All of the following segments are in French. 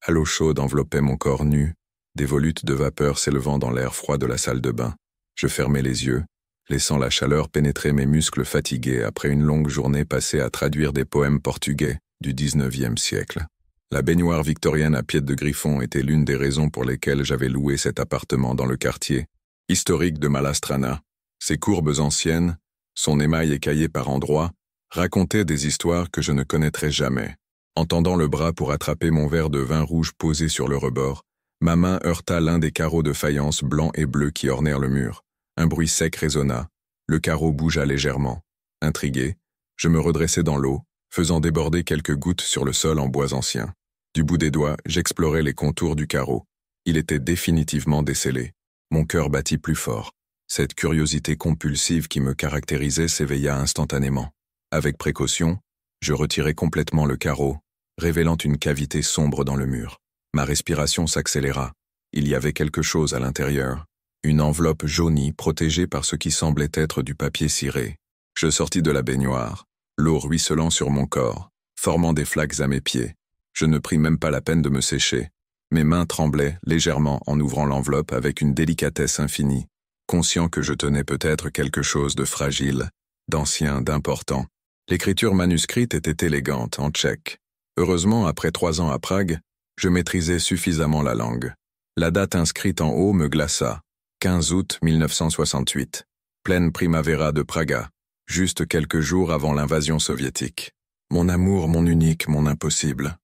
À l'eau chaude enveloppait mon corps nu, des volutes de vapeur s'élevant dans l'air froid de la salle de bain. Je fermai les yeux, laissant la chaleur pénétrer mes muscles fatigués après une longue journée passée à traduire des poèmes portugais du XIXe siècle. La baignoire victorienne à Pied de Griffon était l'une des raisons pour lesquelles j'avais loué cet appartement dans le quartier historique de Malastrana. Ses courbes anciennes, son émail écaillé par endroits, racontaient des histoires que je ne connaîtrais jamais. En tendant le bras pour attraper mon verre de vin rouge posé sur le rebord, ma main heurta l'un des carreaux de faïence blanc et bleu qui ornèrent le mur. Un bruit sec résonna, le carreau bougea légèrement. Intrigué, je me redressai dans l'eau, faisant déborder quelques gouttes sur le sol en bois ancien. Du bout des doigts, j'explorais les contours du carreau. Il était définitivement descellé. Mon cœur battit plus fort. Cette curiosité compulsive qui me caractérisait s'éveilla instantanément. Avec précaution, je retirai complètement le carreau, révélant une cavité sombre dans le mur. Ma respiration s'accéléra. Il y avait quelque chose à l'intérieur. Une enveloppe jaunie protégée par ce qui semblait être du papier ciré. Je sortis de la baignoire, l'eau ruisselant sur mon corps, formant des flaques à mes pieds. Je ne pris même pas la peine de me sécher. Mes mains tremblaient légèrement en ouvrant l'enveloppe avec une délicatesse infinie, conscient que je tenais peut-être quelque chose de fragile, d'ancien, d'important. L'écriture manuscrite était élégante, en tchèque. Heureusement, après 3 ans à Prague, je maîtrisais suffisamment la langue. La date inscrite en haut me glaça. 15 août 1968. Pleine primavera de Praga, juste quelques jours avant l'invasion soviétique. Mon amour, mon unique, mon impossible.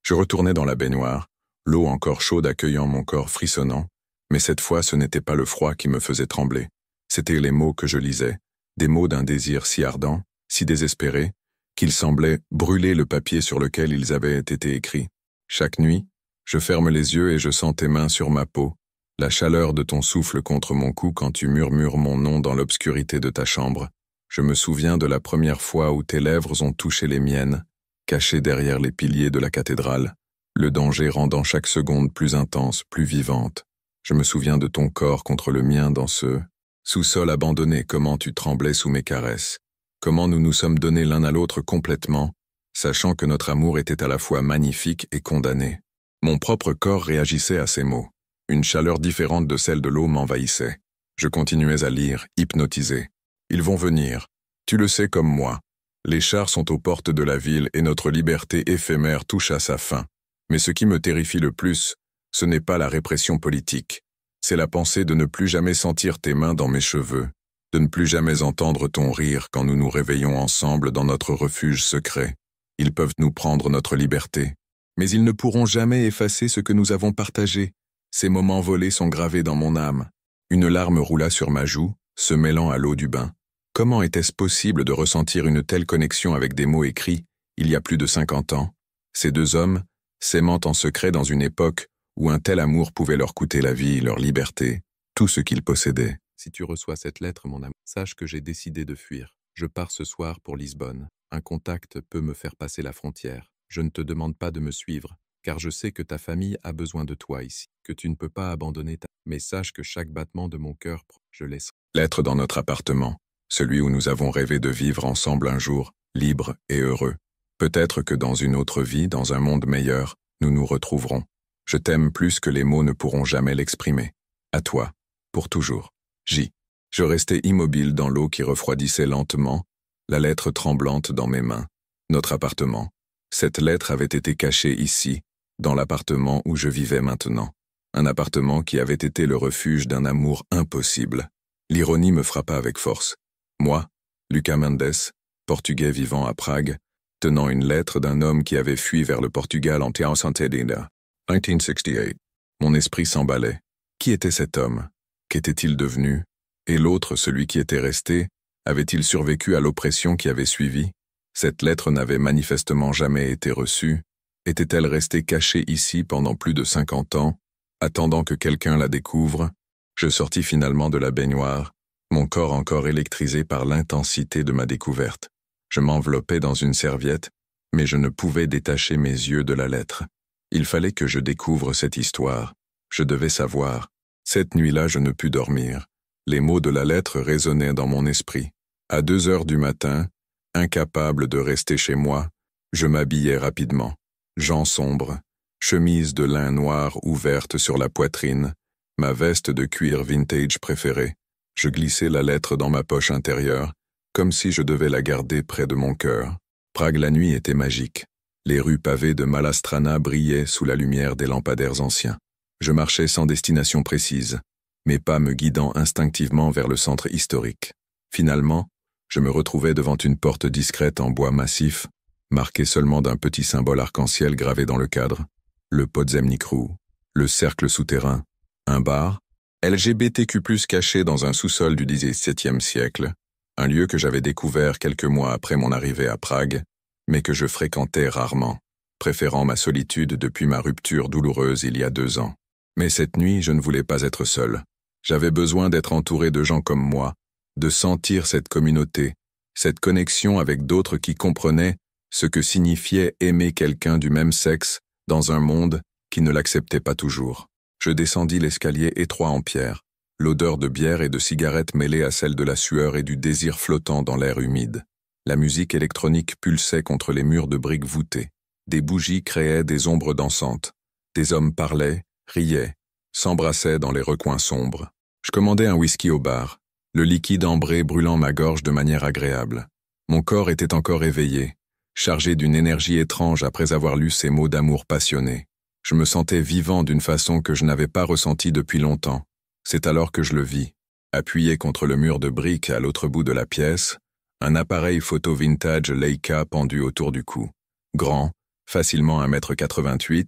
Je retournai dans la baignoire, l'eau encore chaude accueillant mon corps frissonnant, mais cette fois ce n'était pas le froid qui me faisait trembler. C'étaient les mots que je lisais, des mots d'un désir si ardent, si désespéré, qu'ils semblaient brûler le papier sur lequel ils avaient été écrits. Chaque nuit, je ferme les yeux et je sens tes mains sur ma peau, la chaleur de ton souffle contre mon cou quand tu murmures mon nom dans l'obscurité de ta chambre. Je me souviens de la première fois où tes lèvres ont touché les miennes, cachées derrière les piliers de la cathédrale, le danger rendant chaque seconde plus intense, plus vivante. Je me souviens de ton corps contre le mien dans ce sous-sol abandonné, comment tu tremblais sous mes caresses, comment nous nous sommes donnés l'un à l'autre complètement, sachant que notre amour était à la fois magnifique et condamné. Mon propre corps réagissait à ces mots. Une chaleur différente de celle de l'eau m'envahissait. Je continuais à lire, hypnotisé. Ils vont venir. Tu le sais comme moi. Les chars sont aux portes de la ville et notre liberté éphémère touche à sa fin. Mais ce qui me terrifie le plus, ce n'est pas la répression politique. C'est la pensée de ne plus jamais sentir tes mains dans mes cheveux, de ne plus jamais entendre ton rire quand nous nous réveillons ensemble dans notre refuge secret. Ils peuvent nous prendre notre liberté, mais ils ne pourront jamais effacer ce que nous avons partagé. Ces moments volés sont gravés dans mon âme. Une larme roula sur ma joue, se mêlant à l'eau du bain. Comment était-ce possible de ressentir une telle connexion avec des mots écrits, il y a plus de 50 ans? Ces deux hommes, s'aimant en secret dans une époque où un tel amour pouvait leur coûter la vie, leur liberté, tout ce qu'ils possédaient. Si tu reçois cette lettre, mon amour, sache que j'ai décidé de fuir. Je pars ce soir pour Lisbonne. Un contact peut me faire passer la frontière. Je ne te demande pas de me suivre, car je sais que ta famille a besoin de toi ici, que tu ne peux pas abandonner ta... Mais sache que chaque battement de mon cœur, je laisserai. Lettre dans notre appartement, celui où nous avons rêvé de vivre ensemble un jour, libres et heureux. Peut-être que dans une autre vie, dans un monde meilleur, nous nous retrouverons. Je t'aime plus que les mots ne pourront jamais l'exprimer. À toi, pour toujours. J. Je restais immobile dans l'eau qui refroidissait lentement, la lettre tremblante dans mes mains. Notre appartement. Cette lettre avait été cachée ici, dans l'appartement où je vivais maintenant. Un appartement qui avait été le refuge d'un amour impossible. L'ironie me frappa avec force. Moi, Lucas Mendes, Portugais vivant à Prague, tenant une lettre d'un homme qui avait fui vers le Portugal en 1968. Mon esprit s'emballait. Qui était cet homme? Qu'était-il devenu? Et l'autre, celui qui était resté, avait-il survécu à l'oppression qui avait suivi? Cette lettre n'avait manifestement jamais été reçue. Était-elle restée cachée ici pendant plus de 50 ans, attendant que quelqu'un la découvre? Je sortis finalement de la baignoire, mon corps encore électrisé par l'intensité de ma découverte. Je m'enveloppais dans une serviette, mais je ne pouvais détacher mes yeux de la lettre. Il fallait que je découvre cette histoire. Je devais savoir. Cette nuit-là, je ne pus dormir. Les mots de la lettre résonnaient dans mon esprit. À 2 heures du matin, incapable de rester chez moi, je m'habillai rapidement. Jean sombre, chemise de lin noir ouverte sur la poitrine, ma veste de cuir vintage préférée. Je glissais la lettre dans ma poche intérieure, comme si je devais la garder près de mon cœur. Prague la nuit était magique. Les rues pavées de Malastrana brillaient sous la lumière des lampadaires anciens. Je marchais sans destination précise, mes pas me guidant instinctivement vers le centre historique. Finalement, je me retrouvais devant une porte discrète en bois massif, marquée seulement d'un petit symbole arc-en-ciel gravé dans le cadre, le Podzemnik Rue, le cercle souterrain, un bar, LGBTQ+, caché dans un sous-sol du XVIIe siècle, un lieu que j'avais découvert quelques mois après mon arrivée à Prague, mais que je fréquentais rarement, préférant ma solitude depuis ma rupture douloureuse il y a 2 ans. Mais cette nuit, je ne voulais pas être seul. J'avais besoin d'être entouré de gens comme moi, de sentir cette communauté, cette connexion avec d'autres qui comprenaient ce que signifiait aimer quelqu'un du même sexe dans un monde qui ne l'acceptait pas toujours. Je descendis l'escalier étroit en pierre, l'odeur de bière et de cigarettes mêlée à celle de la sueur et du désir flottant dans l'air humide. La musique électronique pulsait contre les murs de briques voûtées. Des bougies créaient des ombres dansantes. Des hommes parlaient, riaient, s'embrassaient dans les recoins sombres. Je commandai un whisky au bar, le liquide ambré brûlant ma gorge de manière agréable. Mon corps était encore éveillé, chargé d'une énergie étrange après avoir lu ces mots d'amour passionné. Je me sentais vivant d'une façon que je n'avais pas ressentie depuis longtemps. C'est alors que je le vis, appuyé contre le mur de briques à l'autre bout de la pièce, un appareil photo vintage Leica pendu autour du cou. Grand, facilement 1,88 m,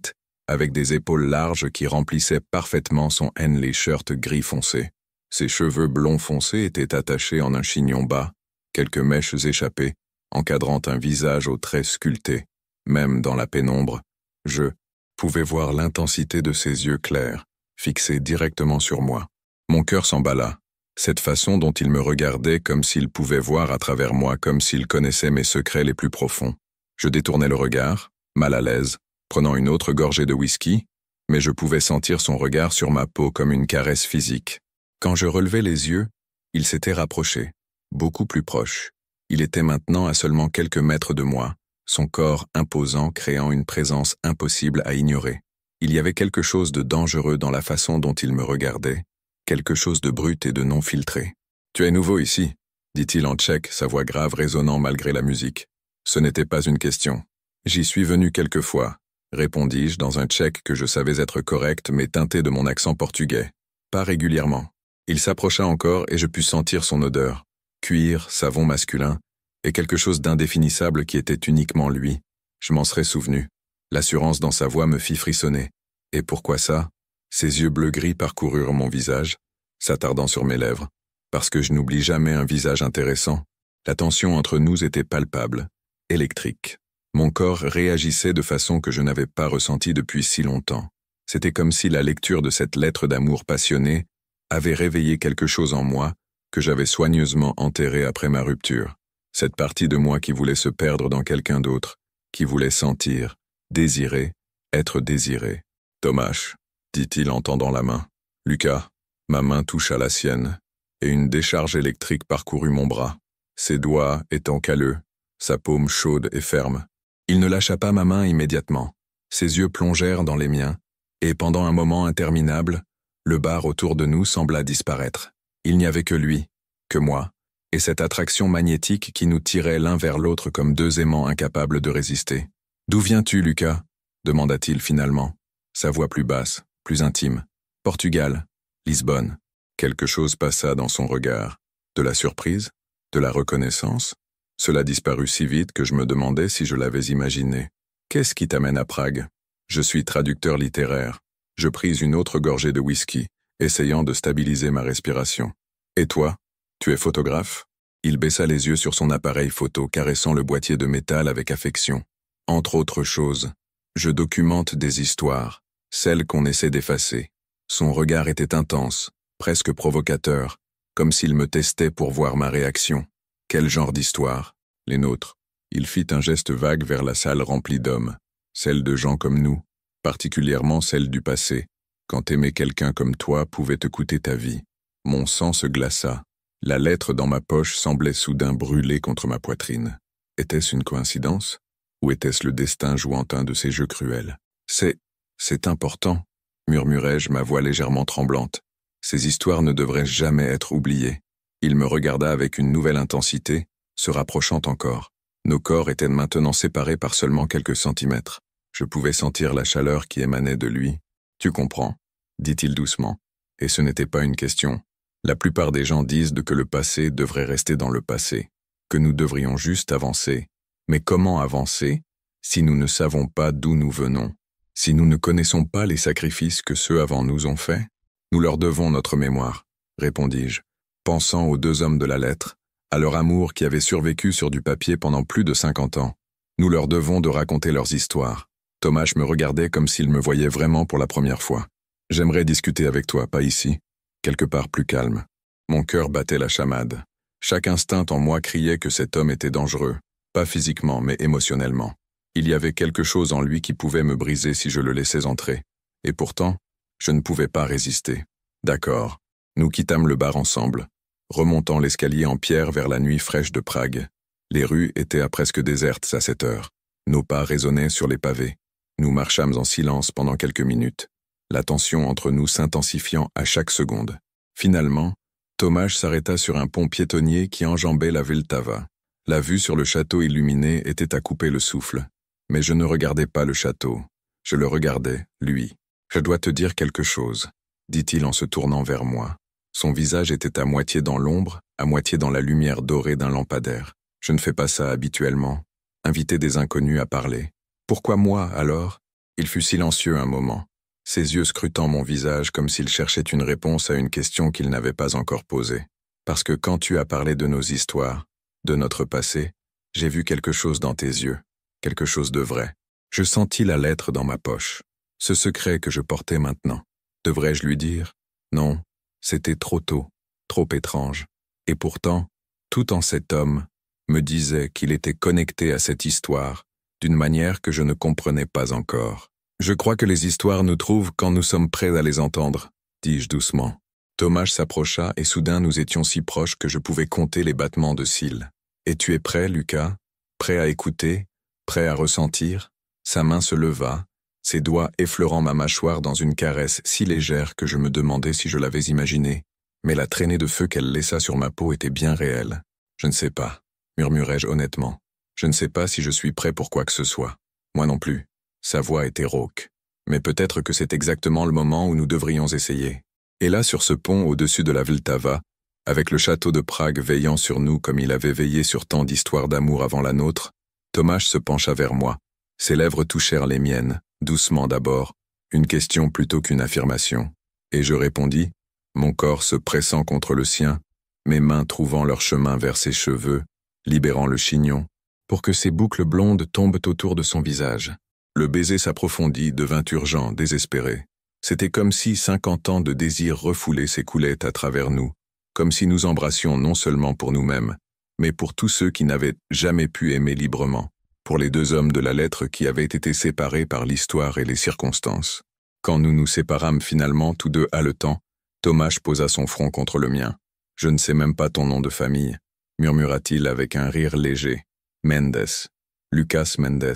avec des épaules larges qui remplissaient parfaitement son Henley shirt gris foncé. Ses cheveux blonds foncés étaient attachés en un chignon bas, quelques mèches échappées, encadrant un visage aux traits sculptés. Même dans la pénombre, je pouvais voir l'intensité de ses yeux clairs, fixés directement sur moi. Mon cœur s'emballa. Cette façon dont il me regardait comme s'il pouvait voir à travers moi, comme s'il connaissait mes secrets les plus profonds. Je détournai le regard, mal à l'aise, prenant une autre gorgée de whisky, mais je pouvais sentir son regard sur ma peau comme une caresse physique. Quand je relevai les yeux, il s'était rapproché, beaucoup plus proche. Il était maintenant à seulement quelques mètres de moi, son corps imposant créant une présence impossible à ignorer. Il y avait quelque chose de dangereux dans la façon dont il me regardait, quelque chose de brut et de non filtré. « Tu es nouveau ici ?» dit-il en tchèque, sa voix grave résonnant malgré la musique. Ce n'était pas une question. « J'y suis venu quelques fois », répondis-je dans un tchèque que je savais être correct mais teinté de mon accent portugais. Pas régulièrement. Il s'approcha encore et je pus sentir son odeur. Cuir, savon masculin, et quelque chose d'indéfinissable qui était uniquement lui. Je m'en serais souvenu. L'assurance dans sa voix me fit frissonner. Et pourquoi ça? Ses yeux bleu-gris parcoururent mon visage, s'attardant sur mes lèvres. Parce que je n'oublie jamais un visage intéressant. La tension entre nous était palpable, électrique. Mon corps réagissait de façon que je n'avais pas ressentie depuis si longtemps. C'était comme si la lecture de cette lettre d'amour passionnée avait réveillé quelque chose en moi que j'avais soigneusement enterré après ma rupture. Cette partie de moi qui voulait se perdre dans quelqu'un d'autre, qui voulait sentir, désirer, être désiré. « Tomáš », dit-il en tendant la main. « Lucas ». Ma main toucha la sienne, et une décharge électrique parcourut mon bras. Ses doigts étant calleux, sa paume chaude et ferme. Il ne lâcha pas ma main immédiatement. Ses yeux plongèrent dans les miens, et pendant un moment interminable, le bar autour de nous sembla disparaître. Il n'y avait que lui, que moi, et cette attraction magnétique qui nous tirait l'un vers l'autre comme 2 aimants incapables de résister. « D'où viens-tu, Lucas » demanda-t-il finalement, sa voix plus basse, plus intime. « Portugal, Lisbonne. » Quelque chose passa dans son regard. De la surprise, de la reconnaissance. Cela disparut si vite que je me demandais si je l'avais imaginé. « Qu'est-ce qui t'amène à Prague ?» Je suis traducteur littéraire. Je pris une autre gorgée de whisky, essayant de stabiliser ma respiration. « Et toi, tu es photographe ?» Il baissa les yeux sur son appareil photo, caressant le boîtier de métal avec affection. « Entre autres choses, je documente des histoires, celles qu'on essaie d'effacer. » Son regard était intense, presque provocateur, comme s'il me testait pour voir ma réaction. Quel genre d'histoire? Les nôtres. Il fit un geste vague vers la salle remplie d'hommes, celle de gens comme nous, particulièrement celle du passé, quand aimer quelqu'un comme toi pouvait te coûter ta vie. Mon sang se glaça. La lettre dans ma poche semblait soudain brûler contre ma poitrine. Était-ce une coïncidence? Ou était-ce le destin jouant un de ses jeux cruels? C'est important, murmurai-je, ma voix légèrement tremblante. Ces histoires ne devraient jamais être oubliées. Il me regarda avec une nouvelle intensité, se rapprochant encore. Nos corps étaient maintenant séparés par seulement quelques centimètres. Je pouvais sentir la chaleur qui émanait de lui. Tu comprends, dit-il doucement. Et ce n'était pas une question. La plupart des gens disent que le passé devrait rester dans le passé, que nous devrions juste avancer. Mais comment avancer si nous ne savons pas d'où nous venons, si nous ne connaissons pas les sacrifices que ceux avant nous ont faits? Nous leur devons notre mémoire, répondis-je, pensant aux deux hommes de la lettre, à leur amour qui avait survécu sur du papier pendant plus de 50 ans. Nous leur devons de raconter leurs histoires. Thomas me regardait comme s'il me voyait vraiment pour la première fois. J'aimerais discuter avec toi, pas ici, quelque part plus calme. Mon cœur battait la chamade. Chaque instinct en moi criait que cet homme était dangereux, pas physiquement mais émotionnellement. Il y avait quelque chose en lui qui pouvait me briser si je le laissais entrer. Et pourtant, je ne pouvais pas résister. D'accord. Nous quittâmes le bar ensemble, remontant l'escalier en pierre vers la nuit fraîche de Prague. Les rues étaient presque désertes à cette heure. Nos pas résonnaient sur les pavés. Nous marchâmes en silence pendant quelques minutes, la tension entre nous s'intensifiant à chaque seconde. Finalement, Thomas s'arrêta sur un pont piétonnier qui enjambait la Vltava. La vue sur le château illuminé était à couper le souffle. Mais je ne regardais pas le château. Je le regardais, lui. « Je dois te dire quelque chose », dit-il en se tournant vers moi. Son visage était à moitié dans l'ombre, à moitié dans la lumière dorée d'un lampadaire. Je ne fais pas ça habituellement. Inviter des inconnus à parler. Pourquoi moi, alors? Il fut silencieux un moment, ses yeux scrutant mon visage comme s'il cherchait une réponse à une question qu'il n'avait pas encore posée. Parce que quand tu as parlé de nos histoires, de notre passé, j'ai vu quelque chose dans tes yeux, quelque chose de vrai. Je sentis la lettre dans ma poche, ce secret que je portais maintenant. Devrais-je lui dire? Non, c'était trop tôt, trop étrange. Et pourtant, tout en cet homme me disait qu'il était connecté à cette histoire d'une manière que je ne comprenais pas encore. Je crois que les histoires nous trouvent quand nous sommes prêts à les entendre, dis-je doucement. Thomas s'approcha et soudain nous étions si proches que je pouvais compter les battements de cils. Et tu es prêt, Lucas? Prêt à écouter? Prêt à ressentir? Sa main se leva, ses doigts effleurant ma mâchoire dans une caresse si légère que je me demandais si je l'avais imaginée. Mais la traînée de feu qu'elle laissa sur ma peau était bien réelle. Je ne sais pas, murmurai-je honnêtement. Je ne sais pas si je suis prêt pour quoi que ce soit. Moi non plus. Sa voix était rauque. Mais peut-être que c'est exactement le moment où nous devrions essayer. Et là, sur ce pont au-dessus de la Vltava, avec le château de Prague veillant sur nous comme il avait veillé sur tant d'histoires d'amour avant la nôtre, Thomas se pencha vers moi. Ses lèvres touchèrent les miennes, doucement d'abord, une question plutôt qu'une affirmation. Et je répondis, mon corps se pressant contre le sien, mes mains trouvant leur chemin vers ses cheveux, libérant le chignon, pour que ses boucles blondes tombent autour de son visage. Le baiser s'approfondit, devint urgent, désespéré. C'était comme si 50 ans de désir refoulé s'écoulaient à travers nous, comme si nous embrassions non seulement pour nous-mêmes, mais pour tous ceux qui n'avaient jamais pu aimer librement, pour les deux hommes de la lettre qui avaient été séparés par l'histoire et les circonstances. Quand nous nous séparâmes finalement, tous deux haletants, Thomas posa son front contre le mien. « Je ne sais même pas ton nom de famille », murmura-t-il avec un rire léger. « Mendes. Lucas Mendes. »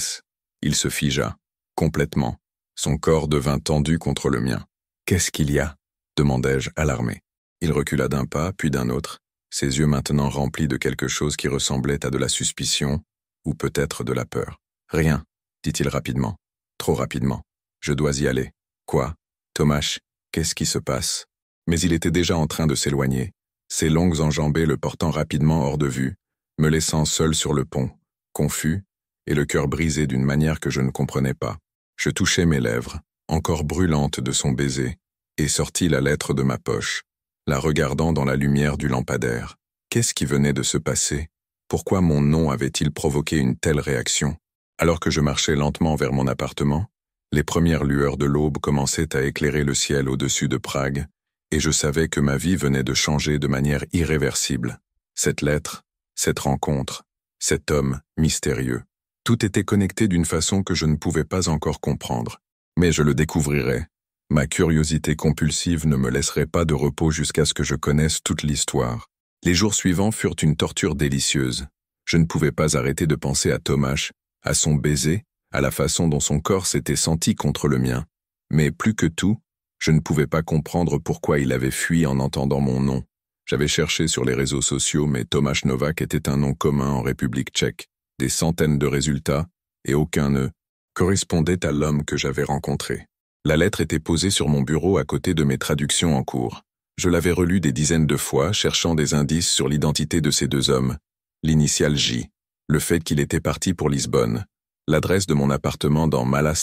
Il se figea, complètement. Son corps devint tendu contre le mien. « Qu'est-ce qu'il y a ?» demandai-je, alarmé. Il recula d'un pas, puis d'un autre, ses yeux maintenant remplis de quelque chose qui ressemblait à de la suspicion, ou peut-être de la peur. « Rien, dit-il rapidement. Trop rapidement. Je dois y aller. Quoi? Thomas, qu'est-ce qui se passe? Mais il était déjà en train de s'éloigner, ses longues enjambées le portant rapidement hors de vue, me laissant seul sur le pont, confus, et le cœur brisé d'une manière que je ne comprenais pas. Je touchai mes lèvres, encore brûlantes de son baiser, et sortis la lettre de ma poche, la regardant dans la lumière du lampadaire. Qu'est-ce qui venait de se passer? Pourquoi mon nom avait-il provoqué une telle réaction? Alors que je marchais lentement vers mon appartement, les premières lueurs de l'aube commençaient à éclairer le ciel au-dessus de Prague, et je savais que ma vie venait de changer de manière irréversible. Cette lettre, cette rencontre, cet homme mystérieux, tout était connecté d'une façon que je ne pouvais pas encore comprendre. Mais je le découvrirais. Ma curiosité compulsive ne me laisserait pas de repos jusqu'à ce que je connaisse toute l'histoire. Les jours suivants furent une torture délicieuse. Je ne pouvais pas arrêter de penser à Thomas, à son baiser, à la façon dont son corps s'était senti contre le mien. Mais plus que tout, je ne pouvais pas comprendre pourquoi il avait fui en entendant mon nom. J'avais cherché sur les réseaux sociaux, mais Tomáš Novák était un nom commun en République tchèque. Des centaines de résultats, et aucun ne correspondait à l'homme que j'avais rencontré. La lettre était posée sur mon bureau à côté de mes traductions en cours. Je l'avais relue des dizaines de fois, cherchant des indices sur l'identité de ces deux hommes. L'initiale J, le fait qu'il était parti pour Lisbonne, l'adresse de mon appartement dans Malá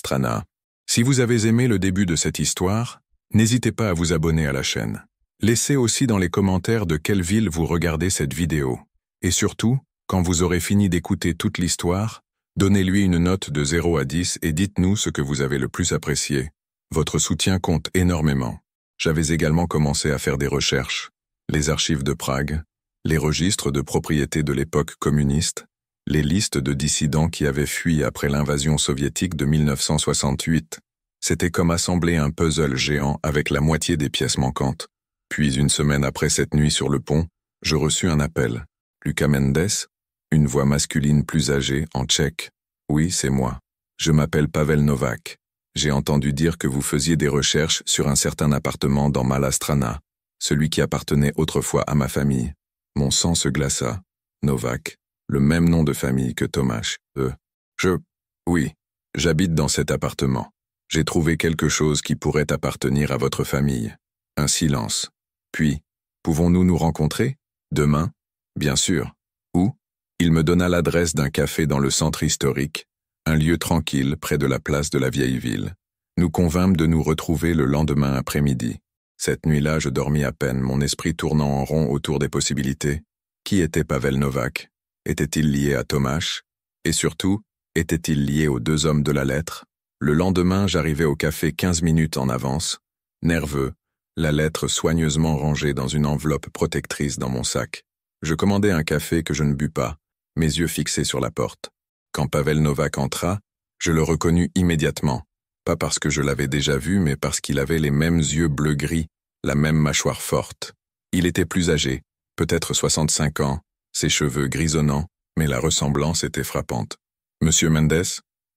Si vous avez aimé le début de cette histoire, n'hésitez pas à vous abonner à la chaîne. Laissez aussi dans les commentaires de quelle ville vous regardez cette vidéo. Et surtout, quand vous aurez fini d'écouter toute l'histoire, donnez-lui une note de 0 à 10 et dites-nous ce que vous avez le plus apprécié. Votre soutien compte énormément. J'avais également commencé à faire des recherches. Les archives de Prague, les registres de propriété de l'époque communiste, les listes de dissidents qui avaient fui après l'invasion soviétique de 1968. C'était comme assembler un puzzle géant avec la moitié des pièces manquantes. Puis une semaine après cette nuit sur le pont, je reçus un appel. Lucas Mendes, une voix masculine plus âgée, en tchèque. Oui, c'est moi. Je m'appelle Pavel Novák. J'ai entendu dire que vous faisiez des recherches sur un certain appartement dans Malá celui qui appartenait autrefois à ma famille. Mon sang se glaça. Novák, le même nom de famille que Tomáš. Oui, j'habite dans cet appartement. J'ai trouvé quelque chose qui pourrait appartenir à votre famille. Un silence. Puis, pouvons-nous nous rencontrer? Demain? Bien sûr. Où? Il me donna l'adresse d'un café dans le centre historique, un lieu tranquille près de la place de la vieille ville. Nous convînmes de nous retrouver le lendemain après-midi. Cette nuit-là, je dormis à peine, mon esprit tournant en rond autour des possibilités. Qui était Pavel Novák? Était-il lié à Tomáš? Et surtout, était-il lié aux deux hommes de la lettre? Le lendemain, j'arrivai au café 15 minutes en avance, nerveux, la lettre soigneusement rangée dans une enveloppe protectrice dans mon sac. Je commandai un café que je ne bus pas, mes yeux fixés sur la porte. Quand Pavel Novák entra, je le reconnus immédiatement, pas parce que je l'avais déjà vu, mais parce qu'il avait les mêmes yeux bleu-gris, la même mâchoire forte. Il était plus âgé, peut-être 65 ans, ses cheveux grisonnants, mais la ressemblance était frappante. « Monsieur Mendes ?»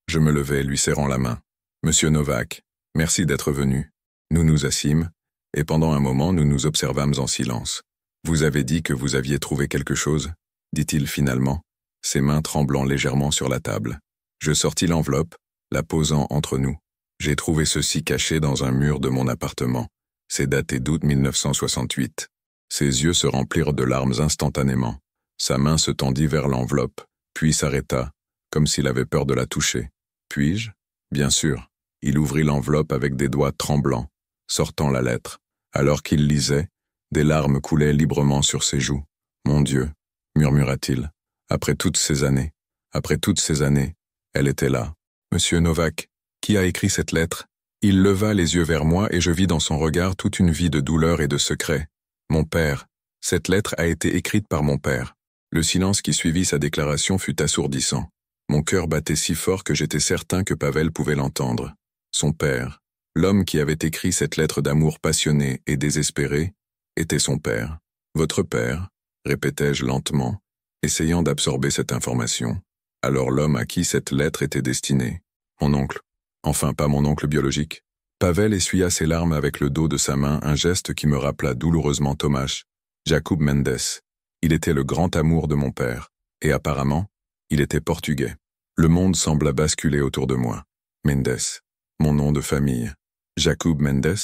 Je me levai, lui serrant la main. « Monsieur Novák, merci d'être venu. » Nous nous assîmes, et pendant un moment nous nous observâmes en silence. « Vous avez dit que vous aviez trouvé quelque chose ?» dit-il finalement, ses mains tremblant légèrement sur la table. Je sortis l'enveloppe, la posant entre nous. J'ai trouvé ceci caché dans un mur de mon appartement. C'est daté d'août 1968. Ses yeux se remplirent de larmes instantanément. Sa main se tendit vers l'enveloppe, puis s'arrêta, comme s'il avait peur de la toucher. Puis-je? Bien sûr. Il ouvrit l'enveloppe avec des doigts tremblants, sortant la lettre. Alors qu'il lisait, des larmes coulaient librement sur ses joues. « Mon Dieu !» murmura-t-il. « Après toutes ces années, elle était là. »« Monsieur Novák, qui a écrit cette lettre ?» Il leva les yeux vers moi et je vis dans son regard toute une vie de douleur et de secret. « Mon père. Cette lettre a été écrite par mon père. » Le silence qui suivit sa déclaration fut assourdissant. Mon cœur battait si fort que j'étais certain que Pavel pouvait l'entendre. Son père, l'homme qui avait écrit cette lettre d'amour passionnée et désespérée, était son père. « Votre père ?» répétai-je lentement, essayant d'absorber cette information. Alors l'homme à qui cette lettre était destinée. Mon oncle. Enfin pas mon oncle biologique. Pavel essuya ses larmes avec le dos de sa main, un geste qui me rappela douloureusement Tomáš, Jakub Mendes. Il était le grand amour de mon père, et apparemment, il était portugais. Le monde sembla basculer autour de moi. Mendes, mon nom de famille. Jakub Mendes?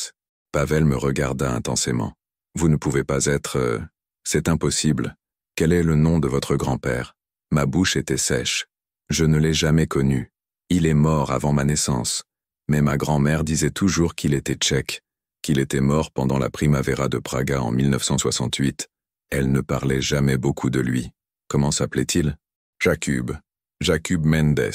Pavel me regarda intensément. Vous ne pouvez pas être... C'est impossible. Quel est le nom de votre grand-père? Ma bouche était sèche. Je ne l'ai jamais connu. Il est mort avant ma naissance. Mais ma grand-mère disait toujours qu'il était tchèque, qu'il était mort pendant la Primavera de Praga en 1968. Elle ne parlait jamais beaucoup de lui. Comment s'appelait-il? Jakub Mendes.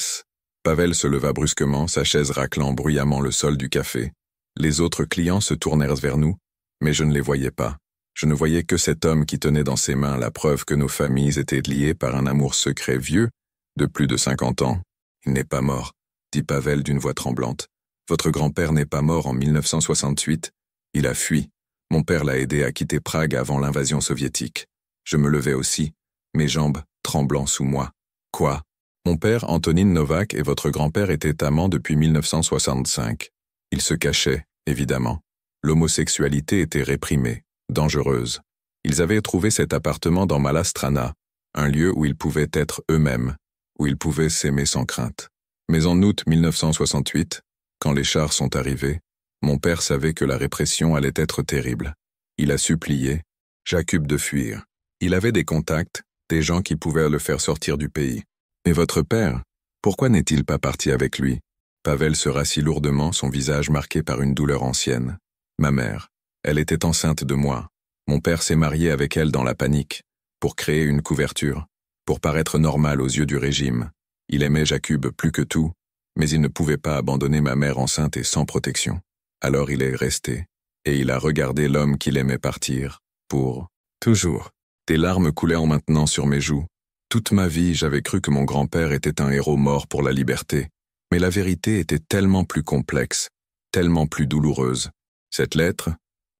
Pavel se leva brusquement, sa chaise raclant bruyamment le sol du café. Les autres clients se tournèrent vers nous, mais je ne les voyais pas. Je ne voyais que cet homme qui tenait dans ses mains la preuve que nos familles étaient liées par un amour secret vieux, de plus de 50 ans. « Il n'est pas mort », dit Pavel d'une voix tremblante. « Votre grand-père n'est pas mort en 1968. Il a fui. Mon père l'a aidé à quitter Prague avant l'invasion soviétique. Je me levai aussi, mes jambes tremblant sous moi. « Quoi? Mon père, Antonín Novák, et votre grand-père étaient amants depuis 1965. Ils se cachaient, évidemment. L'homosexualité était réprimée, dangereuse. Ils avaient trouvé cet appartement dans Malastrana, un lieu où ils pouvaient être eux-mêmes, où ils pouvaient s'aimer sans crainte. Mais en août 1968, quand les chars sont arrivés, mon père savait que la répression allait être terrible. Il a supplié Jakub de fuir. Il avait des contacts, des gens qui pouvaient le faire sortir du pays. Mais votre père, pourquoi n'est-il pas parti avec lui? Pavel se rassit lourdement, son visage marqué par une douleur ancienne. Ma mère, elle était enceinte de moi. Mon père s'est marié avec elle dans la panique, pour créer une couverture, pour paraître normal aux yeux du régime. Il aimait Jakub plus que tout, mais il ne pouvait pas abandonner ma mère enceinte et sans protection. Alors il est resté, et il a regardé l'homme qu'il aimait partir, pour toujours. Des larmes coulaient en maintenant sur mes joues. Toute ma vie, j'avais cru que mon grand-père était un héros mort pour la liberté, mais la vérité était tellement plus complexe, tellement plus douloureuse. Cette lettre,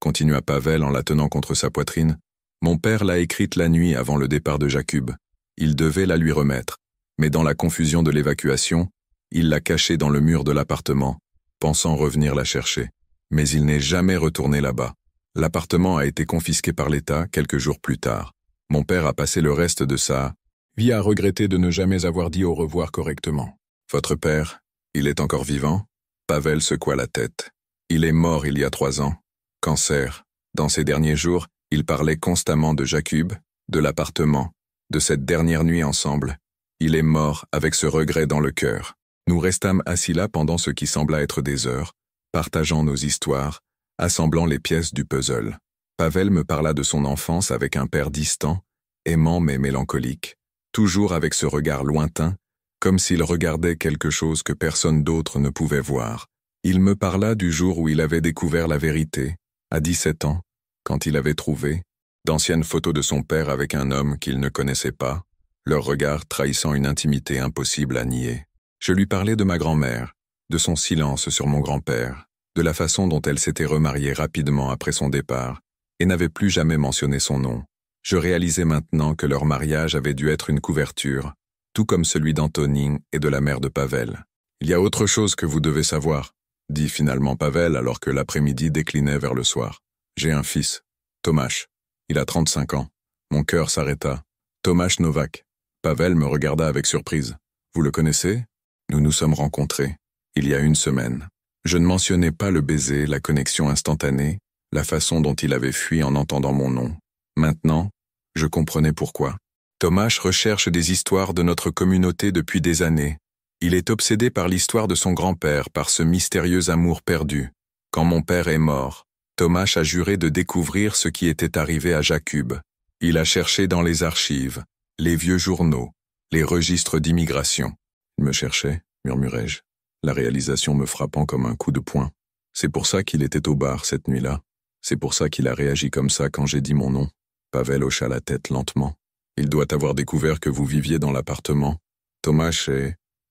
continua Pavel en la tenant contre sa poitrine, mon père l'a écrite la nuit avant le départ de Jakub. Il devait la lui remettre, mais dans la confusion de l'évacuation, il l'a cachée dans le mur de l'appartement, pensant revenir la chercher. Mais il n'est jamais retourné là-bas. L'appartement a été confisqué par l'État quelques jours plus tard. Mon père a passé le reste de sa vie à regretter de ne jamais avoir dit au revoir correctement. Votre père, il est encore vivant? Pavel secoua la tête. Il est mort il y a 3 ans. Cancer. Dans ces derniers jours, il parlait constamment de Jakub, de l'appartement, de cette dernière nuit ensemble. Il est mort avec ce regret dans le cœur. Nous restâmes assis là pendant ce qui sembla être des heures, partageant nos histoires, assemblant les pièces du puzzle. Pavel me parla de son enfance avec un père distant, aimant mais mélancolique, toujours avec ce regard lointain, comme s'il regardait quelque chose que personne d'autre ne pouvait voir. Il me parla du jour où il avait découvert la vérité, à 17 ans, quand il avait trouvé d'anciennes photos de son père avec un homme qu'il ne connaissait pas, leur regard trahissant une intimité impossible à nier. Je lui parlais de ma grand-mère, de son silence sur mon grand-père, de la façon dont elle s'était remariée rapidement après son départ, et n'avait plus jamais mentionné son nom. Je réalisais maintenant que leur mariage avait dû être une couverture, tout comme celui d'Antonin et de la mère de Pavel. « Il y a autre chose que vous devez savoir », dit finalement Pavel alors que l'après-midi déclinait vers le soir. « J'ai un fils, Tomáš. Il a 35 ans. » Mon cœur s'arrêta. « Tomáš Novák. » Pavel me regarda avec surprise. « Vous le connaissez ?» Nous nous sommes rencontrés, il y a 1 semaine. Je ne mentionnais pas le baiser, la connexion instantanée, la façon dont il avait fui en entendant mon nom. Maintenant, je comprenais pourquoi. Tomáš recherche des histoires de notre communauté depuis des années. Il est obsédé par l'histoire de son grand-père, par ce mystérieux amour perdu. Quand mon père est mort, Tomáš a juré de découvrir ce qui était arrivé à Jakub. Il a cherché dans les archives, les vieux journaux, les registres d'immigration. Il me cherchait, murmurai-je, la réalisation me frappant comme un coup de poing. C'est pour ça qu'il était au bar cette nuit-là. C'est pour ça qu'il a réagi comme ça quand j'ai dit mon nom. Pavel hocha la tête lentement. Il doit avoir découvert que vous viviez dans l'appartement. Tomáš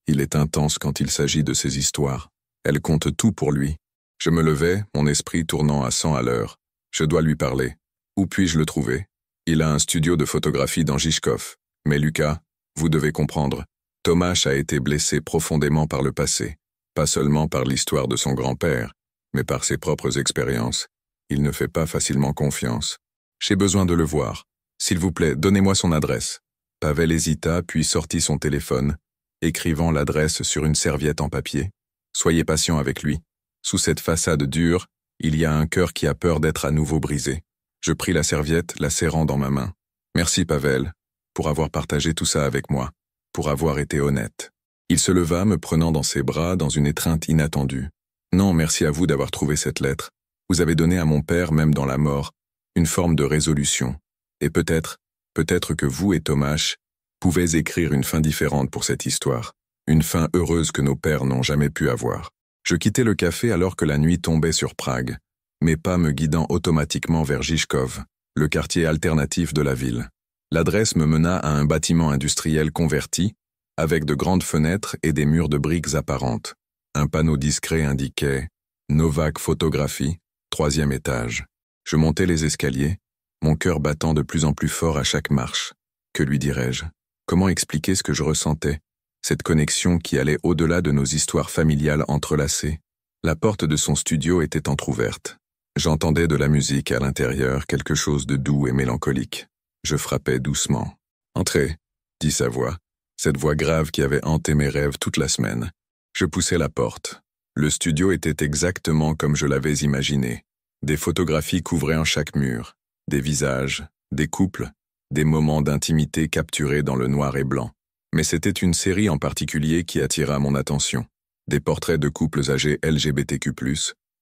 il est intense quand il s'agit de ces histoires. Elle compte tout pour lui. Je me levai, mon esprit tournant à 100 à l'heure. Je dois lui parler. Où puis-je le trouver? Il a un studio de photographie dans Žižkov. Mais Lucas, vous devez comprendre. Tomáš a été blessé profondément par le passé, pas seulement par l'histoire de son grand-père, mais par ses propres expériences. Il ne fait pas facilement confiance. J'ai besoin de le voir. S'il vous plaît, donnez-moi son adresse. Pavel hésita, puis sortit son téléphone, écrivant l'adresse sur une serviette en papier. Soyez patient avec lui. Sous cette façade dure, il y a un cœur qui a peur d'être à nouveau brisé. Je pris la serviette, la serrant dans ma main. Merci Pavel, pour avoir partagé tout ça avec moi. Pour avoir été honnête. Il se leva, me prenant dans ses bras dans une étreinte inattendue. Non, merci à vous d'avoir trouvé cette lettre. Vous avez donné à mon père, même dans la mort, une forme de résolution. Et peut-être que vous et Tomáš pouvez écrire une fin différente pour cette histoire. Une fin heureuse que nos pères n'ont jamais pu avoir. Je quittai le café alors que la nuit tombait sur Prague, mes pas me guidant automatiquement vers Žižkov, le quartier alternatif de la ville. L'adresse me mena à un bâtiment industriel converti, avec de grandes fenêtres et des murs de briques apparentes. Un panneau discret indiquait « Novák Photographie, 3e étage ». Je montai les escaliers, mon cœur battant de plus en plus fort à chaque marche. Que lui dirais-je? Comment expliquer ce que je ressentais? Cette connexion qui allait au-delà de nos histoires familiales entrelacées? La porte de son studio était entr'ouverte. J'entendais de la musique à l'intérieur, quelque chose de doux et mélancolique. Je frappais doucement. « Entrez », dit sa voix, cette voix grave qui avait hanté mes rêves toute la semaine. Je poussai la porte. Le studio était exactement comme je l'avais imaginé. Des photographies couvraient en chaque mur, des visages, des couples, des moments d'intimité capturés dans le noir et blanc. Mais c'était une série en particulier qui attira mon attention. Des portraits de couples âgés LGBTQ+,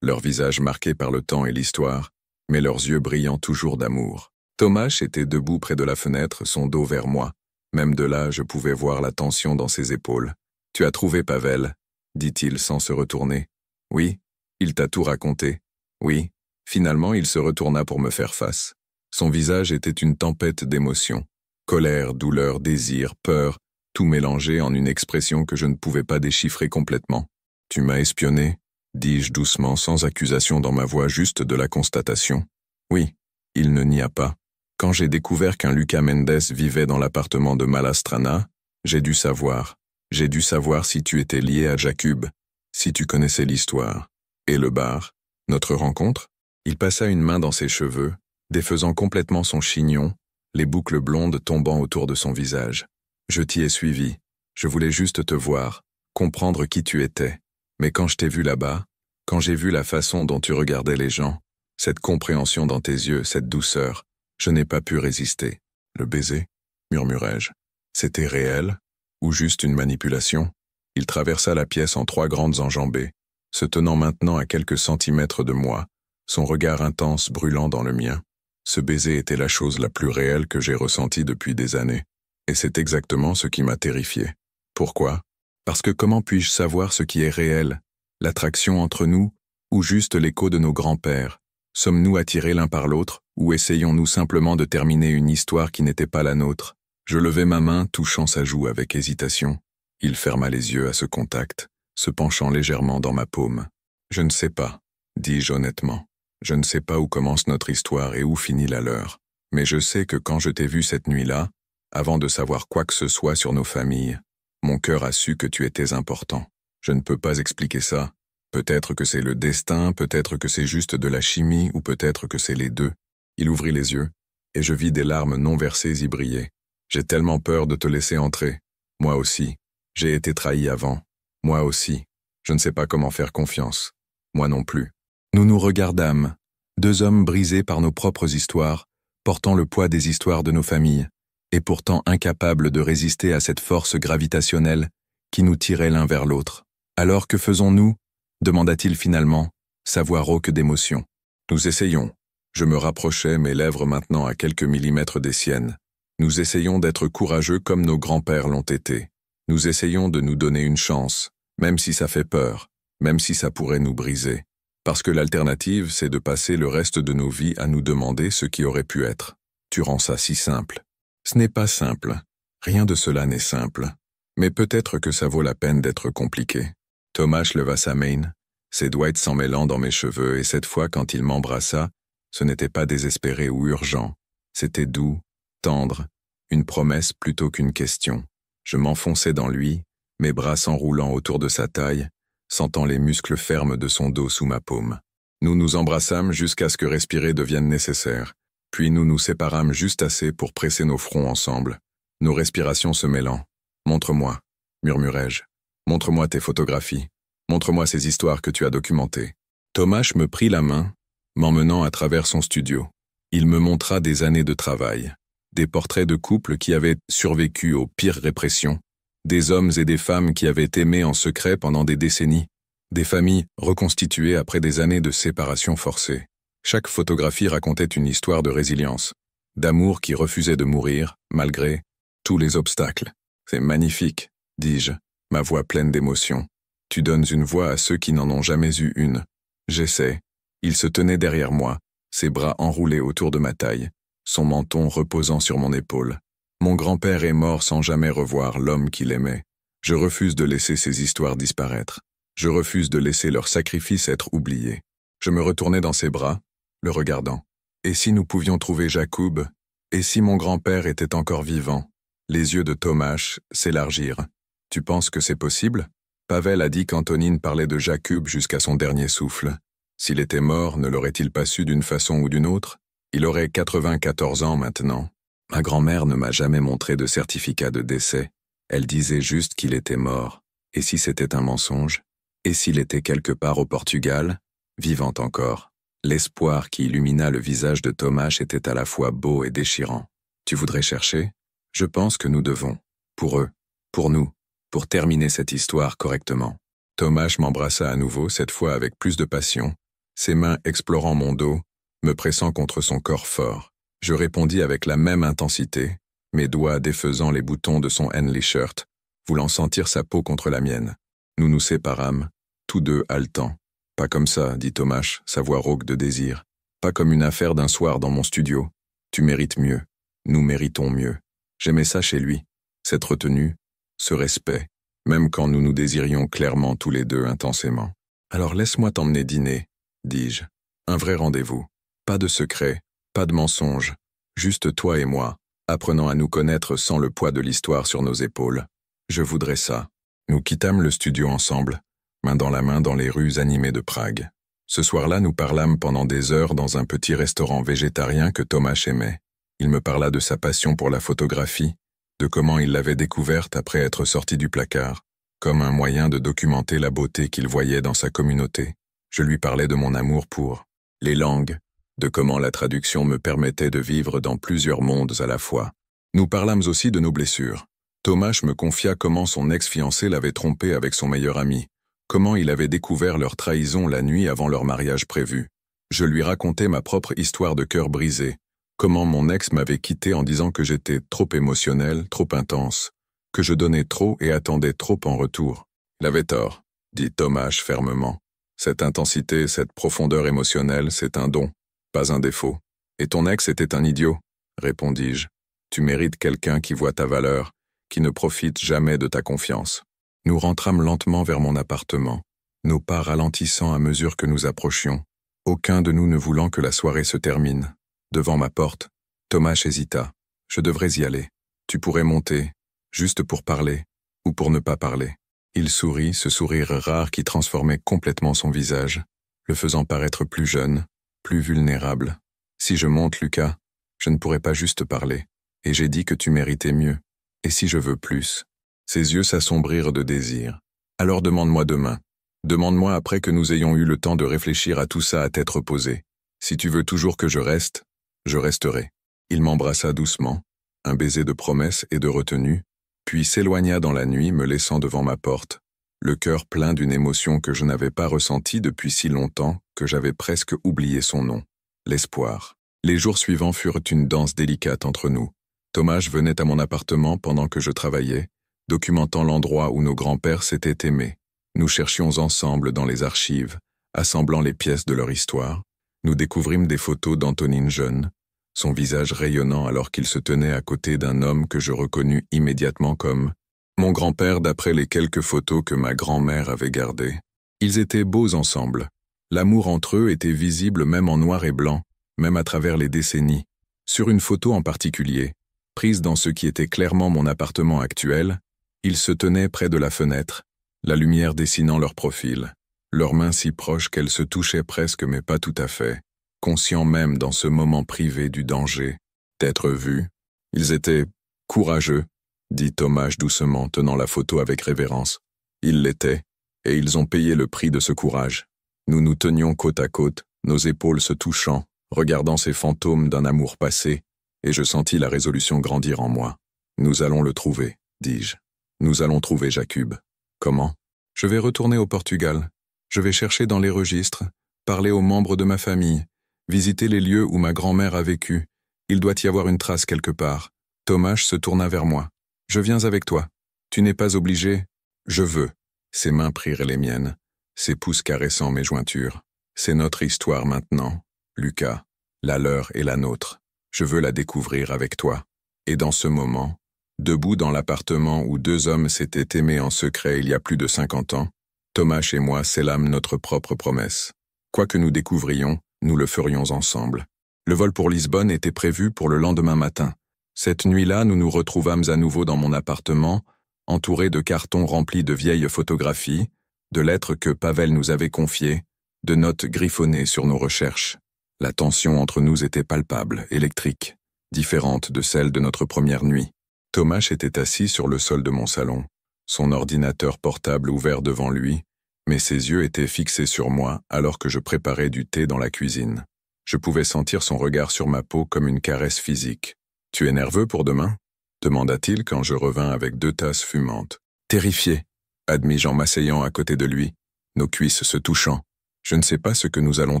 leurs visages marqués par le temps et l'histoire, mais leurs yeux brillant toujours d'amour. Tomáš était debout près de la fenêtre, son dos vers moi. Même de là, je pouvais voir la tension dans ses épaules. « Tu as trouvé Pavel ?» dit-il sans se retourner. « Oui. Il t'a tout raconté. » « Oui. » Finalement, il se retourna pour me faire face. Son visage était une tempête d'émotions. Colère, douleur, désir, peur, tout mélangé en une expression que je ne pouvais pas déchiffrer complètement. « Tu m'as espionné ?» dis-je doucement, sans accusation dans ma voix, juste de la constatation. « Oui. » Il ne nia pas. Quand j'ai découvert qu'un Lucas Mendes vivait dans l'appartement de Malastrana, j'ai dû savoir. J'ai dû savoir si tu étais lié à Jakub, si tu connaissais l'histoire. Et le bar, notre rencontre? Il passa une main dans ses cheveux, défaisant complètement son chignon, les boucles blondes tombant autour de son visage. Je t'y ai suivi. Je voulais juste te voir, comprendre qui tu étais. Mais quand je t'ai vu là-bas, quand j'ai vu la façon dont tu regardais les gens, cette compréhension dans tes yeux, cette douceur, je n'ai pas pu résister. Le baiser, murmurai-je. C'était réel? Ou juste une manipulation? Il traversa la pièce en 3 grandes enjambées, se tenant maintenant à quelques centimètres de moi, son regard intense brûlant dans le mien. Ce baiser était la chose la plus réelle que j'ai ressentie depuis des années. Et c'est exactement ce qui m'a terrifié. Pourquoi? Parce que comment puis-je savoir ce qui est réel? L'attraction entre nous, ou juste l'écho de nos grands-pères? Sommes-nous attirés l'un par l'autre, ou essayons-nous simplement de terminer une histoire qui n'était pas la nôtre? Je levai ma main, touchant sa joue avec hésitation. Il ferma les yeux à ce contact, se penchant légèrement dans ma paume. « Je ne sais pas, » dis-je honnêtement. « Je ne sais pas où commence notre histoire et où finit la leur. Mais je sais que quand je t'ai vu cette nuit-là, avant de savoir quoi que ce soit sur nos familles, mon cœur a su que tu étais important. Je ne peux pas expliquer ça. Peut-être que c'est le destin, peut-être que c'est juste de la chimie, ou peut-être que c'est les deux. » Il ouvrit les yeux, et je vis des larmes non versées y briller. « J'ai tellement peur de te laisser entrer. Moi aussi. J'ai été trahi avant. Moi aussi. Je ne sais pas comment faire confiance. Moi non plus. » Nous nous regardâmes, 2 hommes brisés par nos propres histoires, portant le poids des histoires de nos familles, et pourtant incapables de résister à cette force gravitationnelle qui nous tirait l'un vers l'autre. « Alors que faisons-nous » demanda-t-il finalement, sa voix rauque d'émotion. « Nous essayons. » Je me rapprochais, mes lèvres maintenant à quelques millimètres des siennes. Nous essayons d'être courageux comme nos grands-pères l'ont été. Nous essayons de nous donner une chance, même si ça fait peur, même si ça pourrait nous briser. Parce que l'alternative, c'est de passer le reste de nos vies à nous demander ce qui aurait pu être. Tu rends ça si simple. Ce n'est pas simple. Rien de cela n'est simple. Mais peut-être que ça vaut la peine d'être compliqué. Tomáš leva sa main, ses doigts s'en mêlant dans mes cheveux, et cette fois, quand il m'embrassa, ce n'était pas désespéré ou urgent. C'était doux, tendre, une promesse plutôt qu'une question. Je m'enfonçais dans lui, mes bras s'enroulant autour de sa taille, sentant les muscles fermes de son dos sous ma paume. Nous nous embrassâmes jusqu'à ce que respirer devienne nécessaire, puis nous nous séparâmes juste assez pour presser nos fronts ensemble, nos respirations se mêlant. « Montre-moi », murmurai-je. « Montre-moi tes photographies. Montre-moi ces histoires que tu as documentées. » Tomáš me prit la main, m'emmenant à travers son studio. Il me montra des années de travail, des portraits de couples qui avaient survécu aux pires répressions, des hommes et des femmes qui avaient aimé en secret pendant des décennies, des familles reconstituées après des années de séparation forcée. Chaque photographie racontait une histoire de résilience, d'amour qui refusait de mourir, malgré tous les obstacles. « C'est magnifique, » dis-je, ma voix pleine d'émotion. « Tu donnes une voix à ceux qui n'en ont jamais eu une. » J'essaie. Il se tenait derrière moi, ses bras enroulés autour de ma taille, son menton reposant sur mon épaule. Mon grand-père est mort sans jamais revoir l'homme qu'il aimait. Je refuse de laisser ces histoires disparaître. Je refuse de laisser leur sacrifice être oublié. Je me retournai dans ses bras, le regardant. Et si nous pouvions trouver Jakub? Et si mon grand-père était encore vivant? Les yeux de Tomáš s'élargirent. Tu penses que c'est possible? Pavel a dit qu'Antonine parlait de Jakub jusqu'à son dernier souffle. S'il était mort, ne l'aurait-il pas su d'une façon ou d'une autre? Il aurait 94 ans maintenant. Ma grand-mère ne m'a jamais montré de certificat de décès. Elle disait juste qu'il était mort. Et si c'était un mensonge? Et s'il était quelque part au Portugal, vivant encore? L'espoir qui illumina le visage de Tomáš était à la fois beau et déchirant. Tu voudrais chercher? Je pense que nous devons. Pour eux. Pour nous. Pour terminer cette histoire correctement. Tomáš m'embrassa à nouveau, cette fois avec plus de passion, ses mains explorant mon dos, me pressant contre son corps fort. Je répondis avec la même intensité, mes doigts défaisant les boutons de son Henley shirt, voulant sentir sa peau contre la mienne. Nous nous séparâmes, tous deux haletants. Pas comme ça, dit Tomáš, sa voix rauque de désir. Pas comme une affaire d'un soir dans mon studio. Tu mérites mieux. Nous méritons mieux. J'aimais ça chez lui. Cette retenue, ce respect, même quand nous nous désirions clairement tous les deux intensément. Alors laisse-moi t'emmener dîner, dis-je. Un vrai rendez-vous. Pas de secret, pas de mensonge. Juste toi et moi, apprenant à nous connaître sans le poids de l'histoire sur nos épaules. Je voudrais ça. Nous quittâmes le studio ensemble, main dans la main dans les rues animées de Prague. Ce soir-là, nous parlâmes pendant des heures dans un petit restaurant végétarien que Tomáš aimait. Il me parla de sa passion pour la photographie, de comment il l'avait découverte après être sorti du placard, comme un moyen de documenter la beauté qu'il voyait dans sa communauté. Je lui parlais de mon amour pour les langues, de comment la traduction me permettait de vivre dans plusieurs mondes à la fois. Nous parlâmes aussi de nos blessures. Tomáš me confia comment son ex-fiancé l'avait trompé avec son meilleur ami, comment il avait découvert leur trahison la nuit avant leur mariage prévu. Je lui racontais ma propre histoire de cœur brisé, comment mon ex m'avait quitté en disant que j'étais trop émotionnel, trop intense, que je donnais trop et attendais trop en retour. Il avait tort, dit Tomáš fermement. Cette intensité, cette profondeur émotionnelle, c'est un don, pas un défaut. Et ton ex était un idiot, répondis-je. Tu mérites quelqu'un qui voit ta valeur, qui ne profite jamais de ta confiance. Nous rentrâmes lentement vers mon appartement, nos pas ralentissant à mesure que nous approchions, aucun de nous ne voulant que la soirée se termine. Devant ma porte, Tomáš hésita. Je devrais y aller. Tu pourrais monter, juste pour parler, ou pour ne pas parler. Il sourit, ce sourire rare qui transformait complètement son visage, le faisant paraître plus jeune, plus vulnérable. Si je monte, Lucas, je ne pourrais pas juste parler. Et j'ai dit que tu méritais mieux. Et si je veux plus? Ses yeux s'assombrirent de désir. Alors demande-moi demain. Demande-moi après que nous ayons eu le temps de réfléchir à tout ça à tête reposée. Si tu veux toujours que je reste, je resterai. Il m'embrassa doucement, un baiser de promesse et de retenue, puis s'éloigna dans la nuit, me laissant devant ma porte, le cœur plein d'une émotion que je n'avais pas ressentie depuis si longtemps que j'avais presque oublié son nom, l'espoir. Les jours suivants furent une danse délicate entre nous. Tomáš venait à mon appartement pendant que je travaillais, documentant l'endroit où nos grands-pères s'étaient aimés. Nous cherchions ensemble dans les archives, assemblant les pièces de leur histoire. Nous découvrîmes des photos d'Antonine jeune, son visage rayonnant alors qu'il se tenait à côté d'un homme que je reconnus immédiatement comme mon grand-père d'après les quelques photos que ma grand-mère avait gardées. Ils étaient beaux ensemble. L'amour entre eux était visible même en noir et blanc, même à travers les décennies. Sur une photo en particulier, prise dans ce qui était clairement mon appartement actuel, ils se tenaient près de la fenêtre, la lumière dessinant leur profil, leurs mains si proches qu'elles se touchaient presque mais pas tout à fait, conscients même dans ce moment privé du danger d'être vus. Ils étaient courageux, dit Tomáš doucement, tenant la photo avec révérence. Ils l'étaient, et ils ont payé le prix de ce courage. Nous nous tenions côte à côte, nos épaules se touchant, regardant ces fantômes d'un amour passé, et je sentis la résolution grandir en moi. Nous allons le trouver, dis-je. Nous allons trouver Jakub. Comment? Je vais retourner au Portugal. Je vais chercher dans les registres, parler aux membres de ma famille, visiter les lieux où ma grand-mère a vécu. Il doit y avoir une trace quelque part. Tomáš se tourna vers moi. Je viens avec toi. Tu n'es pas obligé. Je veux. Ses mains prirent les miennes, ses pouces caressant mes jointures. C'est notre histoire maintenant, Lucas, la leur et la nôtre. Je veux la découvrir avec toi. Et dans ce moment, debout dans l'appartement où deux hommes s'étaient aimés en secret il y a plus de 50 ans, Tomáš et moi scellâmes notre propre promesse. Quoi que nous découvrions, nous le ferions ensemble. Le vol pour Lisbonne était prévu pour le lendemain matin. Cette nuit-là, nous nous retrouvâmes à nouveau dans mon appartement, entouré de cartons remplis de vieilles photographies, de lettres que Pavel nous avait confiées, de notes griffonnées sur nos recherches. La tension entre nous était palpable, électrique, différente de celle de notre première nuit. Tomáš était assis sur le sol de mon salon, son ordinateur portable ouvert devant lui, mais ses yeux étaient fixés sur moi alors que je préparais du thé dans la cuisine. Je pouvais sentir son regard sur ma peau comme une caresse physique. « Tu es nerveux pour demain ?» demanda-t-il quand je revins avec 2 tasses fumantes. « Terrifié », admis-je en m'asseyant à côté de lui, nos cuisses se touchant. « Je ne sais pas ce que nous allons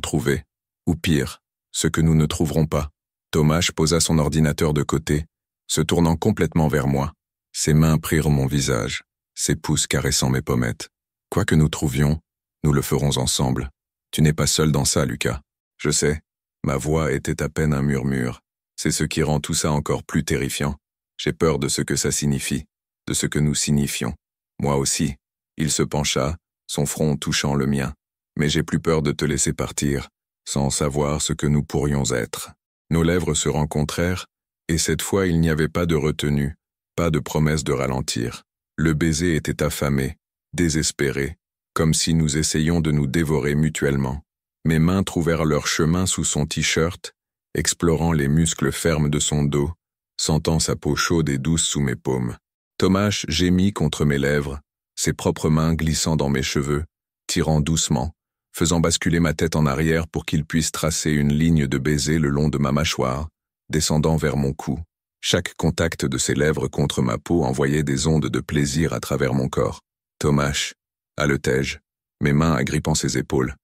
trouver, ou pire, ce que nous ne trouverons pas. » Tomáš posa son ordinateur de côté, se tournant complètement vers moi. Ses mains prirent mon visage, ses pouces caressant mes pommettes. « Quoi que nous trouvions, nous le ferons ensemble. Tu n'es pas seul dans ça, Lucas. » Je sais, ma voix était à peine un murmure. C'est ce qui rend tout ça encore plus terrifiant. J'ai peur de ce que ça signifie, de ce que nous signifions. Moi aussi. Il se pencha, son front touchant le mien. Mais j'ai plus peur de te laisser partir, sans savoir ce que nous pourrions être. Nos lèvres se rencontrèrent, et cette fois il n'y avait pas de retenue, pas de promesse de ralentir. Le baiser était affamé, désespéré, comme si nous essayions de nous dévorer mutuellement. Mes mains trouvèrent leur chemin sous son t-shirt, explorant les muscles fermes de son dos, sentant sa peau chaude et douce sous mes paumes. Tomáš gémit contre mes lèvres, ses propres mains glissant dans mes cheveux, tirant doucement, faisant basculer ma tête en arrière pour qu'il puisse tracer une ligne de baiser le long de ma mâchoire, descendant vers mon cou. Chaque contact de ses lèvres contre ma peau envoyait des ondes de plaisir à travers mon corps. « Tomáš » haletai-je, mes mains agrippant ses épaules.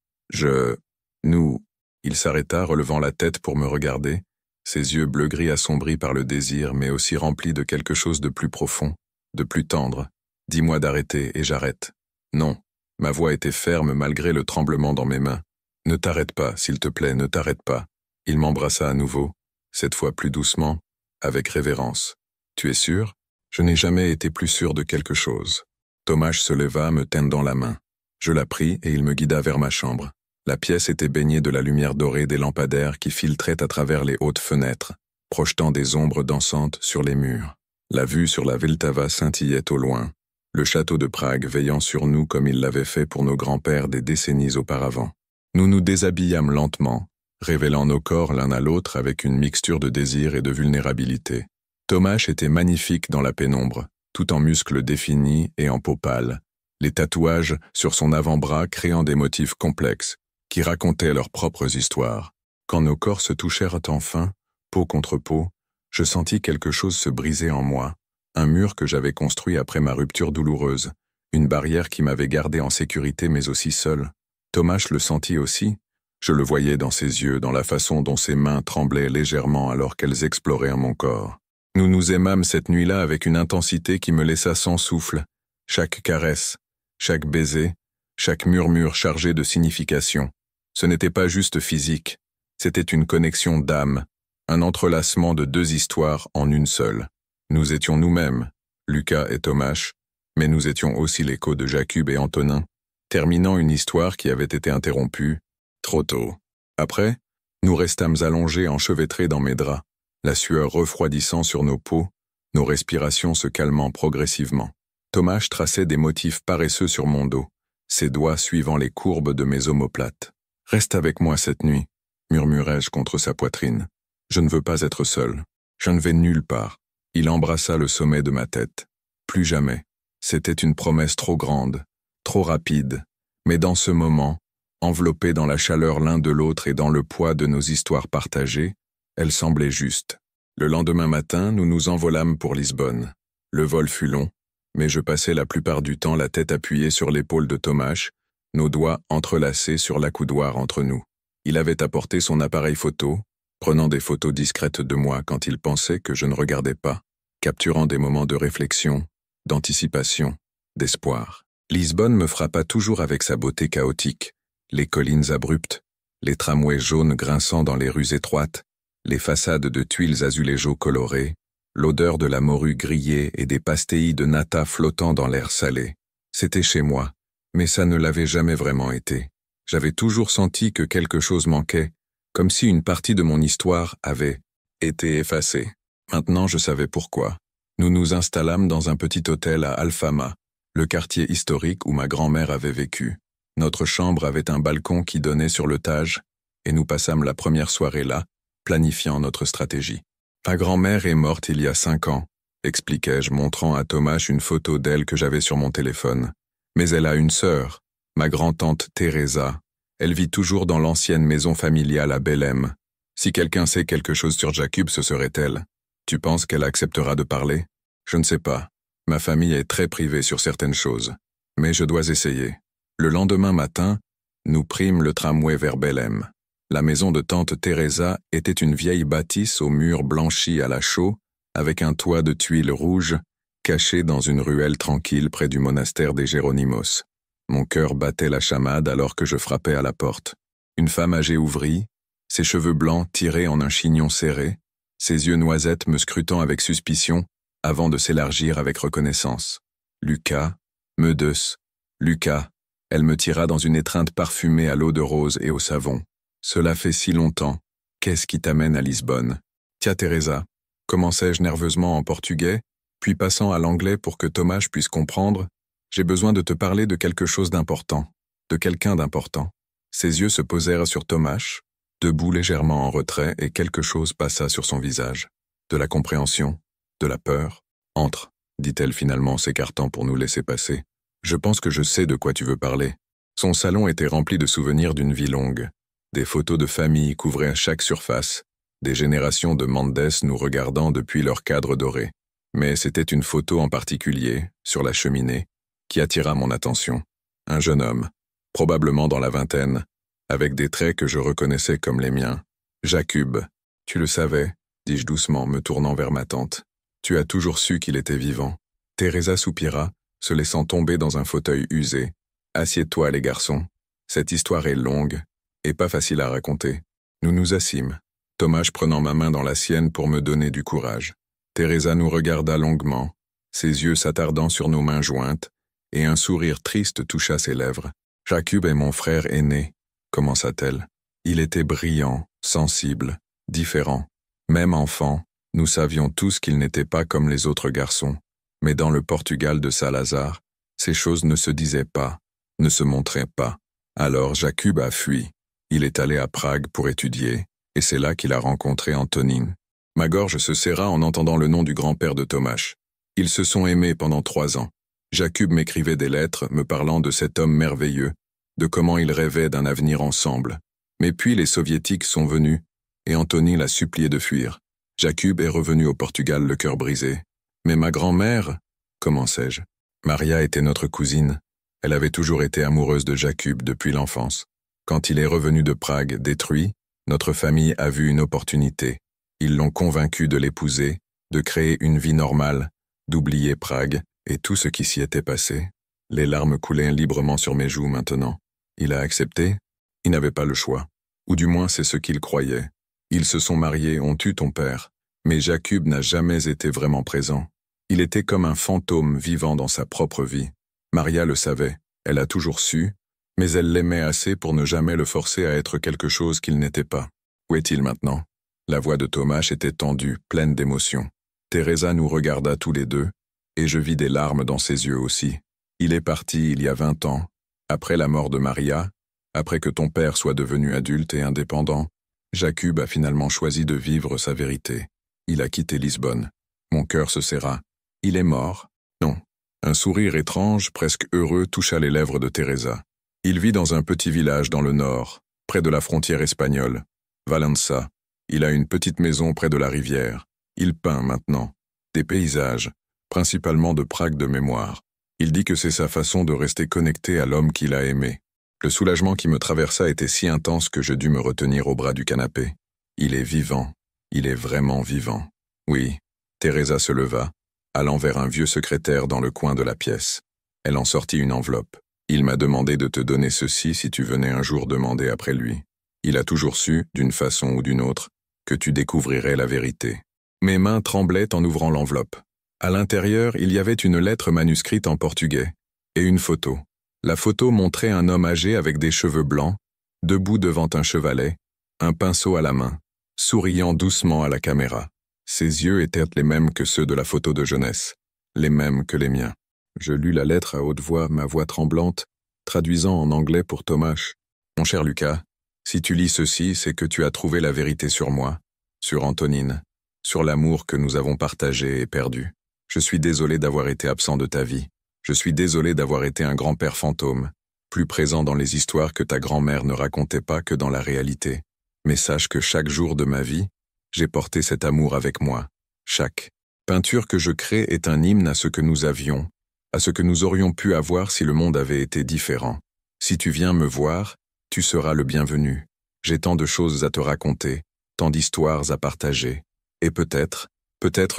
« Nous… » Il s'arrêta, relevant la tête pour me regarder, ses yeux bleu-gris assombris par le désir, mais aussi remplis de quelque chose de plus profond, de plus tendre. « Dis-moi d'arrêter et j'arrête. » « Non. » Ma voix était ferme malgré le tremblement dans mes mains. « Ne t'arrête pas, s'il te plaît, ne t'arrête pas. » Il m'embrassa à nouveau, cette fois plus doucement, avec révérence. « Tu es sûr ?» Je n'ai jamais été plus sûr de quelque chose. Tomáš se leva, me tendant la main. Je la pris et il me guida vers ma chambre. La pièce était baignée de la lumière dorée des lampadaires qui filtraient à travers les hautes fenêtres, projetant des ombres dansantes sur les murs. La vue sur la Vltava scintillait au loin, le château de Prague veillant sur nous comme il l'avait fait pour nos grands-pères des décennies auparavant. Nous nous déshabillâmes lentement, révélant nos corps l'un à l'autre avec une mixture de désir et de vulnérabilité. Tomáš était magnifique dans la pénombre, tout en muscles définis et en peau pâle, les tatouages sur son avant-bras créant des motifs complexes, qui racontaient leurs propres histoires. Quand nos corps se touchèrent enfin, peau contre peau, je sentis quelque chose se briser en moi, un mur que j'avais construit après ma rupture douloureuse, une barrière qui m'avait gardé en sécurité mais aussi seul. Tomáš le sentit aussi, je le voyais dans ses yeux, dans la façon dont ses mains tremblaient légèrement alors qu'elles exploraient mon corps. Nous nous aimâmes cette nuit-là avec une intensité qui me laissa sans souffle, chaque caresse, chaque baiser, chaque murmure chargé de signification. Ce n'était pas juste physique, c'était une connexion d'âme, un entrelacement de 2 histoires en une seule. Nous étions nous-mêmes, Lucas et Tomáš, mais nous étions aussi l'écho de Jakub et Antonin, terminant une histoire qui avait été interrompue trop tôt. Après, nous restâmes allongés enchevêtrés dans mes draps, la sueur refroidissant sur nos peaux, nos respirations se calmant progressivement. Tomáš traçait des motifs paresseux sur mon dos, ses doigts suivant les courbes de mes omoplates. « Reste avec moi cette nuit », murmurai-je contre sa poitrine. « Je ne veux pas être seul. Je ne vais nulle part. » Il embrassa le sommet de ma tête. Plus jamais. C'était une promesse trop grande, trop rapide, mais dans ce moment, enveloppée dans la chaleur l'un de l'autre et dans le poids de nos histoires partagées, elle semblait juste. Le lendemain matin, nous nous envolâmes pour Lisbonne. Le vol fut long, mais je passais la plupart du temps la tête appuyée sur l'épaule de Tomáš, nos doigts entrelacés sur l'accoudoir entre nous. Il avait apporté son appareil photo, prenant des photos discrètes de moi quand il pensait que je ne regardais pas, capturant des moments de réflexion, d'anticipation, d'espoir. Lisbonne me frappa toujours avec sa beauté chaotique, les collines abruptes, les tramways jaunes grinçant dans les rues étroites, les façades de tuiles azuléjo colorées, l'odeur de la morue grillée et des pastilles de nata flottant dans l'air salé. C'était chez moi, mais ça ne l'avait jamais vraiment été. J'avais toujours senti que quelque chose manquait, comme si une partie de mon histoire avait été effacée. Maintenant je savais pourquoi. Nous nous installâmes dans un petit hôtel à Alfama, le quartier historique où ma grand-mère avait vécu. Notre chambre avait un balcon qui donnait sur le Tage, et nous passâmes la première soirée là, planifiant notre stratégie. Ma grand-mère est morte il y a 5 ans, expliquai-je, montrant à Thomas une photo d'elle que j'avais sur mon téléphone. Mais elle a une sœur, ma grand-tante Teresa. Elle vit toujours dans l'ancienne maison familiale à Belém. Si quelqu'un sait quelque chose sur Jakub, ce serait elle. Tu penses qu'elle acceptera de parler? Je ne sais pas. Ma famille est très privée sur certaines choses. Mais je dois essayer. Le lendemain matin, nous prîmes le tramway vers Belém. La maison de tante Teresa était une vieille bâtisse aux murs blanchis à la chaux, avec un toit de tuiles rouges, caché dans une ruelle tranquille près du monastère des Géronimos. Mon cœur battait la chamade alors que je frappais à la porte. Une femme âgée ouvrit, ses cheveux blancs tirés en un chignon serré, ses yeux noisettes me scrutant avec suspicion, avant de s'élargir avec reconnaissance. Lucas, Meudus, Lucas, elle me tira dans une étreinte parfumée à l'eau de rose et au savon. Cela fait si longtemps. Qu'est-ce qui t'amène à Lisbonne? Tia Teresa, commençai-je nerveusement en portugais, puis passant à l'anglais pour que Thomas puisse comprendre, j'ai besoin de te parler de quelque chose d'important, de quelqu'un d'important. Ses yeux se posèrent sur Thomas, debout légèrement en retrait, et quelque chose passa sur son visage. De la compréhension, de la peur. Entre, dit-elle finalement s'écartant pour nous laisser passer. Je pense que je sais de quoi tu veux parler. Son salon était rempli de souvenirs d'une vie longue. Des photos de famille couvraient chaque surface, des générations de Mendes nous regardant depuis leur cadre doré. Mais c'était une photo en particulier, sur la cheminée, qui attira mon attention. Un jeune homme, probablement dans la vingtaine, avec des traits que je reconnaissais comme les miens. Jakub, tu le savais, dis-je doucement, me tournant vers ma tante. Tu as toujours su qu'il était vivant. Teresa soupira, se laissant tomber dans un fauteuil usé. Assieds-toi, les garçons. Cette histoire est longue, et pas facile à raconter. Nous nous assîmes, Thomas prenant ma main dans la sienne pour me donner du courage. Teresa nous regarda longuement, ses yeux s'attardant sur nos mains jointes, et un sourire triste toucha ses lèvres. Jakub est mon frère aîné, commença-t-elle. Il était brillant, sensible, différent. Même enfant, nous savions tous qu'il n'était pas comme les autres garçons. Mais dans le Portugal de Salazar, ces choses ne se disaient pas, ne se montraient pas. Alors Jakub a fui. Il est allé à Prague pour étudier, et c'est là qu'il a rencontré Antonine. Ma gorge se serra en entendant le nom du grand-père de Thomas. Ils se sont aimés pendant 3 ans. Jakub m'écrivait des lettres me parlant de cet homme merveilleux, de comment ils rêvaient d'un avenir ensemble. Mais puis les soviétiques sont venus, et Antonine l'a supplié de fuir. Jakub est revenu au Portugal le cœur brisé. Mais ma grand-mère, commençai-je. Maria était notre cousine. Elle avait toujours été amoureuse de Jakub depuis l'enfance. Quand il est revenu de Prague détruit, notre famille a vu une opportunité. Ils l'ont convaincu de l'épouser, de créer une vie normale, d'oublier Prague et tout ce qui s'y était passé. Les larmes coulaient librement sur mes joues maintenant. Il a accepté? Il n'avait pas le choix. Ou du moins c'est ce qu'il croyait. Ils se sont mariés, ont eu ton père. Mais Jakub n'a jamais été vraiment présent. Il était comme un fantôme vivant dans sa propre vie. Maria le savait, elle a toujours su, mais elle l'aimait assez pour ne jamais le forcer à être quelque chose qu'il n'était pas. Où est-il maintenant? La voix de Thomas était tendue, pleine d'émotion. Teresa nous regarda tous les deux, et je vis des larmes dans ses yeux aussi. Il est parti il y a 20 ans, après la mort de Maria, après que ton père soit devenu adulte et indépendant. Jakub a finalement choisi de vivre sa vérité. Il a quitté Lisbonne. Mon cœur se serra. Il est mort? Non. Un sourire étrange, presque heureux, toucha les lèvres de Teresa. Il vit dans un petit village dans le nord, près de la frontière espagnole. Valença. Il a une petite maison près de la rivière. Il peint maintenant. Des paysages, principalement de Prague de mémoire. Il dit que c'est sa façon de rester connecté à l'homme qu'il a aimé. Le soulagement qui me traversa était si intense que je dus me retenir au bras du canapé. Il est vivant. Il est vraiment vivant. Oui. Teresa se leva, allant vers un vieux secrétaire dans le coin de la pièce. Elle en sortit une enveloppe. Il m'a demandé de te donner ceci si tu venais un jour demander après lui. Il a toujours su, d'une façon ou d'une autre, que tu découvrirais la vérité. Mes mains tremblaient en ouvrant l'enveloppe. À l'intérieur, il y avait une lettre manuscrite en portugais et une photo. La photo montrait un homme âgé avec des cheveux blancs, debout devant un chevalet, un pinceau à la main, souriant doucement à la caméra. Ses yeux étaient les mêmes que ceux de la photo de jeunesse, les mêmes que les miens. Je lus la lettre à haute voix, ma voix tremblante, traduisant en anglais pour Tomáš. Mon cher Lucas, si tu lis ceci, c'est que tu as trouvé la vérité sur moi, sur Antonine, sur l'amour que nous avons partagé et perdu. Je suis désolé d'avoir été absent de ta vie. Je suis désolé d'avoir été un grand-père fantôme, plus présent dans les histoires que ta grand-mère ne racontait pas que dans la réalité. Mais sache que chaque jour de ma vie, j'ai porté cet amour avec moi. Chaque peinture que je crée est un hymne à ce que nous avions, à ce que nous aurions pu avoir si le monde avait été différent. Si tu viens me voir, tu seras le bienvenu. J'ai tant de choses à te raconter, tant d'histoires à partager. Et peut-être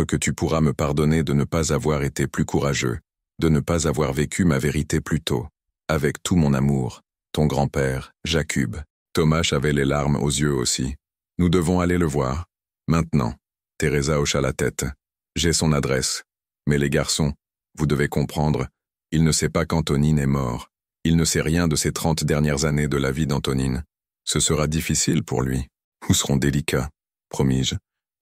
que tu pourras me pardonner de ne pas avoir été plus courageux, de ne pas avoir vécu ma vérité plus tôt. Avec tout mon amour, ton grand-père, Jakub. Tomáš avait les larmes aux yeux aussi. Nous devons aller le voir. Maintenant. Teresa hocha la tête. J'ai son adresse. Mais les garçons, vous devez comprendre, il ne sait pas qu'Antonine est mort. Il ne sait rien de ces 30 dernières années de la vie d'Antonine. Ce sera difficile pour lui. Nous serons délicats, promis-je.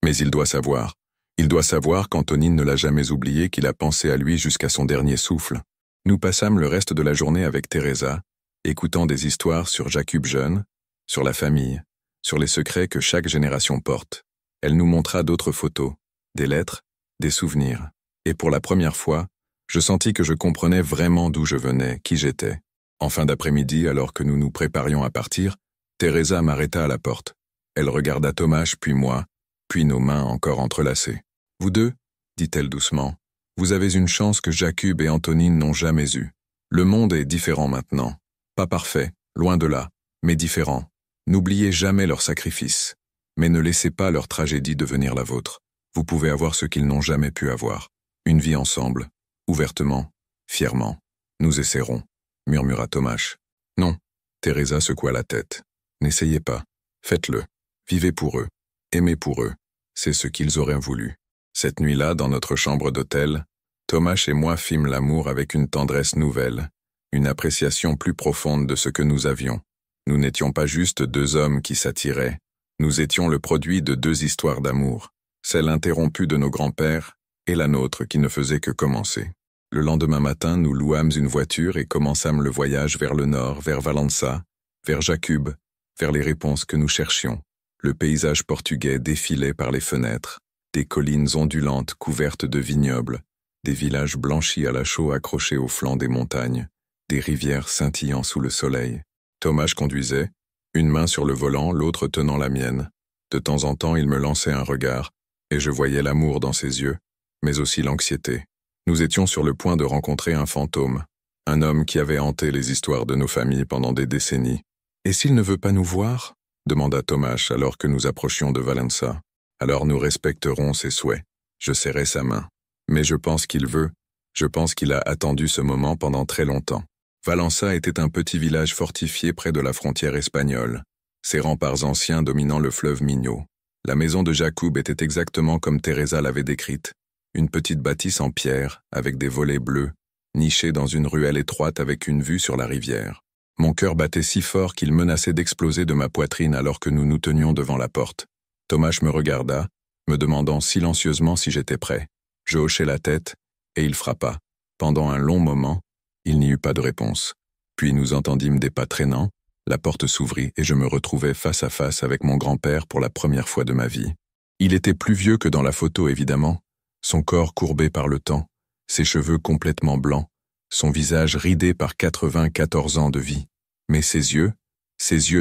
Mais il doit savoir. Il doit savoir qu'Antonine ne l'a jamais oublié, qu'il a pensé à lui jusqu'à son dernier souffle. Nous passâmes le reste de la journée avec Teresa, écoutant des histoires sur Jakub jeune, sur la famille, sur les secrets que chaque génération porte. Elle nous montra d'autres photos, des lettres, des souvenirs. Et pour la première fois, je sentis que je comprenais vraiment d'où je venais, qui j'étais. En fin d'après-midi, alors que nous nous préparions à partir, Teresa m'arrêta à la porte. Elle regarda Tomáš puis moi, puis nos mains encore entrelacées. « Vous deux, dit-elle doucement, vous avez une chance que Jakub et Antonine n'ont jamais eue. Le monde est différent maintenant. Pas parfait, loin de là, mais différent. N'oubliez jamais leur sacrifice. Mais ne laissez pas leur tragédie devenir la vôtre. Vous pouvez avoir ce qu'ils n'ont jamais pu avoir. Une vie ensemble, ouvertement, fièrement. Nous essaierons, murmura Tomáš. Non, Teresa secoua la tête. N'essayez pas. Faites-le. Vivez pour eux. Aimez pour eux. C'est ce qu'ils auraient voulu. Cette nuit-là, dans notre chambre d'hôtel, Tomáš et moi fîmes l'amour avec une tendresse nouvelle, une appréciation plus profonde de ce que nous avions. Nous n'étions pas juste deux hommes qui s'attiraient, nous étions le produit de deux histoires d'amour, celle interrompue de nos grands-pères et la nôtre qui ne faisait que commencer. Le lendemain matin, nous louâmes une voiture et commençâmes le voyage vers le nord, vers Valença, vers Jakub, vers les réponses que nous cherchions. Le paysage portugais défilait par les fenêtres, des collines ondulantes couvertes de vignobles, des villages blanchis à la chaux accrochés au flanc des montagnes, des rivières scintillant sous le soleil. Tomáš conduisait, une main sur le volant, l'autre tenant la mienne. De temps en temps, il me lançait un regard, et je voyais l'amour dans ses yeux, mais aussi l'anxiété. Nous étions sur le point de rencontrer un fantôme, un homme qui avait hanté les histoires de nos familles pendant des décennies. « Et s'il ne veut pas nous voir ?» demanda Tomáš alors que nous approchions de Valença. « Alors nous respecterons ses souhaits. » Je serrai sa main. Mais je pense qu'il veut. Je pense qu'il a attendu ce moment pendant très longtemps. Valença était un petit village fortifié près de la frontière espagnole, ses remparts anciens dominant le fleuve Minho. La maison de Jakub était exactement comme Teresa l'avait décrite, une petite bâtisse en pierre, avec des volets bleus, nichée dans une ruelle étroite avec une vue sur la rivière. Mon cœur battait si fort qu'il menaçait d'exploser de ma poitrine alors que nous nous tenions devant la porte. Tomáš me regarda, me demandant silencieusement si j'étais prêt. Je hochai la tête, et il frappa. Pendant un long moment, il n'y eut pas de réponse. Puis nous entendîmes des pas traînants, la porte s'ouvrit et je me retrouvai face à face avec mon grand-père pour la première fois de ma vie. Il était plus vieux que dans la photo évidemment, son corps courbé par le temps, ses cheveux complètement blancs, son visage ridé par 94 ans de vie. Mais ses yeux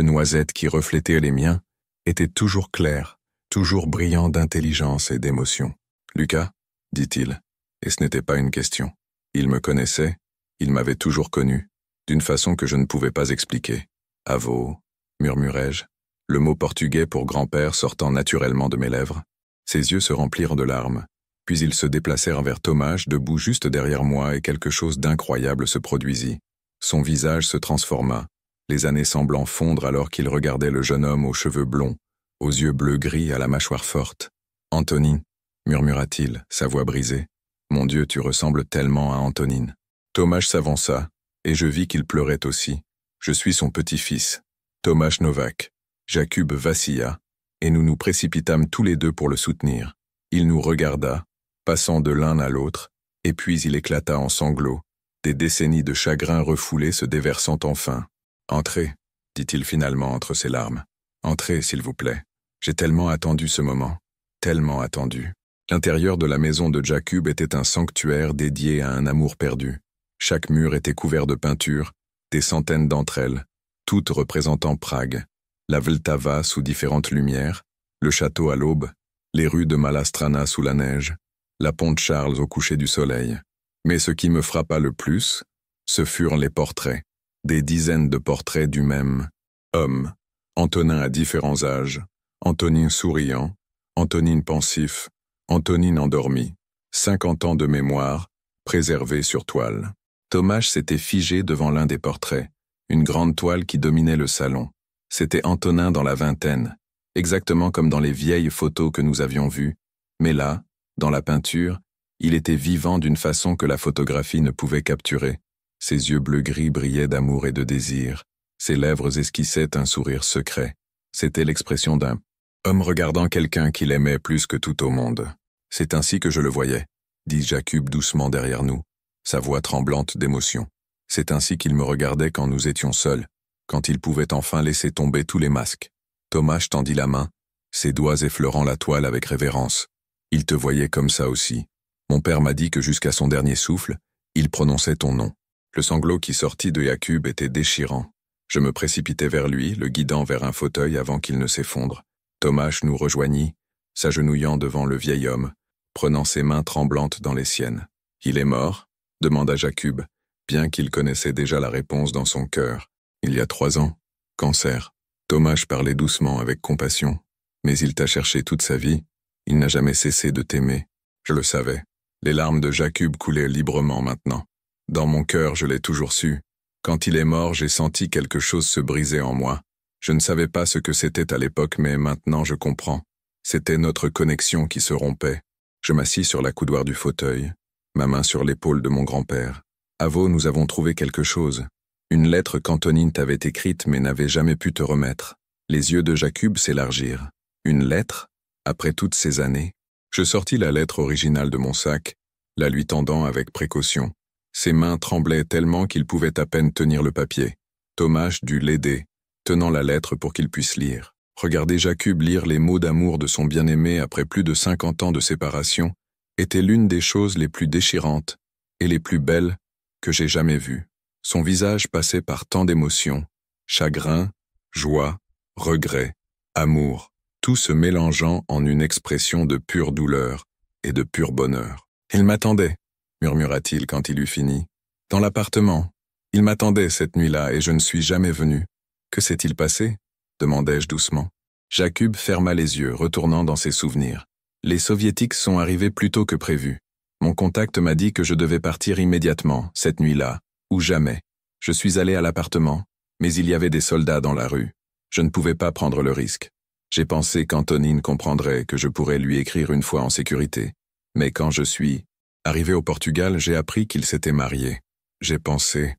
noisettes qui reflétaient les miens, étaient toujours clairs, toujours brillants d'intelligence et d'émotion. « Lucas ?» dit-il, et ce n'était pas une question. Il me connaissait, il m'avait toujours connu, d'une façon que je ne pouvais pas expliquer. « Avô » murmurai-je, le mot portugais pour grand-père sortant naturellement de mes lèvres. Ses yeux se remplirent de larmes, puis ils se déplacèrent vers Tomáš debout juste derrière moi et quelque chose d'incroyable se produisit. Son visage se transforma, les années semblant fondre alors qu'il regardait le jeune homme aux cheveux blonds, aux yeux bleu-gris à la mâchoire forte. « Antonine » murmura-t-il, sa voix brisée. « Mon Dieu, tu ressembles tellement à Antonine. » Tomáš s'avança, et je vis qu'il pleurait aussi. Je suis son petit-fils, Tomáš Novák. Jakub vacilla, et nous nous précipitâmes tous les deux pour le soutenir. Il nous regarda, passant de l'un à l'autre, et puis il éclata en sanglots, des décennies de chagrin refoulé se déversant enfin. « Entrez, dit-il finalement entre ses larmes. Entrez, s'il vous plaît. J'ai tellement attendu ce moment, tellement attendu. » L'intérieur de la maison de Jakub était un sanctuaire dédié à un amour perdu. Chaque mur était couvert de peintures, des centaines d'entre elles, toutes représentant Prague, la Vltava sous différentes lumières, le château à l'aube, les rues de Malastrana sous la neige, la pont de Charles au coucher du soleil. Mais ce qui me frappa le plus, ce furent les portraits, des dizaines de portraits du même homme, Antonin à différents âges, Antonine souriant, Antonine pensif, Antonine endormie, 50 ans de mémoire, préservés sur toile. Thomas s'était figé devant l'un des portraits, une grande toile qui dominait le salon. C'était Antonin dans la vingtaine, exactement comme dans les vieilles photos que nous avions vues, mais là, dans la peinture, il était vivant d'une façon que la photographie ne pouvait capturer. Ses yeux bleu-gris brillaient d'amour et de désir, ses lèvres esquissaient un sourire secret. C'était l'expression d'un homme regardant quelqu'un qu'il aimait plus que tout au monde. « C'est ainsi que je le voyais », dit Jakub doucement derrière nous, sa voix tremblante d'émotion. « C'est ainsi qu'il me regardait quand nous étions seuls, quand il pouvait enfin laisser tomber tous les masques. » Thomas tendit la main, ses doigts effleurant la toile avec révérence. « Il te voyait comme ça aussi. Mon père m'a dit que jusqu'à son dernier souffle, il prononçait ton nom. » Le sanglot qui sortit de Jakub était déchirant. Je me précipitai vers lui, le guidant vers un fauteuil avant qu'il ne s'effondre. Thomas nous rejoignit, s'agenouillant devant le vieil homme, prenant ses mains tremblantes dans les siennes. « Il est mort ?» demanda Jakub, bien qu'il connaissait déjà la réponse dans son cœur. « Il y a 3 ans. Cancer. » Thomas parlait doucement avec compassion. « Mais il t'a cherché toute sa vie. Il n'a jamais cessé de t'aimer. » Je le savais. Les larmes de Jakub coulaient librement maintenant. Dans mon cœur, je l'ai toujours su. Quand il est mort, j'ai senti quelque chose se briser en moi. Je ne savais pas ce que c'était à l'époque, mais maintenant je comprends. C'était notre connexion qui se rompait. Je m'assis sur la coudoir du fauteuil, ma main sur l'épaule de mon grand-père. « Avo, nous avons trouvé quelque chose. Une lettre qu'Antonine t'avait écrite mais n'avait jamais pu te remettre. » Les yeux de Jakub s'élargirent. « Une lettre ? Après toutes ces années ?» Je sortis la lettre originale de mon sac, la lui tendant avec précaution. Ses mains tremblaient tellement qu'il pouvait à peine tenir le papier. Thomas dut l'aider, tenant la lettre pour qu'il puisse lire. Regarder Jakub lire les mots d'amour de son bien-aimé après plus de 50 ans de séparation était l'une des choses les plus déchirantes et les plus belles que j'ai jamais vues. Son visage passait par tant d'émotions, chagrin, joie, regret, amour, tout se mélangeant en une expression de pure douleur et de pur bonheur. « Il m'attendait » murmura-t-il quand il eut fini. « Dans l'appartement. Il m'attendait cette nuit-là et je ne suis jamais venu. Que s'est-il passé ?» demandai-je doucement. Jakub ferma les yeux, retournant dans ses souvenirs. « Les soviétiques sont arrivés plus tôt que prévu. Mon contact m'a dit que je devais partir immédiatement, cette nuit-là, ou jamais. Je suis allé à l'appartement, mais il y avait des soldats dans la rue. Je ne pouvais pas prendre le risque. J'ai pensé qu'Antonine comprendrait, que je pourrais lui écrire une fois en sécurité. Mais quand je suis arrivé au Portugal, j'ai appris qu'il s'était marié. J'ai pensé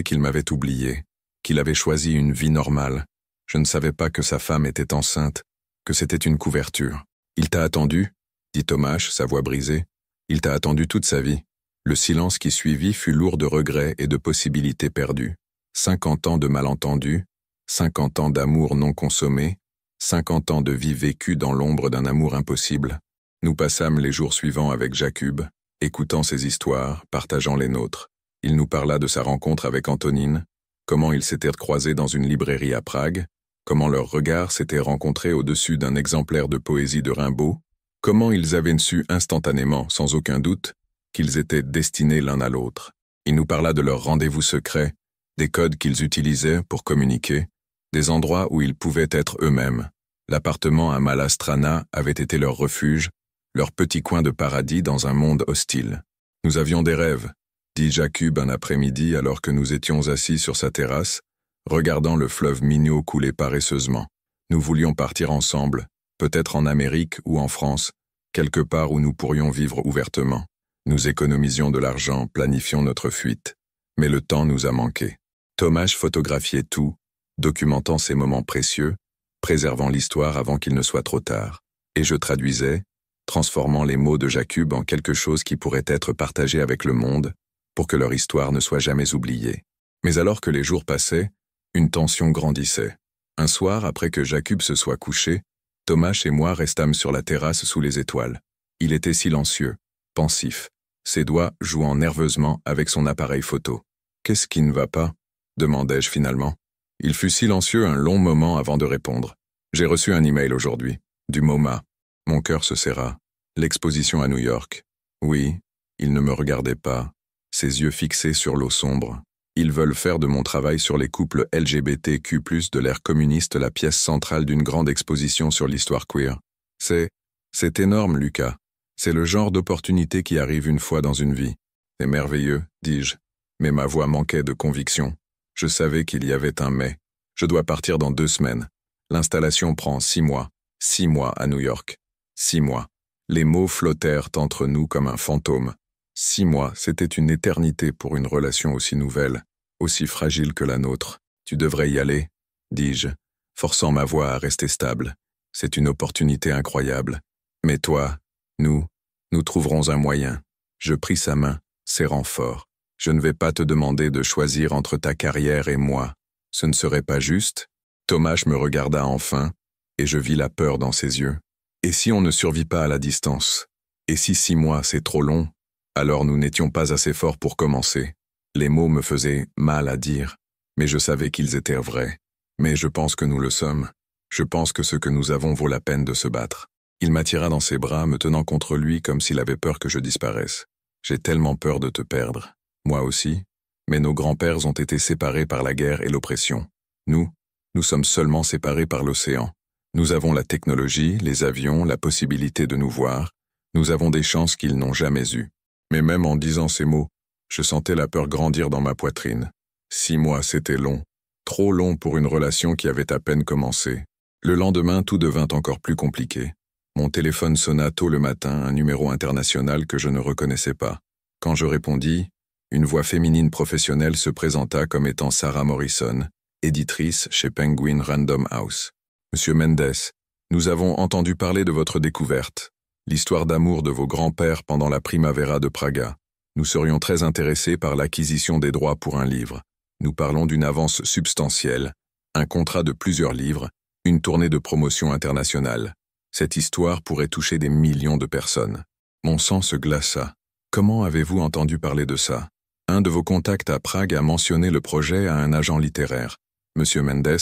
qu'il m'avait oublié, qu'il avait choisi une vie normale. Je ne savais pas que sa femme était enceinte, que c'était une couverture. Il t'a attendu, dit Thomas, sa voix brisée. Il t'a attendu toute sa vie. Le silence qui suivit fut lourd de regrets et de possibilités perdues. 50 ans de malentendus, 50 ans d'amour non consommé, 50 ans de vie vécue dans l'ombre d'un amour impossible. Nous passâmes les jours suivants avec Jakub, écoutant ses histoires, partageant les nôtres. Il nous parla de sa rencontre avec Antonine, comment ils s'étaient croisés dans une librairie à Prague, comment leurs regards s'étaient rencontrés au-dessus d'un exemplaire de poésie de Rimbaud, comment ils avaient su instantanément, sans aucun doute, qu'ils étaient destinés l'un à l'autre. Il nous parla de leurs rendez-vous secrets, des codes qu'ils utilisaient pour communiquer, des endroits où ils pouvaient être eux-mêmes. L'appartement à Malastrana avait été leur refuge, leur petit coin de paradis dans un monde hostile. Nous avions des rêves, dit Jakub un après-midi alors que nous étions assis sur sa terrasse, regardant le fleuve Minho couler paresseusement. Nous voulions partir ensemble, peut-être en Amérique ou en France, quelque part où nous pourrions vivre ouvertement. Nous économisions de l'argent, planifions notre fuite. Mais le temps nous a manqué. Thomas photographiait tout, documentant ces moments précieux, préservant l'histoire avant qu'il ne soit trop tard. Et je traduisais, transformant les mots de Jakub en quelque chose qui pourrait être partagé avec le monde, pour que leur histoire ne soit jamais oubliée. Mais alors que les jours passaient, une tension grandissait. Un soir, après que Jakub se soit couché, Tomáš et moi restâmes sur la terrasse sous les étoiles. Il était silencieux, pensif, ses doigts jouant nerveusement avec son appareil photo. « Qu'est-ce qui ne va pas ?» demandai-je finalement. Il fut silencieux un long moment avant de répondre. « J'ai reçu un email aujourd'hui, du MoMA. » Mon cœur se serra. L'exposition à New York. Oui, il ne me regardait pas, ses yeux fixés sur l'eau sombre. Ils veulent faire de mon travail sur les couples LGBTQ+, de l'ère communiste la pièce centrale d'une grande exposition sur l'histoire queer. C'est énorme, Lucas. C'est le genre d'opportunité qui arrive une fois dans une vie. C'est merveilleux, dis-je. Mais ma voix manquait de conviction. Je savais qu'il y avait un mais. Je dois partir dans 2 semaines. L'installation prend 6 mois. 6 mois à New York. 6 mois. Les mots flottèrent entre nous comme un fantôme. 6 mois, c'était une éternité pour une relation aussi nouvelle, aussi fragile que la nôtre. Tu devrais y aller, dis-je, forçant ma voix à rester stable. C'est une opportunité incroyable. Mais toi, nous trouverons un moyen. Je pris sa main, serrant fort. Je ne vais pas te demander de choisir entre ta carrière et moi. Ce ne serait pas juste. Tomáš me regarda enfin, et je vis la peur dans ses yeux. Et si on ne survit pas à la distance? Et si 6 mois, c'est trop long? Alors nous n'étions pas assez forts pour commencer. Les mots me faisaient mal à dire, mais je savais qu'ils étaient vrais. Mais je pense que nous le sommes. Je pense que ce que nous avons vaut la peine de se battre. Il m'attira dans ses bras, me tenant contre lui comme s'il avait peur que je disparaisse. J'ai tellement peur de te perdre. Moi aussi. Mais nos grands-pères ont été séparés par la guerre et l'oppression. Nous sommes seulement séparés par l'océan. Nous avons la technologie, les avions, la possibilité de nous voir. Nous avons des chances qu'ils n'ont jamais eues. Mais même en disant ces mots, je sentais la peur grandir dans ma poitrine. 6 mois, c'était long. Trop long pour une relation qui avait à peine commencé. Le lendemain, tout devint encore plus compliqué. Mon téléphone sonna tôt le matin, un numéro international que je ne reconnaissais pas. Quand je répondis, une voix féminine professionnelle se présenta comme étant Sarah Morrison, éditrice chez Penguin Random House. « Monsieur Mendes, nous avons entendu parler de votre découverte, l'histoire d'amour de vos grands-pères pendant la Primavera de Praga. Nous serions très intéressés par l'acquisition des droits pour un livre. Nous parlons d'une avance substantielle, un contrat de plusieurs livres, une tournée de promotion internationale. Cette histoire pourrait toucher des millions de personnes. » Mon sang se glaça. Comment avez-vous entendu parler de ça? Un de vos contacts à Prague a mentionné le projet à un agent littéraire. Monsieur Mendes,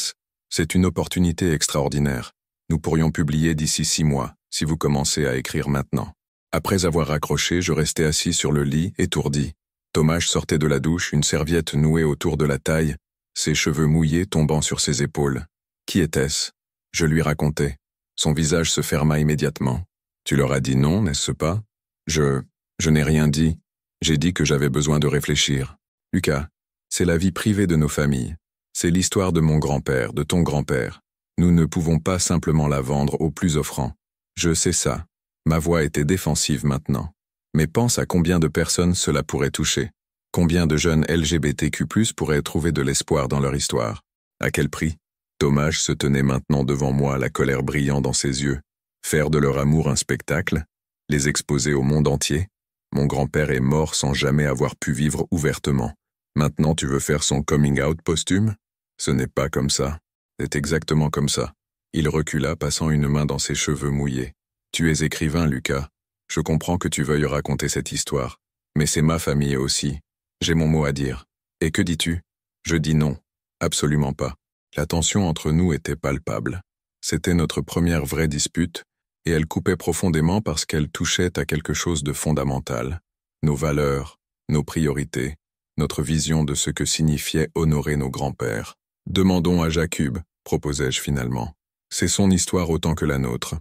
c'est une opportunité extraordinaire. Nous pourrions publier d'ici 6 mois, si vous commencez à écrire maintenant. Après avoir raccroché, je restais assis sur le lit, étourdi. Tomáš sortait de la douche, une serviette nouée autour de la taille, ses cheveux mouillés tombant sur ses épaules. Qui était-ce? Je lui racontai. Son visage se ferma immédiatement. Tu leur as dit non, n'est-ce pas? Je n'ai rien dit. J'ai dit que j'avais besoin de réfléchir. Lucas, c'est la vie privée de nos familles. C'est l'histoire de mon grand-père, de ton grand-père. Nous ne pouvons pas simplement la vendre au plus offrant. Je sais ça. Ma voix était défensive maintenant. Mais pense à combien de personnes cela pourrait toucher. Combien de jeunes LGBTQ+, pourraient trouver de l'espoir dans leur histoire. À quel prix? Tomáš se tenait maintenant devant moi, la colère brillant dans ses yeux. Faire de leur amour un spectacle? Les exposer au monde entier? Mon grand-père est mort sans jamais avoir pu vivre ouvertement. Maintenant tu veux faire son coming out posthume? Ce n'est pas comme ça. C'est exactement comme ça. Il recula, passant une main dans ses cheveux mouillés. Tu es écrivain, Lucas. Je comprends que tu veuilles raconter cette histoire. Mais c'est ma famille aussi. J'ai mon mot à dire. Et que dis-tu? Je dis non. Absolument pas. La tension entre nous était palpable. C'était notre première vraie dispute, et elle coupait profondément parce qu'elle touchait à quelque chose de fondamental. Nos valeurs, nos priorités, notre vision de ce que signifiait honorer nos grands-pères. Demandons à Jakub, proposai-je finalement. C'est son histoire autant que la nôtre.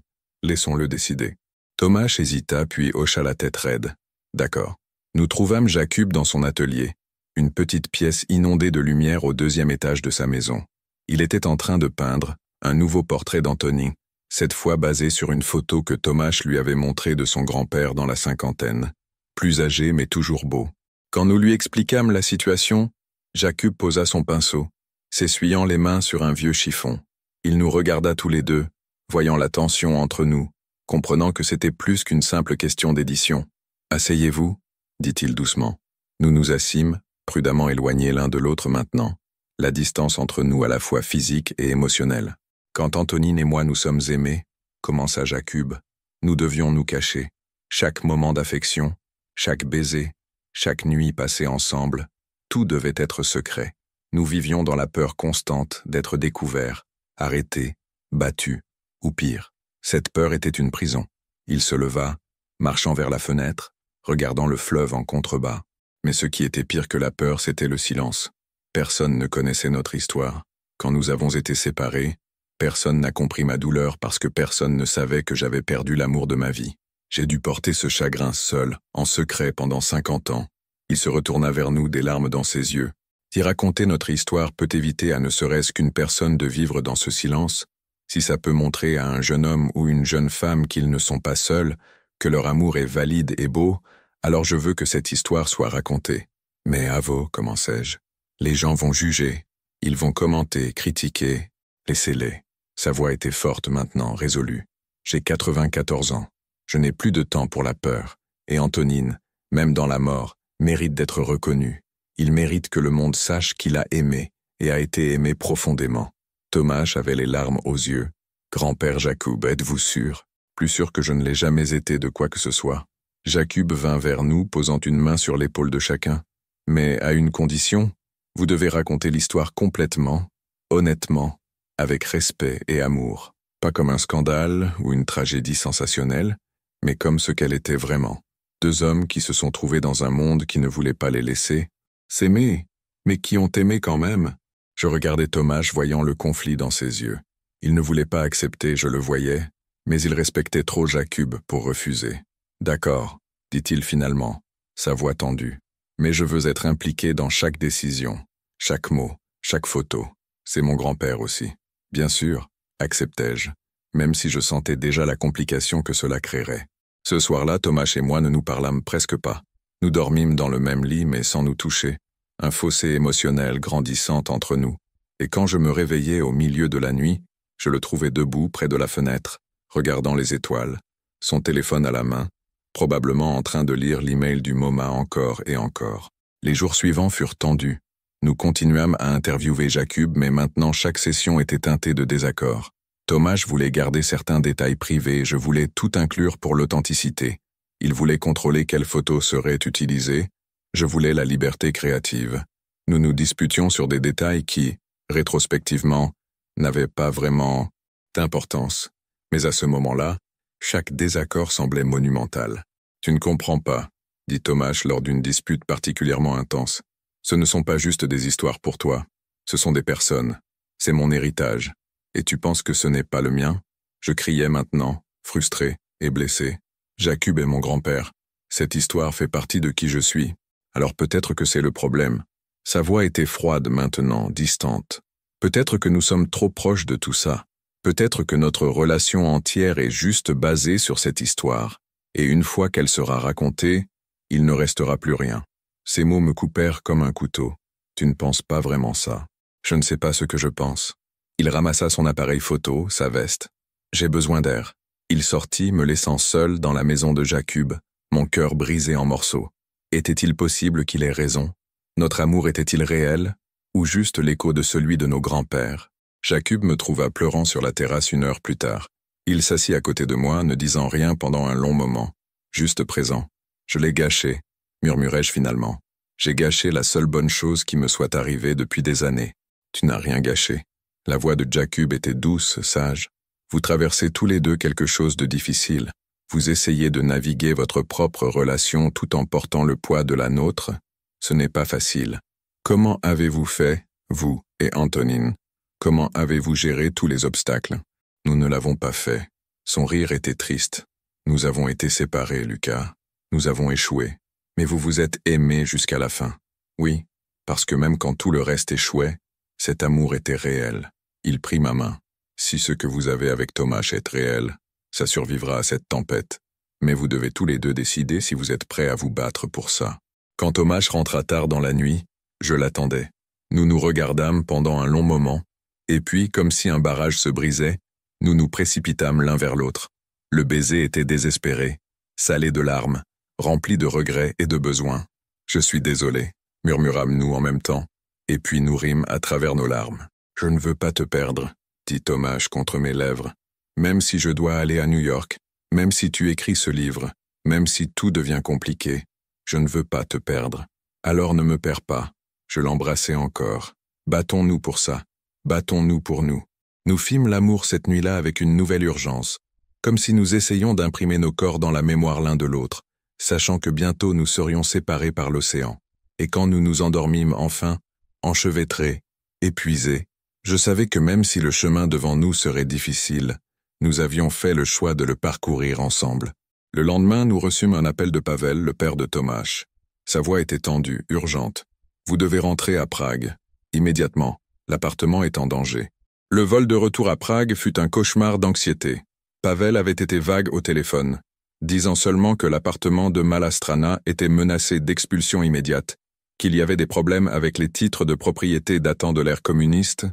Laissons-le décider. Tomáš hésita puis hocha la tête raide. D'accord. Nous trouvâmes Jakub dans son atelier, une petite pièce inondée de lumière au 2e étage de sa maison. Il était en train de peindre un nouveau portrait d'Anthony, cette fois basé sur une photo que Tomáš lui avait montrée de son grand-père dans la 50aine. Plus âgé mais toujours beau. Quand nous lui expliquâmes la situation, Jakub posa son pinceau, s'essuyant les mains sur un vieux chiffon. Il nous regarda tous les deux, voyant la tension entre nous, comprenant que c'était plus qu'une simple question d'édition. « Asseyez-vous » dit-il doucement. Nous nous assîmes, prudemment éloignés l'un de l'autre maintenant, la distance entre nous à la fois physique et émotionnelle. Quand Antonine et moi nous sommes aimés, commença Jakub, nous devions nous cacher. Chaque moment d'affection, chaque baiser, chaque nuit passée ensemble, tout devait être secret. Nous vivions dans la peur constante d'être découverts, arrêtés, battus, ou pire. Cette peur était une prison. Il se leva, marchant vers la fenêtre, regardant le fleuve en contrebas. Mais ce qui était pire que la peur, c'était le silence. Personne ne connaissait notre histoire. Quand nous avons été séparés, personne n'a compris ma douleur parce que personne ne savait que j'avais perdu l'amour de ma vie. J'ai dû porter ce chagrin seul, en secret pendant 50 ans. Il se retourna vers nous, des larmes dans ses yeux. Si raconter notre histoire peut éviter à ne serait-ce qu'une personne de vivre dans ce silence, si ça peut montrer à un jeune homme ou une jeune femme qu'ils ne sont pas seuls, que leur amour est valide et beau, alors je veux que cette histoire soit racontée. Mais Avo, commençai-je, les gens vont juger, ils vont commenter, critiquer, laissez-les. Sa voix était forte maintenant, résolue. J'ai 94 ans, je n'ai plus de temps pour la peur, et Antonine, même dans la mort, mérite d'être reconnue. Il mérite que le monde sache qu'il a aimé, et a été aimé profondément. Thomas avait les larmes aux yeux. Grand-père Jakub, êtes-vous sûr? Plus sûr que je ne l'ai jamais été de quoi que ce soit. Jakub vint vers nous, posant une main sur l'épaule de chacun. Mais à une condition, vous devez raconter l'histoire complètement, honnêtement, avec respect et amour. Pas comme un scandale ou une tragédie sensationnelle, mais comme ce qu'elle était vraiment. Deux hommes qui se sont trouvés dans un monde qui ne voulait pas les laisser, s'aimer, mais qui ont aimé quand même. Je regardais Thomas voyant le conflit dans ses yeux. Il ne voulait pas accepter, je le voyais, mais il respectait trop Jakub pour refuser. D'accord, dit-il finalement, sa voix tendue. Mais je veux être impliqué dans chaque décision, chaque mot, chaque photo. C'est mon grand-père aussi. Bien sûr, acceptai-je, même si je sentais déjà la complication que cela créerait. Ce soir-là, Thomas et moi ne nous parlâmes presque pas. Nous dormîmes dans le même lit, mais sans nous toucher. Un fossé émotionnel grandissant entre nous. Et quand je me réveillai au milieu de la nuit, je le trouvais debout près de la fenêtre, regardant les étoiles, son téléphone à la main, probablement en train de lire l'email du MoMA encore et encore. Les jours suivants furent tendus. Nous continuâmes à interviewer Jakub, mais maintenant chaque session était teintée de désaccords. Thomas voulait garder certains détails privés, je voulais tout inclure pour l'authenticité. Il voulait contrôler quelles photos seraient utilisées, je voulais la liberté créative. Nous nous disputions sur des détails qui, rétrospectivement, n'avaient pas vraiment d'importance. Mais à ce moment-là, chaque désaccord semblait monumental. « Tu ne comprends pas », dit Thomas lors d'une dispute particulièrement intense. « Ce ne sont pas juste des histoires pour toi, ce sont des personnes. C'est mon héritage. Et tu penses que ce n'est pas le mien ?» Je criais maintenant, frustré et blessé. Jakub est mon grand-père. Cette histoire fait partie de qui je suis. Alors peut-être que c'est le problème. Sa voix était froide maintenant, distante. Peut-être que nous sommes trop proches de tout ça. Peut-être que notre relation entière est juste basée sur cette histoire. Et une fois qu'elle sera racontée, il ne restera plus rien. Ces mots me coupèrent comme un couteau. Tu ne penses pas vraiment ça. Je ne sais pas ce que je pense. Il ramassa son appareil photo, sa veste. J'ai besoin d'air. Il sortit, me laissant seul dans la maison de Jakub, mon cœur brisé en morceaux. Était-il possible qu'il ait raison? Notre amour était-il réel? Ou juste l'écho de celui de nos grands-pères? Jakub me trouva pleurant sur la terrasse 1 heure plus tard. Il s'assit à côté de moi, ne disant rien pendant un long moment. Juste présent. Je l'ai gâché, murmurai-je finalement. J'ai gâché la seule bonne chose qui me soit arrivée depuis des années. Tu n'as rien gâché. La voix de Jakub était douce, sage. Vous traversez tous les deux quelque chose de difficile. Vous essayez de naviguer votre propre relation tout en portant le poids de la nôtre. Ce n'est pas facile. Comment avez-vous fait, vous et Antonine? Comment avez-vous géré tous les obstacles? Nous ne l'avons pas fait. Son rire était triste. Nous avons été séparés, Lucas. Nous avons échoué. Mais vous vous êtes aimés jusqu'à la fin. Oui, parce que même quand tout le reste échouait, cet amour était réel. Il prit ma main. Si ce que vous avez avec Thomas est réel, ça survivra à cette tempête. Mais vous devez tous les deux décider si vous êtes prêts à vous battre pour ça. Quand Thomas rentra tard dans la nuit, je l'attendais. Nous nous regardâmes pendant un long moment, et puis, comme si un barrage se brisait, nous nous précipitâmes l'un vers l'autre. Le baiser était désespéré, salé de larmes, rempli de regrets et de besoins. « Je suis désolé », murmurâmes-nous en même temps, et puis nous rîmes à travers nos larmes. « Je ne veux pas te perdre », dit Thomas contre mes lèvres. « Même si je dois aller à New York, même si tu écris ce livre, même si tout devient compliqué, je ne veux pas te perdre. Alors ne me perds pas. » Je l'embrassai encore. « Battons-nous pour ça. Battons-nous pour nous. » Nous fîmes l'amour cette nuit-là avec une nouvelle urgence, comme si nous essayions d'imprimer nos corps dans la mémoire l'un de l'autre, sachant que bientôt nous serions séparés par l'océan. Et quand nous nous endormîmes enfin, enchevêtrés, épuisés, je savais que même si le chemin devant nous serait difficile, nous avions fait le choix de le parcourir ensemble. Le lendemain, nous reçûmes un appel de Pavel, le père de Tomáš. Sa voix était tendue, urgente. « Vous devez rentrer à Prague. Immédiatement. L'appartement est en danger. » Le vol de retour à Prague fut un cauchemar d'anxiété. Pavel avait été vague au téléphone, disant seulement que l'appartement de Malastrana était menacé d'expulsion immédiate, qu'il y avait des problèmes avec les titres de propriété datant de l'ère communiste,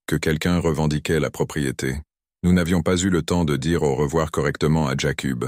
que quelqu'un revendiquait la propriété. Nous n'avions pas eu le temps de dire au revoir correctement à Jakub.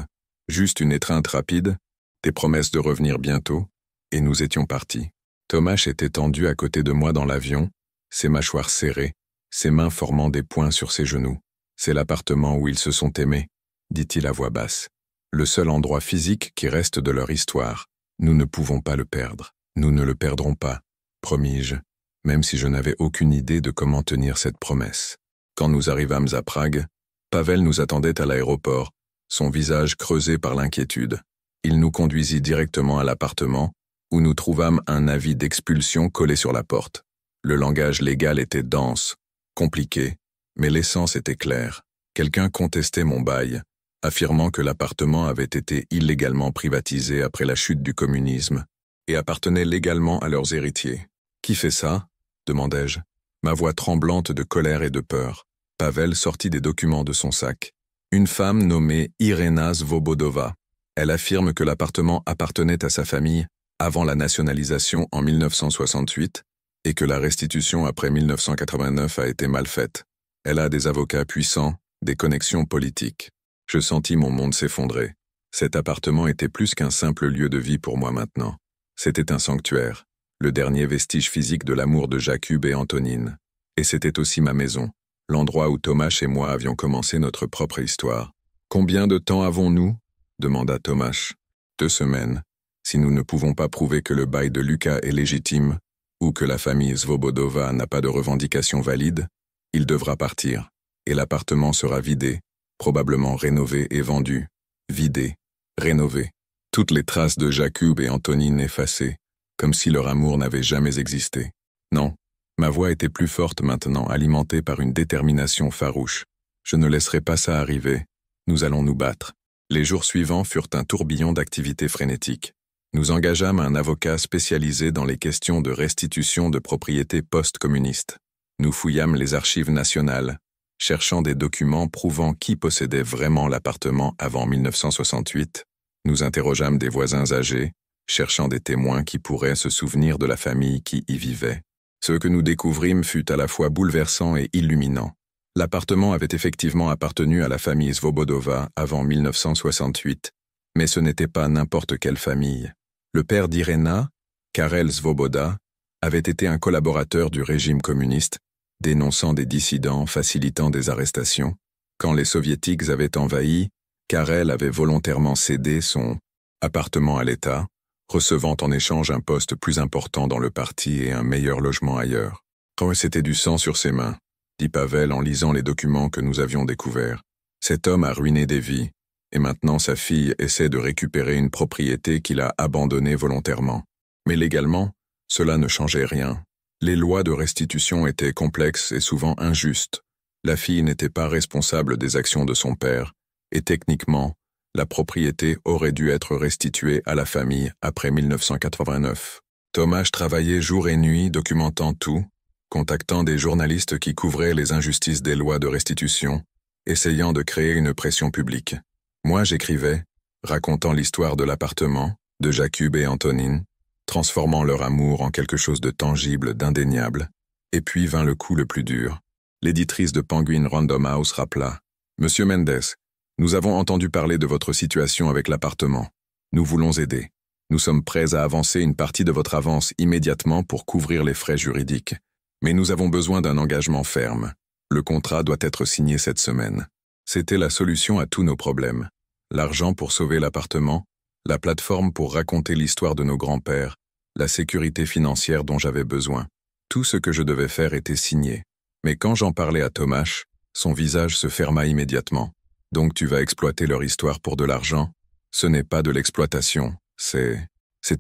Juste une étreinte rapide, des promesses de revenir bientôt, et nous étions partis. Tomáš était tendu à côté de moi dans l'avion, ses mâchoires serrées, ses mains formant des points sur ses genoux. « C'est l'appartement où ils se sont aimés », dit-il à voix basse. « Le seul endroit physique qui reste de leur histoire. Nous ne pouvons pas le perdre. Nous ne le perdrons pas, promis-je, même si je n'avais aucune idée de comment tenir cette promesse. Quand nous arrivâmes à Prague, Pavel nous attendait à l'aéroport, son visage creusé par l'inquiétude. Il nous conduisit directement à l'appartement, où nous trouvâmes un avis d'expulsion collé sur la porte. Le langage légal était dense, compliqué, mais l'essence était claire. Quelqu'un contestait mon bail, affirmant que l'appartement avait été illégalement privatisé après la chute du communisme et appartenait légalement à leurs héritiers. « Qui fait ça ?» demandai-je, ma voix tremblante de colère et de peur. Pavel sortit des documents de son sac. Une femme nommée Irena Svobodova. Elle affirme que l'appartement appartenait à sa famille avant la nationalisation en 1968 et que la restitution après 1989 a été mal faite. Elle a des avocats puissants, des connexions politiques. Je sentis mon monde s'effondrer. Cet appartement était plus qu'un simple lieu de vie pour moi maintenant. C'était un sanctuaire, le dernier vestige physique de l'amour de Jakub et Antonine. Et c'était aussi ma maison, l'endroit où Tomáš et moi avions commencé notre propre histoire. « Combien de temps avons-nous » demanda Tomáš. « 2 semaines. Si nous ne pouvons pas prouver que le bail de Lucas est légitime, ou que la famille Svobodova n'a pas de revendication valide, il devra partir, et l'appartement sera vidé, probablement rénové et vendu. Vidé, rénové. Toutes les traces de Jakub et Antonine effacées, comme si leur amour n'avait jamais existé. Non, ma voix était plus forte maintenant, alimentée par une détermination farouche. Je ne laisserai pas ça arriver. Nous allons nous battre. Les jours suivants furent un tourbillon d'activités frénétiques. Nous engageâmes un avocat spécialisé dans les questions de restitution de propriétés post-communistes. Nous fouillâmes les archives nationales, cherchant des documents prouvant qui possédait vraiment l'appartement avant 1968. Nous interrogeâmes des voisins âgés, cherchant des témoins qui pourraient se souvenir de la famille qui y vivait. Ce que nous découvrîmes fut à la fois bouleversant et illuminant. L'appartement avait effectivement appartenu à la famille Svobodova avant 1968, mais ce n'était pas n'importe quelle famille. Le père d'Irena, Karel Svoboda, avait été un collaborateur du régime communiste, dénonçant des dissidents, facilitant des arrestations. Quand les soviétiques avaient envahi, Karel avait volontairement cédé son appartement à l'État, recevant en échange un poste plus important dans le parti et un meilleur logement ailleurs. Oh, c'était du sang sur ses mains, dit Pavel en lisant les documents que nous avions découverts. Cet homme a ruiné des vies, et maintenant sa fille essaie de récupérer une propriété qu'il a abandonnée volontairement. Mais légalement, cela ne changeait rien. Les lois de restitution étaient complexes et souvent injustes. La fille n'était pas responsable des actions de son père, et techniquement, la propriété aurait dû être restituée à la famille après 1989. Tomáš travaillait jour et nuit documentant tout, contactant des journalistes qui couvraient les injustices des lois de restitution, essayant de créer une pression publique. Moi j'écrivais, racontant l'histoire de l'appartement, de Jakub et Antonine, transformant leur amour en quelque chose de tangible, d'indéniable. Et puis vint le coup le plus dur. L'éditrice de Penguin Random House rappela « Monsieur Mendes, Nous avons entendu parler de votre situation avec l'appartement. Nous voulons aider. Nous sommes prêts à avancer une partie de votre avance immédiatement pour couvrir les frais juridiques. Mais nous avons besoin d'un engagement ferme. Le contrat doit être signé cette semaine. C'était la solution à tous nos problèmes. L'argent pour sauver l'appartement, la plateforme pour raconter l'histoire de nos grands-pères, la sécurité financière dont j'avais besoin. Tout ce que je devais faire était signé. Mais quand j'en parlais à Tomáš, son visage se ferma immédiatement. Donc tu vas exploiter leur histoire pour de l'argent? Ce n'est pas de l'exploitation, c'est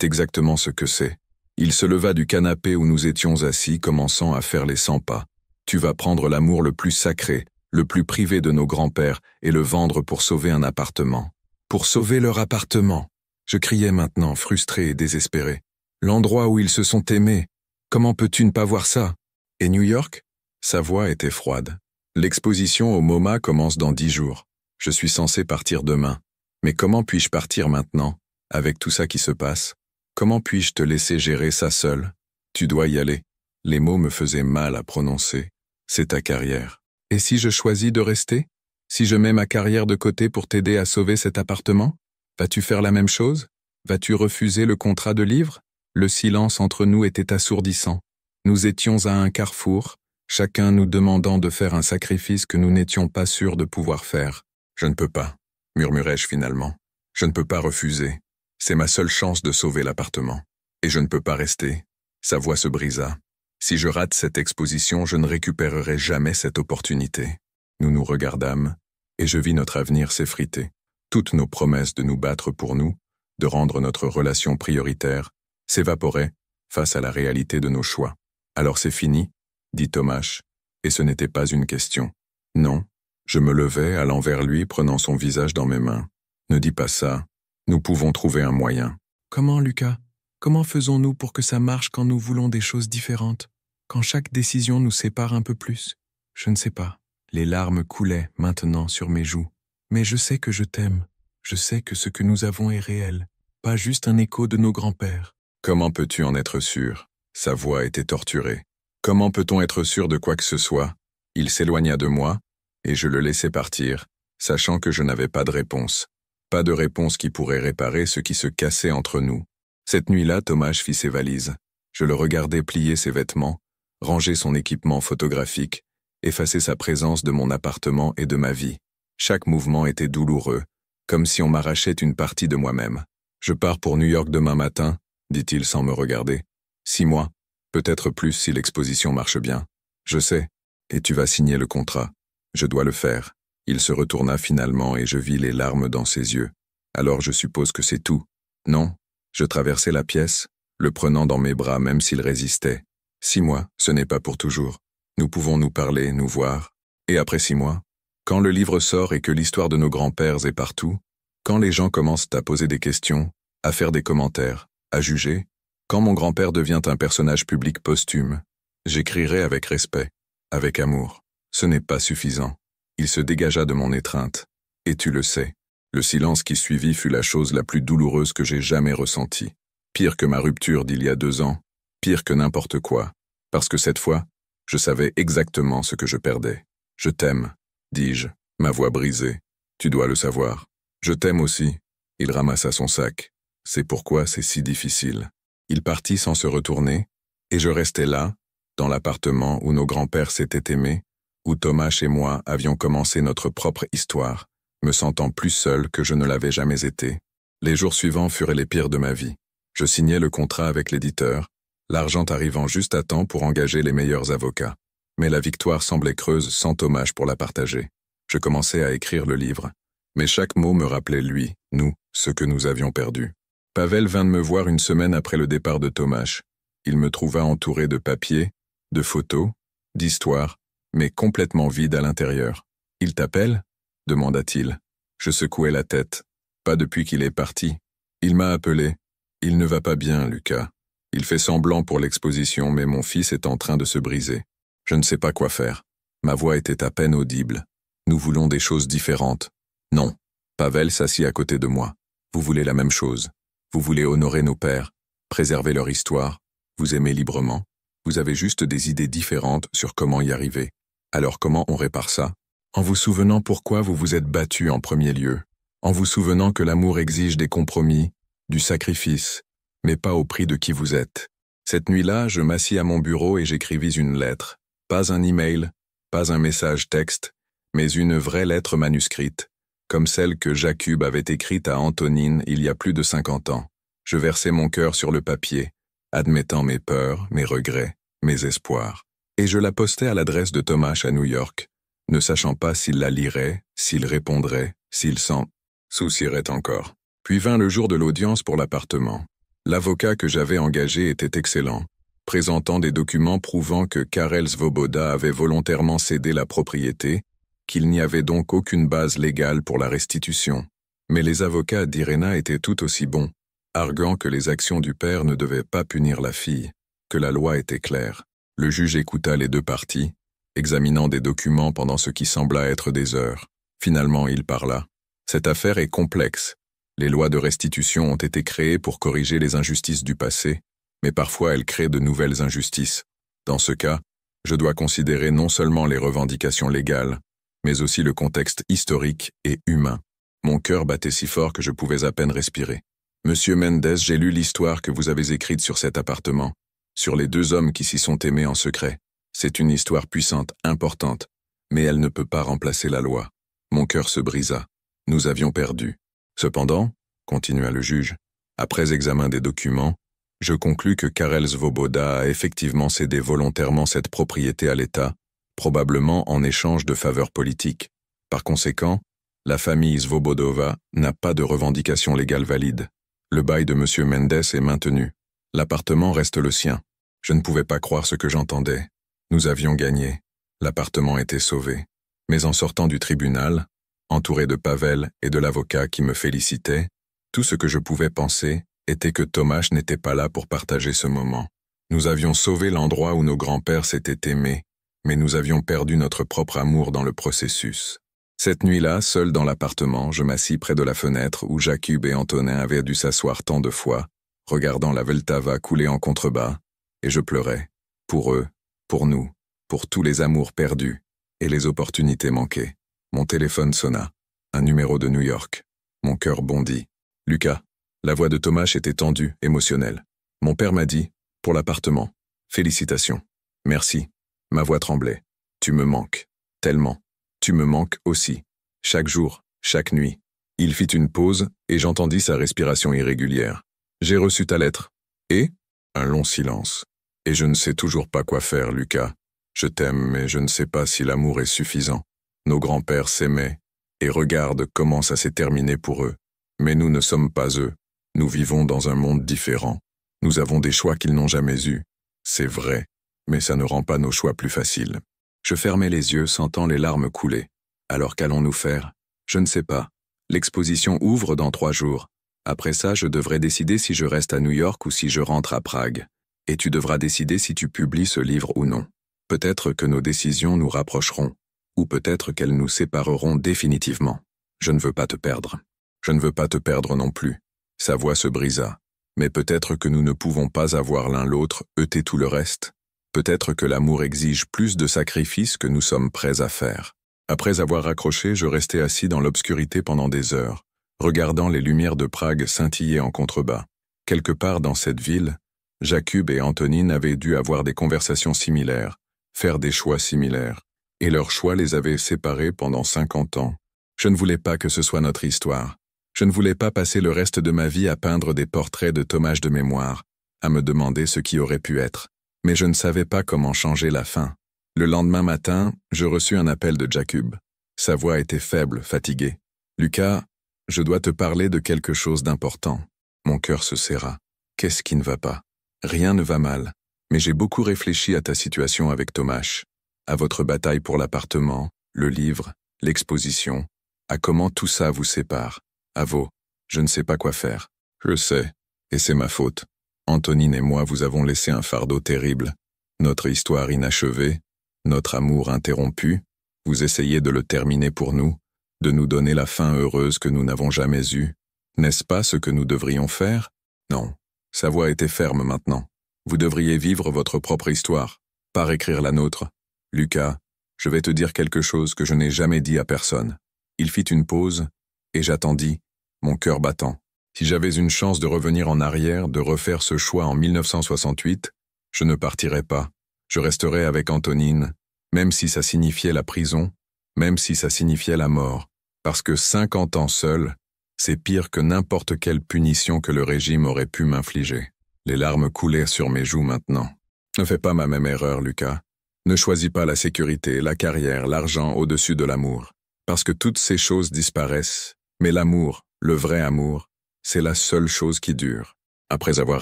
exactement ce que c'est. Il se leva du canapé où nous étions assis, commençant à faire les 100 pas. Tu vas prendre l'amour le plus sacré, le plus privé de nos grands-pères, et le vendre pour sauver un appartement. Pour sauver leur appartement. Je criais maintenant, frustré et désespéré. L'endroit où ils se sont aimés. Comment peux-tu ne pas voir ça? Et New York? Sa voix était froide. L'exposition au MoMA commence dans 10 jours. Je suis censé partir demain. Mais comment puis-je partir maintenant, avec tout ça qui se passe? Comment puis-je te laisser gérer ça seul? Tu dois y aller. Les mots me faisaient mal à prononcer. C'est ta carrière. Et si je choisis de rester? Si je mets ma carrière de côté pour t'aider à sauver cet appartement? Vas-tu faire la même chose? Vas-tu refuser le contrat de livre? Le silence entre nous était assourdissant. Nous étions à un carrefour, chacun nous demandant de faire un sacrifice que nous n'étions pas sûrs de pouvoir faire. Je ne peux pas, murmurai-je finalement. Je ne peux pas refuser. C'est ma seule chance de sauver l'appartement. Et je ne peux pas rester. Sa voix se brisa. Si je rate cette exposition, je ne récupérerai jamais cette opportunité. Nous nous regardâmes, et je vis notre avenir s'effriter. Toutes nos promesses de nous battre pour nous, de rendre notre relation prioritaire, s'évaporaient face à la réalité de nos choix. Alors c'est fini, dit Tomáš, et ce n'était pas une question. Non, je me levai, allant vers lui, prenant son visage dans mes mains. Ne dis pas ça, nous pouvons trouver un moyen. Comment, Lucas? Comment faisons-nous pour que ça marche quand nous voulons des choses différentes? Quand chaque décision nous sépare un peu plus? Je ne sais pas. Les larmes coulaient maintenant sur mes joues. Mais je sais que je t'aime. Je sais que ce que nous avons est réel. Pas juste un écho de nos grands-pères. Comment peux-tu en être sûr? Sa voix était torturée. Comment peut-on être sûr de quoi que ce soit? Il s'éloigna de moi, et je le laissai partir, sachant que je n'avais pas de réponse. Pas de réponse qui pourrait réparer ce qui se cassait entre nous. Cette nuit-là, Tomáš fit ses valises. Je le regardais plier ses vêtements, ranger son équipement photographique, effacer sa présence de mon appartement et de ma vie. Chaque mouvement était douloureux, comme si on m'arrachait une partie de moi-même. Je pars pour New York demain matin, dit-il sans me regarder. 6 mois, peut-être plus si l'exposition marche bien. Je sais, et tu vas signer le contrat. Je dois le faire. Il se retourna finalement et je vis les larmes dans ses yeux. Alors je suppose que c'est tout. Non, je traversai la pièce, le prenant dans mes bras même s'il résistait. 6 mois, ce n'est pas pour toujours. Nous pouvons nous parler, nous voir. Et après 6 mois, quand le livre sort et que l'histoire de nos grands-pères est partout, quand les gens commencent à poser des questions, à faire des commentaires, à juger, quand mon grand-père devient un personnage public posthume, j'écrirai avec respect, avec amour. Ce n'est pas suffisant. Il se dégagea de mon étreinte. Et tu le sais, le silence qui suivit fut la chose la plus douloureuse que j'ai jamais ressentie. Pire que ma rupture d'il y a 2 ans, pire que n'importe quoi. Parce que cette fois, je savais exactement ce que je perdais. Je t'aime, dis-je, ma voix brisée. Tu dois le savoir. Je t'aime aussi. Il ramassa son sac. C'est pourquoi c'est si difficile. Il partit sans se retourner, et je restais là, dans l'appartement où nos grands-pères s'étaient aimés, où Tomáš et moi avions commencé notre propre histoire, me sentant plus seul que je ne l'avais jamais été. Les jours suivants furent les pires de ma vie. Je signai le contrat avec l'éditeur, l'argent arrivant juste à temps pour engager les meilleurs avocats. Mais la victoire semblait creuse sans Tomáš pour la partager. Je commençais à écrire le livre. Mais chaque mot me rappelait lui, nous, ce que nous avions perdu. Pavel vint me voir une semaine après le départ de Tomáš. Il me trouva entouré de papiers, de photos, d'histoires, mais complètement vide à l'intérieur. « Il t'appelle » demanda-t-il. Je secouai la tête. Pas depuis qu'il est parti. Il m'a appelé. Il ne va pas bien, Lucas. Il fait semblant pour l'exposition, mais mon fils est en train de se briser. Je ne sais pas quoi faire. Ma voix était à peine audible. Nous voulons des choses différentes. Non. Pavel s'assit à côté de moi. Vous voulez la même chose. Vous voulez honorer nos pères, préserver leur histoire, vous aimer librement. Vous avez juste des idées différentes sur comment y arriver. Alors comment on répare ça? en vous souvenant pourquoi vous vous êtes battu en premier lieu, en vous souvenant que l'amour exige des compromis, du sacrifice, mais pas au prix de qui vous êtes. Cette nuit-là, je m'assis à mon bureau et j'écrivis une lettre. Pas un email, pas un message texte, mais une vraie lettre manuscrite, comme celle que Jakub avait écrite à Antonine il y a plus de 50 ans. Je versai mon cœur sur le papier, admettant mes peurs, mes regrets, mes espoirs. Et je la postai à l'adresse de Tomáš à New York, ne sachant pas s'il la lirait, s'il répondrait, s'il s'en soucierait encore. Puis vint le jour de l'audience pour l'appartement. L'avocat que j'avais engagé était excellent, présentant des documents prouvant que Karel Svoboda avait volontairement cédé la propriété, qu'il n'y avait donc aucune base légale pour la restitution. Mais les avocats d'Irena étaient tout aussi bons, arguant que les actions du père ne devaient pas punir la fille, que la loi était claire. Le juge écouta les deux parties, examinant des documents pendant ce qui sembla être des heures. Finalement, il parla. Cette affaire est complexe. Les lois de restitution ont été créées pour corriger les injustices du passé, mais parfois elles créent de nouvelles injustices. Dans ce cas, je dois considérer non seulement les revendications légales, mais aussi le contexte historique et humain. Mon cœur battait si fort que je pouvais à peine respirer. Monsieur Mendes, j'ai lu l'histoire que vous avez écrite sur cet appartement, sur les deux hommes qui s'y sont aimés en secret. C'est une histoire puissante, importante, mais elle ne peut pas remplacer la loi. Mon cœur se brisa. Nous avions perdu. Cependant, continua le juge, après examen des documents, je conclus que Karel Svoboda a effectivement cédé volontairement cette propriété à l'État, probablement en échange de faveurs politiques. Par conséquent, la famille Svobodova n'a pas de revendication légale valide. Le bail de M. Mendes est maintenu. L'appartement reste le sien. Je ne pouvais pas croire ce que j'entendais. Nous avions gagné. L'appartement était sauvé. Mais en sortant du tribunal, entouré de Pavel et de l'avocat qui me félicitait, tout ce que je pouvais penser était que Tomáš n'était pas là pour partager ce moment. Nous avions sauvé l'endroit où nos grands-pères s'étaient aimés, mais nous avions perdu notre propre amour dans le processus. Cette nuit-là, seul dans l'appartement, je m'assis près de la fenêtre où Jakub et Antonin avaient dû s'asseoir tant de fois, regardant la Vltava couler en contrebas, et je pleurais. Pour eux, pour nous, pour tous les amours perdus et les opportunités manquées. Mon téléphone sonna. Un numéro de New York. Mon cœur bondit. Lucas. La voix de Tomáš était tendue, émotionnelle. Mon père m'a dit, pour l'appartement. Félicitations. Merci. Ma voix tremblait. Tu me manques. Tellement. Tu me manques aussi. Chaque jour, chaque nuit. Il fit une pause et j'entendis sa respiration irrégulière. J'ai reçu ta lettre. Et? Un long silence. Et je ne sais toujours pas quoi faire, Lucas. Je t'aime, mais je ne sais pas si l'amour est suffisant. Nos grands-pères s'aimaient, et regarde comment ça s'est terminé pour eux. Mais nous ne sommes pas eux. Nous vivons dans un monde différent. Nous avons des choix qu'ils n'ont jamais eus. C'est vrai, mais ça ne rend pas nos choix plus faciles. Je fermais les yeux, sentant les larmes couler. Alors qu'allons-nous faire? Je ne sais pas. L'exposition ouvre dans 3 jours. Après ça, je devrais décider si je reste à New York ou si je rentre à Prague. Et tu devras décider si tu publies ce livre ou non. Peut-être que nos décisions nous rapprocheront. Ou peut-être qu'elles nous sépareront définitivement. Je ne veux pas te perdre. Je ne veux pas te perdre non plus. Sa voix se brisa. Mais peut-être que nous ne pouvons pas avoir l'un l'autre, ôter tout le reste. Peut-être que l'amour exige plus de sacrifices que nous sommes prêts à faire. Après avoir raccroché, je restais assis dans l'obscurité pendant des heures, regardant les lumières de Prague scintiller en contrebas. Quelque part dans cette ville, Jakub et Antonine avaient dû avoir des conversations similaires, faire des choix similaires. Et leurs choix les avaient séparés pendant 50 ans. Je ne voulais pas que ce soit notre histoire. Je ne voulais pas passer le reste de ma vie à peindre des portraits de Tomáš de mémoire, à me demander ce qui aurait pu être. Mais je ne savais pas comment changer la fin. Le lendemain matin, je reçus un appel de Jakub. Sa voix était faible, fatiguée. « Lucas, je dois te parler de quelque chose d'important. » Mon cœur se serra. Qu'est-ce qui ne va pas? Rien ne va mal. Mais j'ai beaucoup réfléchi à ta situation avec Tomáš, à votre bataille pour l'appartement, le livre, l'exposition, à comment tout ça vous sépare. À vous, je ne sais pas quoi faire. Je sais, et c'est ma faute. Antonine et moi vous avons laissé un fardeau terrible. Notre histoire inachevée, notre amour interrompu, vous essayez de le terminer pour nous, de nous donner la fin heureuse que nous n'avons jamais eue. N'est-ce pas ce que nous devrions faire? Non, sa voix était ferme maintenant. Vous devriez vivre votre propre histoire, pas réécrire la nôtre. Lucas, Je vais te dire quelque chose que je n'ai jamais dit à personne. Il fit une pause, et j'attendis, mon cœur battant. Si j'avais une chance de revenir en arrière, de refaire ce choix en 1968, je ne partirais pas. Je resterais avec Antonine, même si ça signifiait la prison, même si ça signifiait la mort. Parce que 50 ans seul, c'est pire que n'importe quelle punition que le régime aurait pu m'infliger. Les larmes coulaient sur mes joues maintenant. Ne fais pas ma même erreur, Lucas. Ne choisis pas la sécurité, la carrière, l'argent au-dessus de l'amour. Parce que toutes ces choses disparaissent. Mais l'amour, le vrai amour, c'est la seule chose qui dure. Après avoir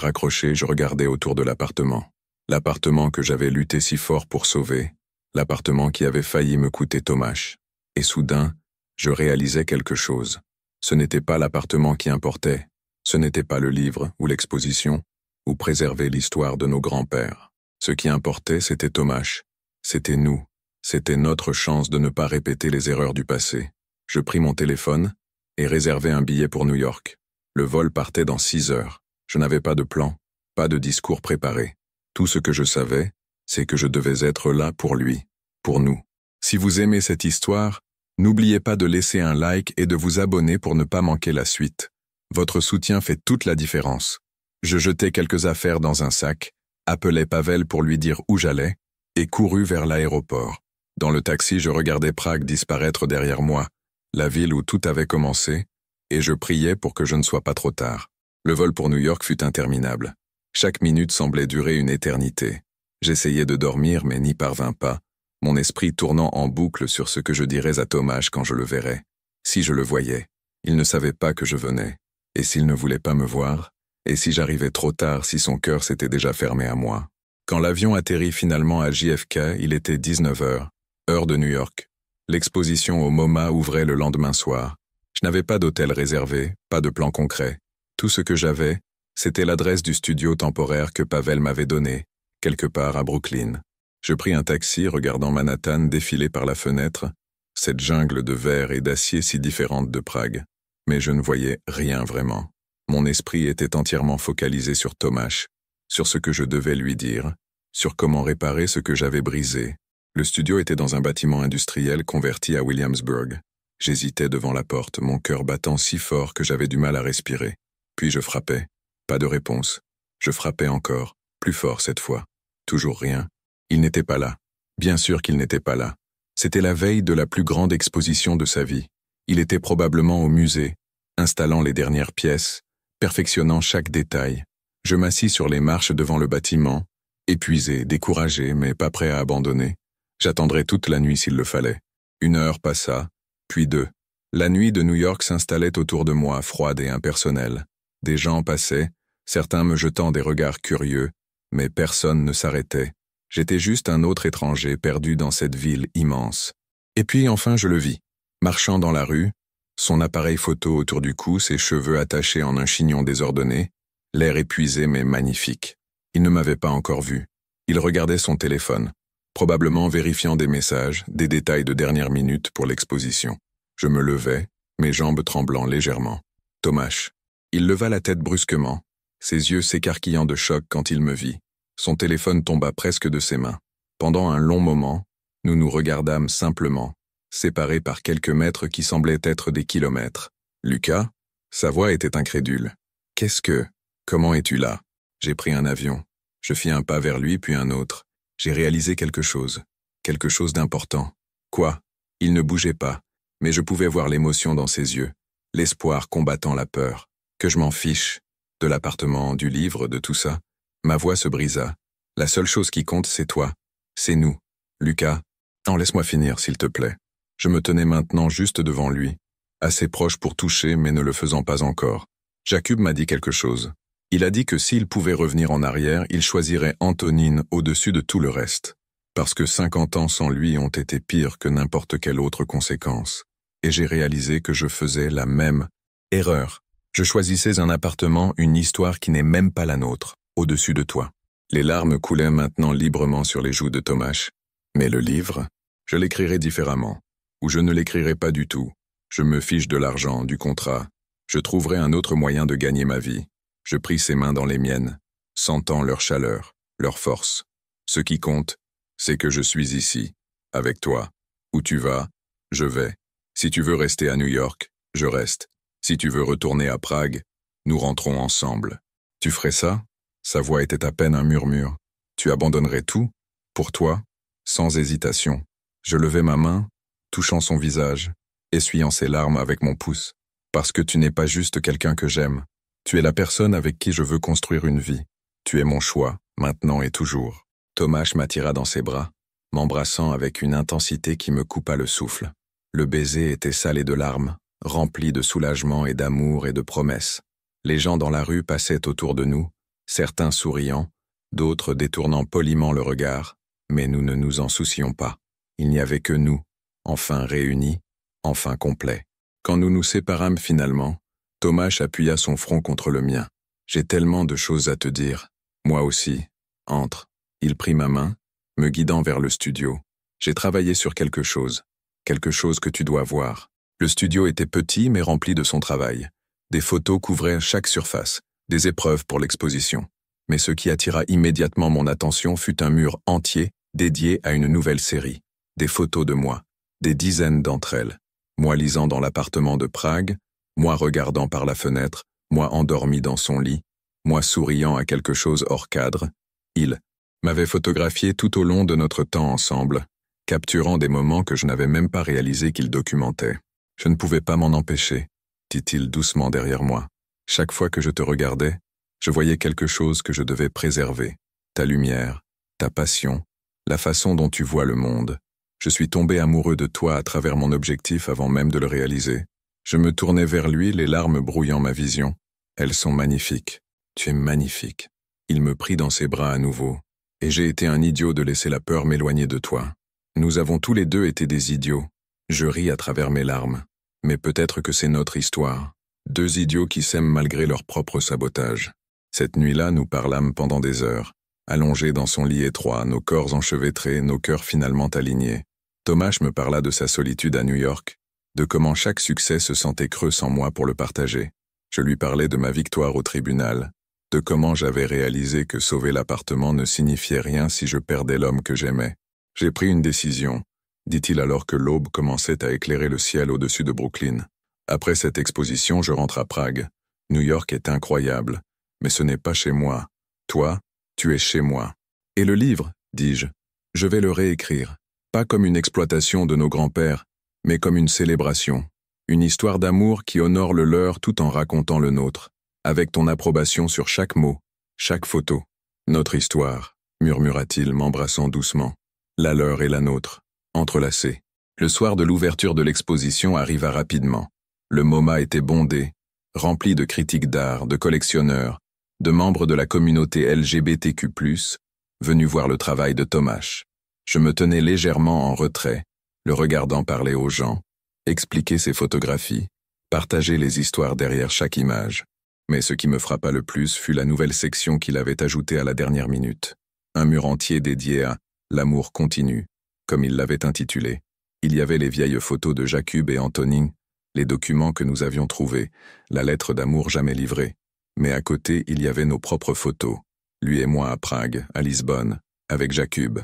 raccroché, je regardais autour de l'appartement. L'appartement que j'avais lutté si fort pour sauver. L'appartement qui avait failli me coûter Tomasz. Et soudain, je réalisais quelque chose. Ce n'était pas l'appartement qui importait. Ce n'était pas le livre ou l'exposition, ou préserver l'histoire de nos grands-pères. Ce qui importait, c'était Tomasz. C'était nous. C'était notre chance de ne pas répéter les erreurs du passé. Je pris mon téléphone et réservai un billet pour New York. Le vol partait dans 6 heures. Je n'avais pas de plan, pas de discours préparé. Tout ce que je savais, c'est que je devais être là pour lui, pour nous. Si vous aimez cette histoire, n'oubliez pas de laisser un like et de vous abonner pour ne pas manquer la suite. Votre soutien fait toute la différence. Je jetai quelques affaires dans un sac, appelai Pavel pour lui dire où j'allais, et courus vers l'aéroport. Dans le taxi, je regardais Prague disparaître derrière moi, la ville où tout avait commencé, et je priais pour que je ne sois pas trop tard. Le vol pour New York fut interminable. Chaque minute semblait durer une éternité. J'essayais de dormir, mais n'y parvins pas, mon esprit tournant en boucle sur ce que je dirais à Tomasz quand je le verrais. Si je le voyais, il ne savait pas que je venais. Et s'il ne voulait pas me voir, et si j'arrivais trop tard, si son cœur s'était déjà fermé à moi. Quand l'avion atterrit finalement à JFK, il était 19 heures, heure de New York. L'exposition au MoMA ouvrait le lendemain soir. Je n'avais pas d'hôtel réservé, pas de plan concret. Tout ce que j'avais, c'était l'adresse du studio temporaire que Pavel m'avait donné, quelque part à Brooklyn. Je pris un taxi regardant Manhattan défiler par la fenêtre, cette jungle de verre et d'acier si différente de Prague. Mais je ne voyais rien vraiment. Mon esprit était entièrement focalisé sur Tomasz, sur ce que je devais lui dire, sur comment réparer ce que j'avais brisé. Le studio était dans un bâtiment industriel converti à Williamsburg. J'hésitais devant la porte, mon cœur battant si fort que j'avais du mal à respirer. Puis je frappais. Pas de réponse. Je frappais encore, plus fort cette fois. Toujours rien. Il n'était pas là. Bien sûr qu'il n'était pas là. C'était la veille de la plus grande exposition de sa vie. Il était probablement au musée, installant les dernières pièces, perfectionnant chaque détail. Je m'assis sur les marches devant le bâtiment, épuisé, découragé, mais pas prêt à abandonner. J'attendrai toute la nuit s'il le fallait. 1 heure passa, puis 2. La nuit de New York s'installait autour de moi, froide et impersonnelle. Des gens passaient, certains me jetant des regards curieux, mais personne ne s'arrêtait. J'étais juste un autre étranger perdu dans cette ville immense. Et puis enfin je le vis, marchant dans la rue, son appareil photo autour du cou, ses cheveux attachés en un chignon désordonné, l'air épuisé mais magnifique. Il ne m'avait pas encore vu. Il regardait son téléphone, probablement vérifiant des messages, des détails de dernière minute pour l'exposition. Je me levai, mes jambes tremblant légèrement. Tomasz. Il leva la tête brusquement, ses yeux s'écarquillant de choc quand il me vit. Son téléphone tomba presque de ses mains. Pendant un long moment, nous nous regardâmes simplement, séparés par quelques mètres qui semblaient être des kilomètres. Lucas? Sa voix était incrédule. Qu'est-ce que? Comment es-tu là? J'ai pris un avion. Je fis un pas vers lui puis un autre. J'ai réalisé quelque chose d'important. Quoi? Il ne bougeait pas, mais je pouvais voir l'émotion dans ses yeux, l'espoir combattant la peur. Que je m'en fiche, de l'appartement, du livre, de tout ça. Ma voix se brisa. La seule chose qui compte, c'est toi. C'est nous. Lucas, laisse-moi finir, s'il te plaît. Je me tenais maintenant juste devant lui, assez proche pour toucher, mais ne le faisant pas encore. Jakub m'a dit quelque chose. Il a dit que s'il pouvait revenir en arrière, il choisirait Antonine au-dessus de tout le reste. Parce que 50 ans sans lui ont été pires que n'importe quelle autre conséquence. Et j'ai réalisé que je faisais la même erreur. Je choisissais un appartement, une histoire qui n'est même pas la nôtre, au-dessus de toi. Les larmes coulaient maintenant librement sur les joues de Tomasz. Mais le livre, je l'écrirai différemment. Ou je ne l'écrirai pas du tout. Je me fiche de l'argent, du contrat. Je trouverai un autre moyen de gagner ma vie. Je pris ses mains dans les miennes, sentant leur chaleur, leur force. Ce qui compte, c'est que je suis ici, Avec toi. Où tu vas, je vais. Si tu veux rester à New York, je reste. Si tu veux retourner à Prague, nous rentrons ensemble. Tu ferais ça? Sa voix était à peine un murmure. Tu abandonnerais tout? Pour toi? Sans hésitation. Je levai ma main, touchant son visage, essuyant ses larmes avec mon pouce. Parce que tu n'es pas juste quelqu'un que j'aime. Tu es la personne avec qui je veux construire une vie. Tu es mon choix, maintenant et toujours. Tomáš m'attira dans ses bras, m'embrassant avec une intensité qui me coupa le souffle. Le baiser était salé de larmes, rempli de soulagement et d'amour et de promesses. Les gens dans la rue passaient autour de nous, certains souriant, d'autres détournant poliment le regard, mais nous ne nous en soucions pas. Il n'y avait que nous, enfin réunis, enfin complets. Quand nous nous séparâmes finalement, Tomáš appuya son front contre le mien. « J'ai tellement de choses à te dire. Moi aussi. Entre. » Il prit ma main, me guidant vers le studio. J'ai travaillé sur quelque chose que tu dois voir. Le studio était petit mais rempli de son travail. Des photos couvraient chaque surface, des épreuves pour l'exposition. Mais ce qui attira immédiatement mon attention fut un mur entier dédié à une nouvelle série. Des photos de moi, des dizaines d'entre elles. Moi lisant dans l'appartement de Prague, moi regardant par la fenêtre, moi endormi dans son lit, moi souriant à quelque chose hors cadre. Il m'avait photographié tout au long de notre temps ensemble, capturant des moments que je n'avais même pas réalisé qu'il documentait. Je ne pouvais pas m'en empêcher, dit-il doucement derrière moi. Chaque fois que je te regardais, je voyais quelque chose que je devais préserver. Ta lumière, ta passion, la façon dont tu vois le monde. Je suis tombé amoureux de toi à travers mon objectif avant même de le réaliser. Je me tournais vers lui, les larmes brouillant ma vision. Elles sont magnifiques. Tu es magnifique. Il me prit dans ses bras à nouveau. Et j'ai été un idiot de laisser la peur m'éloigner de toi. Nous avons tous les deux été des idiots. Je ris à travers mes larmes. Mais peut-être que c'est notre histoire. Deux idiots qui s'aiment malgré leur propre sabotage. Cette nuit-là, nous parlâmes pendant des heures. Allongés dans son lit étroit, nos corps enchevêtrés, nos cœurs finalement alignés. Tomáš me parla de sa solitude à New York, de comment chaque succès se sentait creux sans moi pour le partager. Je lui parlais de ma victoire au tribunal, de comment j'avais réalisé que sauver l'appartement ne signifiait rien si je perdais l'homme que j'aimais. J'ai pris une décision, dit-il alors que l'aube commençait à éclairer le ciel au-dessus de Brooklyn. Après cette exposition, je rentre à Prague. New York est incroyable, mais ce n'est pas chez moi. Toi, tu es chez moi. Et le livre, dis-je, je vais le réécrire, pas comme une exploitation de nos grands-pères, mais comme une célébration, une histoire d'amour qui honore le leur tout en racontant le nôtre, avec ton approbation sur chaque mot, chaque photo. Notre histoire, murmura-t-il, m'embrassant doucement. La leur et la nôtre, entrelacées. Le soir de l'ouverture de l'exposition arriva rapidement. Le MoMA était bondé, rempli de critiques d'art, de collectionneurs, de membres de la communauté LGBTQ+, venus voir le travail de Tomáš. Je me tenais légèrement en retrait, le regardant parler aux gens, expliquer ses photographies, partager les histoires derrière chaque image. Mais ce qui me frappa le plus fut la nouvelle section qu'il avait ajoutée à la dernière minute. Un mur entier dédié à « L'amour continue », comme il l'avait intitulé. Il y avait les vieilles photos de Jakub et Antonín, les documents que nous avions trouvés, la lettre d'amour jamais livrée. Mais à côté, il y avait nos propres photos, lui et moi à Prague, à Lisbonne, avec Jakub.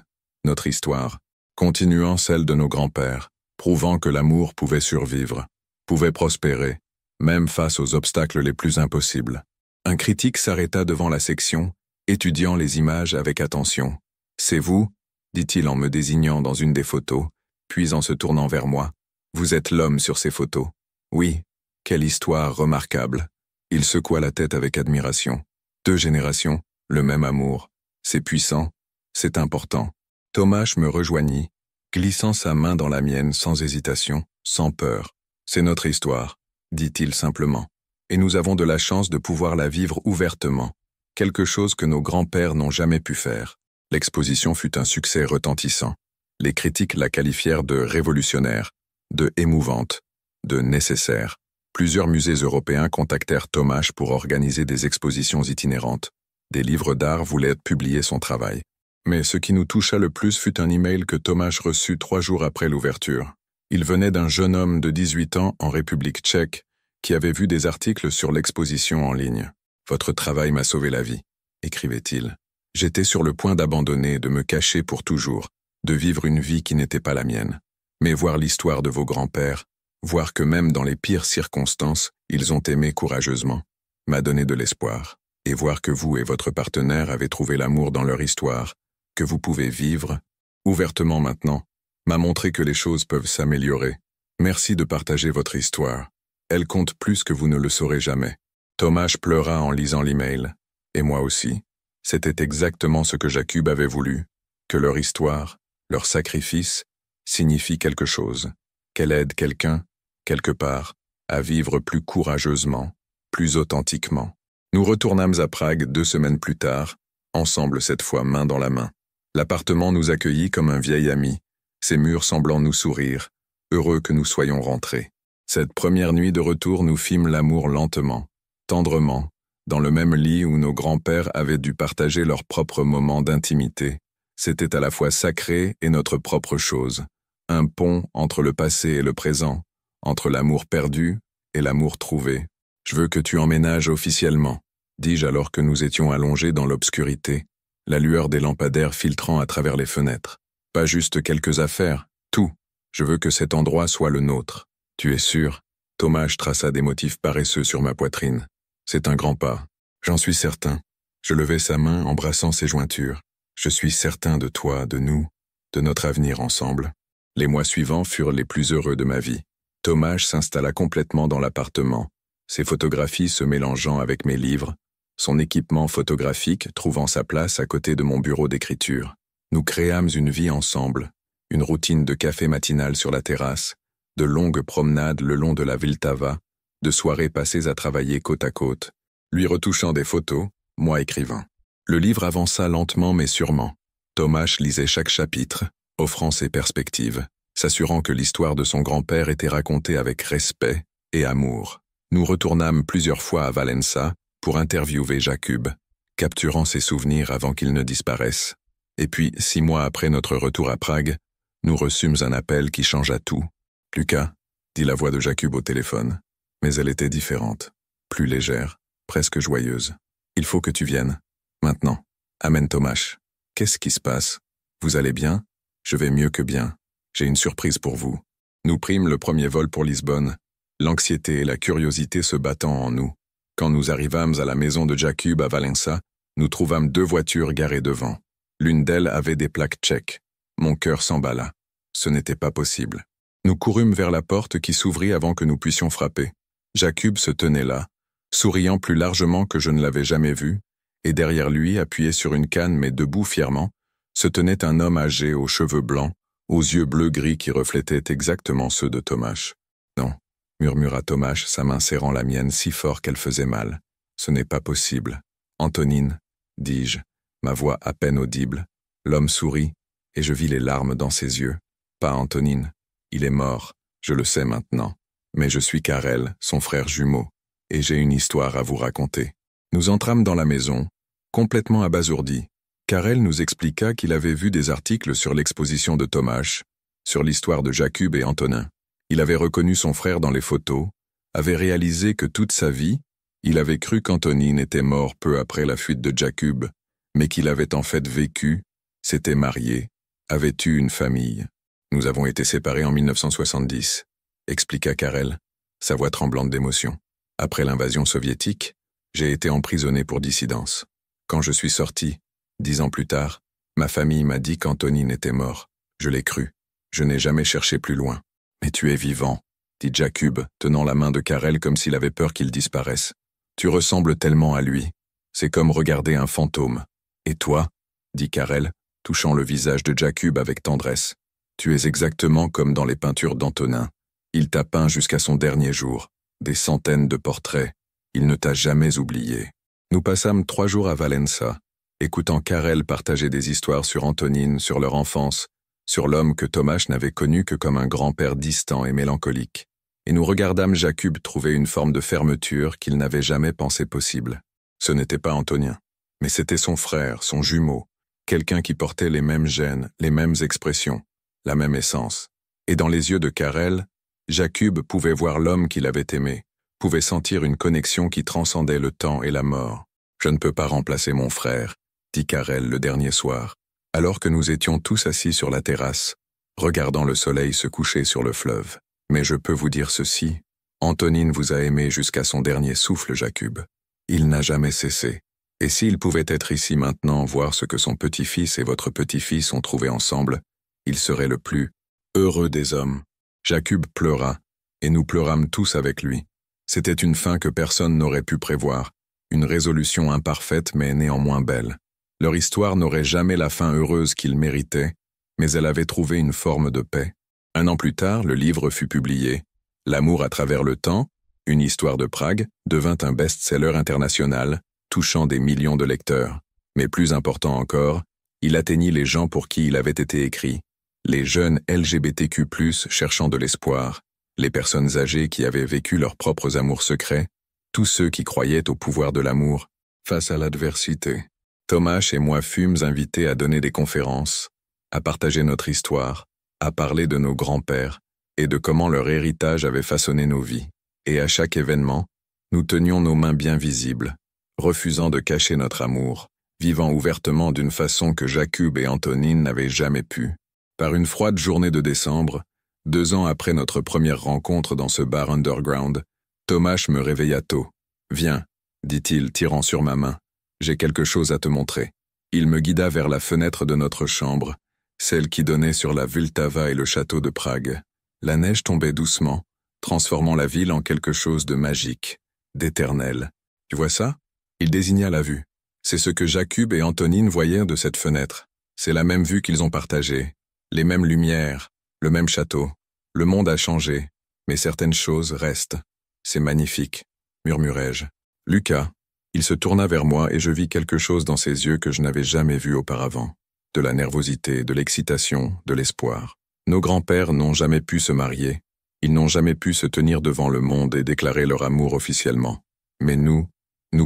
Notre histoire, continuant celle de nos grands-pères, prouvant que l'amour pouvait survivre, pouvait prospérer, même face aux obstacles les plus impossibles. Un critique s'arrêta devant la section, étudiant les images avec attention. « C'est vous ?» dit-il en me désignant dans une des photos, puis en se tournant vers moi. « Vous êtes l'homme sur ces photos. » « Oui, quelle histoire remarquable. » Il secoua la tête avec admiration. « 2 générations, le même amour. C'est puissant, c'est important. » Tomáš me rejoignit, glissant sa main dans la mienne sans hésitation, sans peur. « C'est notre histoire, » dit-il simplement. « Et nous avons de la chance de pouvoir la vivre ouvertement, quelque chose que nos grands-pères n'ont jamais pu faire. » L'exposition fut un succès retentissant. Les critiques la qualifièrent de révolutionnaire, de émouvante, de nécessaire. Plusieurs musées européens contactèrent Tomáš pour organiser des expositions itinérantes. Des livres d'art voulaient publier son travail. Mais ce qui nous toucha le plus fut un email que Tomáš reçut 3 jours après l'ouverture. Il venait d'un jeune homme de 18 ans en République tchèque qui avait vu des articles sur l'exposition en ligne. « Votre travail m'a sauvé la vie », écrivait-il. « J'étais sur le point d'abandonner, de me cacher pour toujours. de vivre une vie qui n'était pas la mienne. Mais voir l'histoire de vos grands-pères, voir que même dans les pires circonstances, ils ont aimé courageusement, m'a donné de l'espoir. Et voir que vous et votre partenaire avez trouvé l'amour dans leur histoire, que vous pouvez vivre, ouvertement maintenant, m'a montré que les choses peuvent s'améliorer. Merci de partager votre histoire. Elle compte plus que vous ne le saurez jamais. Tomáš pleura en lisant l'email. Et moi aussi. C'était exactement ce que Jakub avait voulu. Que leur histoire, leur sacrifice, signifie quelque chose. Qu'elle aide quelqu'un, quelque part, à vivre plus courageusement, plus authentiquement. Nous retournâmes à Prague 2 semaines plus tard, ensemble cette fois main dans la main. L'appartement nous accueillit comme un vieil ami, ses murs semblant nous sourire, heureux que nous soyons rentrés. Cette première nuit de retour, nous fîmes l'amour lentement, tendrement, dans le même lit où nos grands-pères avaient dû partager leurs propres moments d'intimité. C'était à la fois sacré et notre propre chose, un pont entre le passé et le présent, entre l'amour perdu et l'amour trouvé. « Je veux que tu emménages officiellement », dis-je alors que nous étions allongés dans l'obscurité, la lueur des lampadaires filtrant à travers les fenêtres. Pas juste quelques affaires, tout. Je veux que cet endroit soit le nôtre. Tu es sûr? Tomáš traça des motifs paresseux sur ma poitrine. C'est un grand pas. J'en suis certain. Je levai sa main embrassant ses jointures. Je suis certain de toi, de nous, de notre avenir ensemble. Les mois suivants furent les plus heureux de ma vie. Tomáš s'installa complètement dans l'appartement, ses photographies se mélangeant avec mes livres, son équipement photographique trouvant sa place à côté de mon bureau d'écriture. Nous créâmes une vie ensemble, une routine de café matinal sur la terrasse, de longues promenades le long de la Vltava, de soirées passées à travailler côte à côte, lui retouchant des photos, moi écrivant. Le livre avança lentement mais sûrement. Tomáš lisait chaque chapitre, offrant ses perspectives, s'assurant que l'histoire de son grand-père était racontée avec respect et amour. Nous retournâmes plusieurs fois à Valença pour interviewer Jakub, capturant ses souvenirs avant qu'ils ne disparaissent. Et puis, 6 mois après notre retour à Prague, nous reçûmes un appel qui changea tout. « Lucas », dit la voix de Jakub au téléphone, mais elle était différente, plus légère, presque joyeuse. « Il faut que tu viennes. Maintenant. Amène Tomáš. Qu'est-ce qui se passe? Vous allez bien? Je vais mieux que bien. J'ai une surprise pour vous. » Nous prîmes le premier vol pour Lisbonne, l'anxiété et la curiosité se battant en nous. Quand nous arrivâmes à la maison de Jakub à Valença, nous trouvâmes 2 voitures garées devant. L'une d'elles avait des plaques tchèques. Mon cœur s'emballa. Ce n'était pas possible. Nous courûmes vers la porte qui s'ouvrit avant que nous puissions frapper. Jakub se tenait là, souriant plus largement que je ne l'avais jamais vu, et derrière lui, appuyé sur une canne mais debout fièrement, se tenait un homme âgé aux cheveux blancs, aux yeux bleu-gris qui reflétaient exactement ceux de Tomáš. « Non », murmura Tomáš, sa main serrant la mienne si fort qu'elle faisait mal. « Ce n'est pas possible. »« Antonine », dis-je, ma voix à peine audible. L'homme sourit, et je vis les larmes dans ses yeux. « Pas Antonine. Il est mort, je le sais maintenant. Mais je suis Karel, son frère jumeau, et j'ai une histoire à vous raconter. » Nous entrâmes dans la maison, complètement abasourdis. Karel nous expliqua qu'il avait vu des articles sur l'exposition de Tomáš, sur l'histoire de Jakub et Antonin. Il avait reconnu son frère dans les photos, avait réalisé que toute sa vie, il avait cru qu'Antonine était mort peu après la fuite de Jakub, mais qu'il avait en fait vécu, s'était marié, avait eu une famille. Nous avons été séparés en 1970, expliqua Karel, sa voix tremblante d'émotion. Après l'invasion soviétique, j'ai été emprisonné pour dissidence. Quand je suis sorti, 10 ans plus tard, ma famille m'a dit qu'Antonine était mort. Je l'ai cru. Je n'ai jamais cherché plus loin. « Mais tu es vivant », dit Jakub, tenant la main de Karel comme s'il avait peur qu'il disparaisse. « Tu ressembles tellement à lui. C'est comme regarder un fantôme. Et toi ?» dit Karel, touchant le visage de Jakub avec tendresse. « Tu es exactement comme dans les peintures d'Antonin. Il t'a peint jusqu'à son dernier jour. Des centaines de portraits. Il ne t'a jamais oublié. » Nous passâmes 3 jours à Valença, écoutant Karel partager des histoires sur Antonine, sur leur enfance, sur l'homme que Tomáš n'avait connu que comme un grand-père distant et mélancolique. Et nous regardâmes Jakub trouver une forme de fermeture qu'il n'avait jamais pensé possible. Ce n'était pas Antonin, mais c'était son frère, son jumeau, quelqu'un qui portait les mêmes gènes, les mêmes expressions, la même essence. Et dans les yeux de Karel, Jakub pouvait voir l'homme qu'il avait aimé, pouvait sentir une connexion qui transcendait le temps et la mort. « Je ne peux pas remplacer mon frère », dit Karel le dernier soir. alors que nous étions tous assis sur la terrasse, regardant le soleil se coucher sur le fleuve. Mais je peux vous dire ceci, Antonine vous a aimé jusqu'à son dernier souffle, Jakub. Il n'a jamais cessé. Et s'il pouvait être ici maintenant voir ce que son petit-fils et votre petit-fils ont trouvé ensemble, il serait le plus heureux des hommes. Jakub pleura, et nous pleurâmes tous avec lui. C'était une fin que personne n'aurait pu prévoir, une résolution imparfaite mais néanmoins belle. Leur histoire n'aurait jamais la fin heureuse qu'ils méritaient, mais elle avait trouvé une forme de paix. 1 an plus tard, le livre fut publié. L'amour à travers le temps, une histoire de Prague, devint un best-seller international, touchant des millions de lecteurs. Mais plus important encore, il atteignit les gens pour qui il avait été écrit. Les jeunes LGBTQ+, cherchant de l'espoir, les personnes âgées qui avaient vécu leurs propres amours secrets, tous ceux qui croyaient au pouvoir de l'amour face à l'adversité. Tomáš et moi fûmes invités à donner des conférences, à partager notre histoire, à parler de nos grands-pères et de comment leur héritage avait façonné nos vies. Et à chaque événement, nous tenions nos mains bien visibles, refusant de cacher notre amour, vivant ouvertement d'une façon que Jakub et Antonine n'avaient jamais pu. Par une froide journée de décembre, 2 ans après notre première rencontre dans ce bar underground, Tomáš me réveilla tôt. « Viens », dit-il, tirant sur ma main. « J'ai quelque chose à te montrer. » Il me guida vers la fenêtre de notre chambre, celle qui donnait sur la Vltava et le château de Prague. La neige tombait doucement, transformant la ville en quelque chose de magique, d'éternel. « Tu vois ça ?» Il désigna la vue. C'est ce que Jakub et Antonine voyaient de cette fenêtre. C'est la même vue qu'ils ont partagée, les mêmes lumières, le même château. Le monde a changé, mais certaines choses restent. C'est magnifique, murmurai-je. Lucas, il se tourna vers moi et je vis quelque chose dans ses yeux que je n'avais jamais vu auparavant. De la nervosité, de l'excitation, de l'espoir. Nos grands-pères n'ont jamais pu se marier. Ils n'ont jamais pu se tenir devant le monde et déclarer leur amour officiellement. Mais nous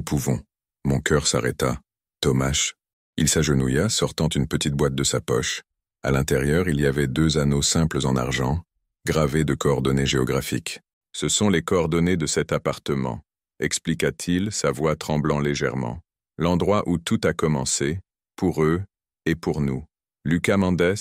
pouvons. Mon cœur s'arrêta. Tomáš. Il s'agenouilla, sortant une petite boîte de sa poche. À l'intérieur, il y avait 2 anneaux simples en argent, gravés de coordonnées géographiques. « Ce sont les coordonnées de cet appartement », expliqua-t-il, sa voix tremblant légèrement. « L'endroit où tout a commencé, pour eux et pour nous. Lucas Mendes,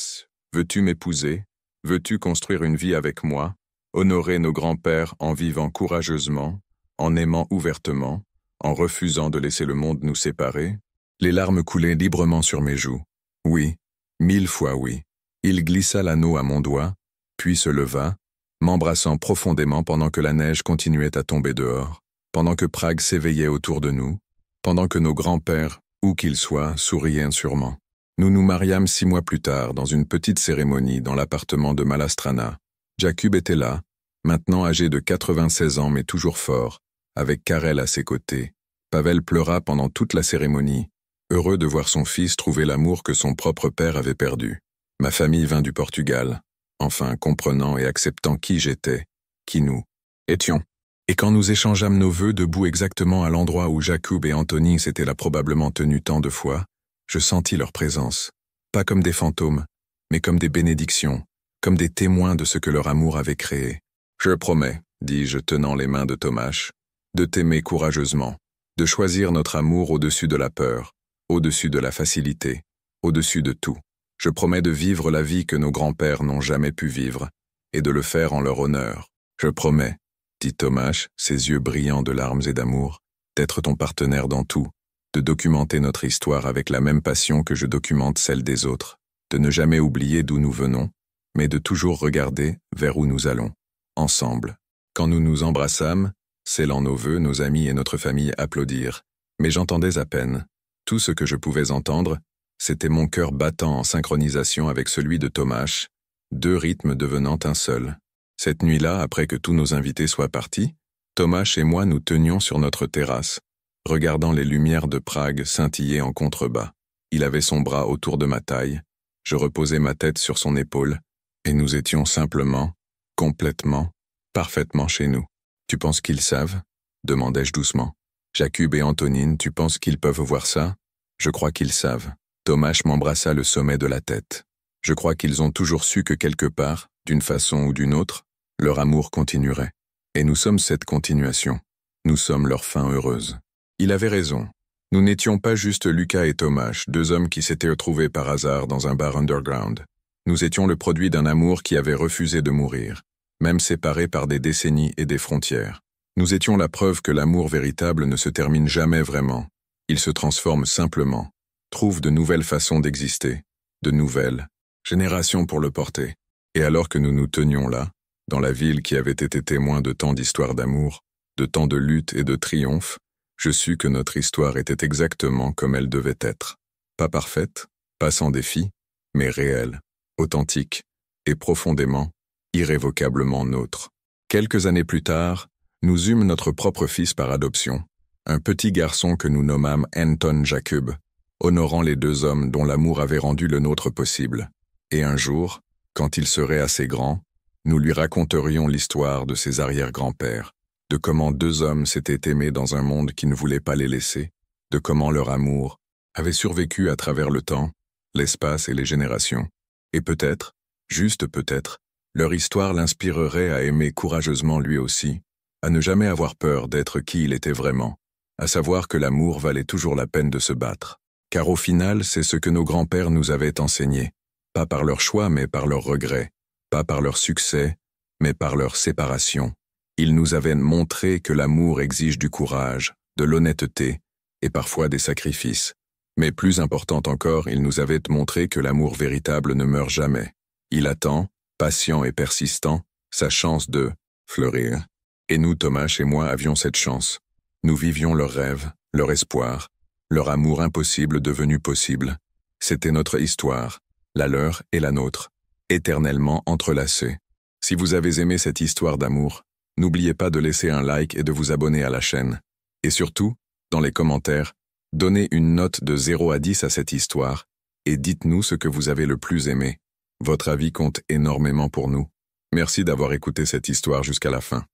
veux-tu m'épouser? Veux-tu construire une vie avec moi? Honorer nos grands-pères en vivant courageusement, en aimant ouvertement, en refusant de laisser le monde nous séparer ?» Les larmes coulaient librement sur mes joues. Oui, 1000 fois oui. Il glissa l'anneau à mon doigt, puis se leva, m'embrassant profondément pendant que la neige continuait à tomber dehors, pendant que Prague s'éveillait autour de nous, pendant que nos grands-pères, où qu'ils soient, souriaient sûrement. Nous nous mariâmes 6 mois plus tard dans une petite cérémonie dans l'appartement de Malastrana. Jakub était là, maintenant âgé de 96 ans mais toujours fort, avec Karel à ses côtés. Pavel pleura pendant toute la cérémonie, heureux de voir son fils trouver l'amour que son propre père avait perdu. Ma famille vint du Portugal, enfin comprenant et acceptant qui j'étais, qui nous étions. Et quand nous échangeâmes nos vœux debout exactement à l'endroit où Jakub et Antonine s'étaient là probablement tenus tant de fois, je sentis leur présence, pas comme des fantômes, mais comme des bénédictions, comme des témoins de ce que leur amour avait créé. « Je promets, dis-je tenant les mains de Tomáš, de t'aimer courageusement, de choisir notre amour au-dessus de la peur, au-dessus de la facilité, au-dessus de tout. Je promets de vivre la vie que nos grands-pères n'ont jamais pu vivre, et de le faire en leur honneur. Je promets, dit Tomáš, ses yeux brillants de larmes et d'amour, d'être ton partenaire dans tout, de documenter notre histoire avec la même passion que je documente celle des autres, de ne jamais oublier d'où nous venons, mais de toujours regarder vers où nous allons, ensemble. Quand nous nous embrassâmes, scellant nos vœux, nos amis et notre famille applaudirent, mais j'entendais à peine. Tout ce que je pouvais entendre, c'était mon cœur battant en synchronisation avec celui de Tomáš, 2 rythmes devenant un seul. Cette nuit-là, après que tous nos invités soient partis, Tomáš et moi nous tenions sur notre terrasse, regardant les lumières de Prague scintiller en contrebas. Il avait son bras autour de ma taille, je reposais ma tête sur son épaule, et nous étions simplement, complètement, parfaitement chez nous. « Tu penses qu'ils savent ?» demandai-je doucement. « Jakub et Antonine, tu penses qu'ils peuvent voir ça ? Je crois qu'ils savent. » Tomáš m'embrassa le sommet de la tête. Je crois qu'ils ont toujours su que quelque part, d'une façon ou d'une autre, leur amour continuerait. Et nous sommes cette continuation. Nous sommes leur fin heureuse. Il avait raison. Nous n'étions pas juste Lucas et Thomas, deux hommes qui s'étaient retrouvés par hasard dans un bar underground. Nous étions le produit d'un amour qui avait refusé de mourir, même séparés par des décennies et des frontières. Nous étions la preuve que l'amour véritable ne se termine jamais vraiment. Il se transforme simplement, trouve de nouvelles façons d'exister, de nouvelles générations pour le porter. Et alors que nous nous tenions là, dans la ville qui avait été témoin de tant d'histoires d'amour, de tant de luttes et de triomphes, je sus que notre histoire était exactement comme elle devait être. Pas parfaite, pas sans défi, mais réelle, authentique et profondément, irrévocablement nôtre. Quelques années plus tard, nous eûmes notre propre fils par adoption, un petit garçon que nous nommâmes Anton Jacob, honorant les deux hommes dont l'amour avait rendu le nôtre possible. Et un jour, quand il serait assez grand, nous lui raconterions l'histoire de ses arrière-grands-pères, de comment deux hommes s'étaient aimés dans un monde qui ne voulait pas les laisser, de comment leur amour avait survécu à travers le temps, l'espace et les générations. Et peut-être, juste peut-être, leur histoire l'inspirerait à aimer courageusement lui aussi, à ne jamais avoir peur d'être qui il était vraiment, à savoir que l'amour valait toujours la peine de se battre. Car au final, c'est ce que nos grands-pères nous avaient enseigné, pas par leur choix mais par leurs regrets, pas par leur succès, mais par leur séparation. Ils nous avaient montré que l'amour exige du courage, de l'honnêteté et parfois des sacrifices. Mais plus important encore, ils nous avaient montré que l'amour véritable ne meurt jamais. Il attend, patient et persistant, sa chance de fleurir. Et nous, Thomas et moi, avions cette chance. Nous vivions leurs rêves, leur espoir, leur amour impossible devenu possible. C'était notre histoire, la leur et la nôtre, éternellement entrelacées. Si vous avez aimé cette histoire d'amour, n'oubliez pas de laisser un like et de vous abonner à la chaîne. Et surtout, dans les commentaires, donnez une note de 0 à 10 à cette histoire et dites-nous ce que vous avez le plus aimé. Votre avis compte énormément pour nous. Merci d'avoir écouté cette histoire jusqu'à la fin.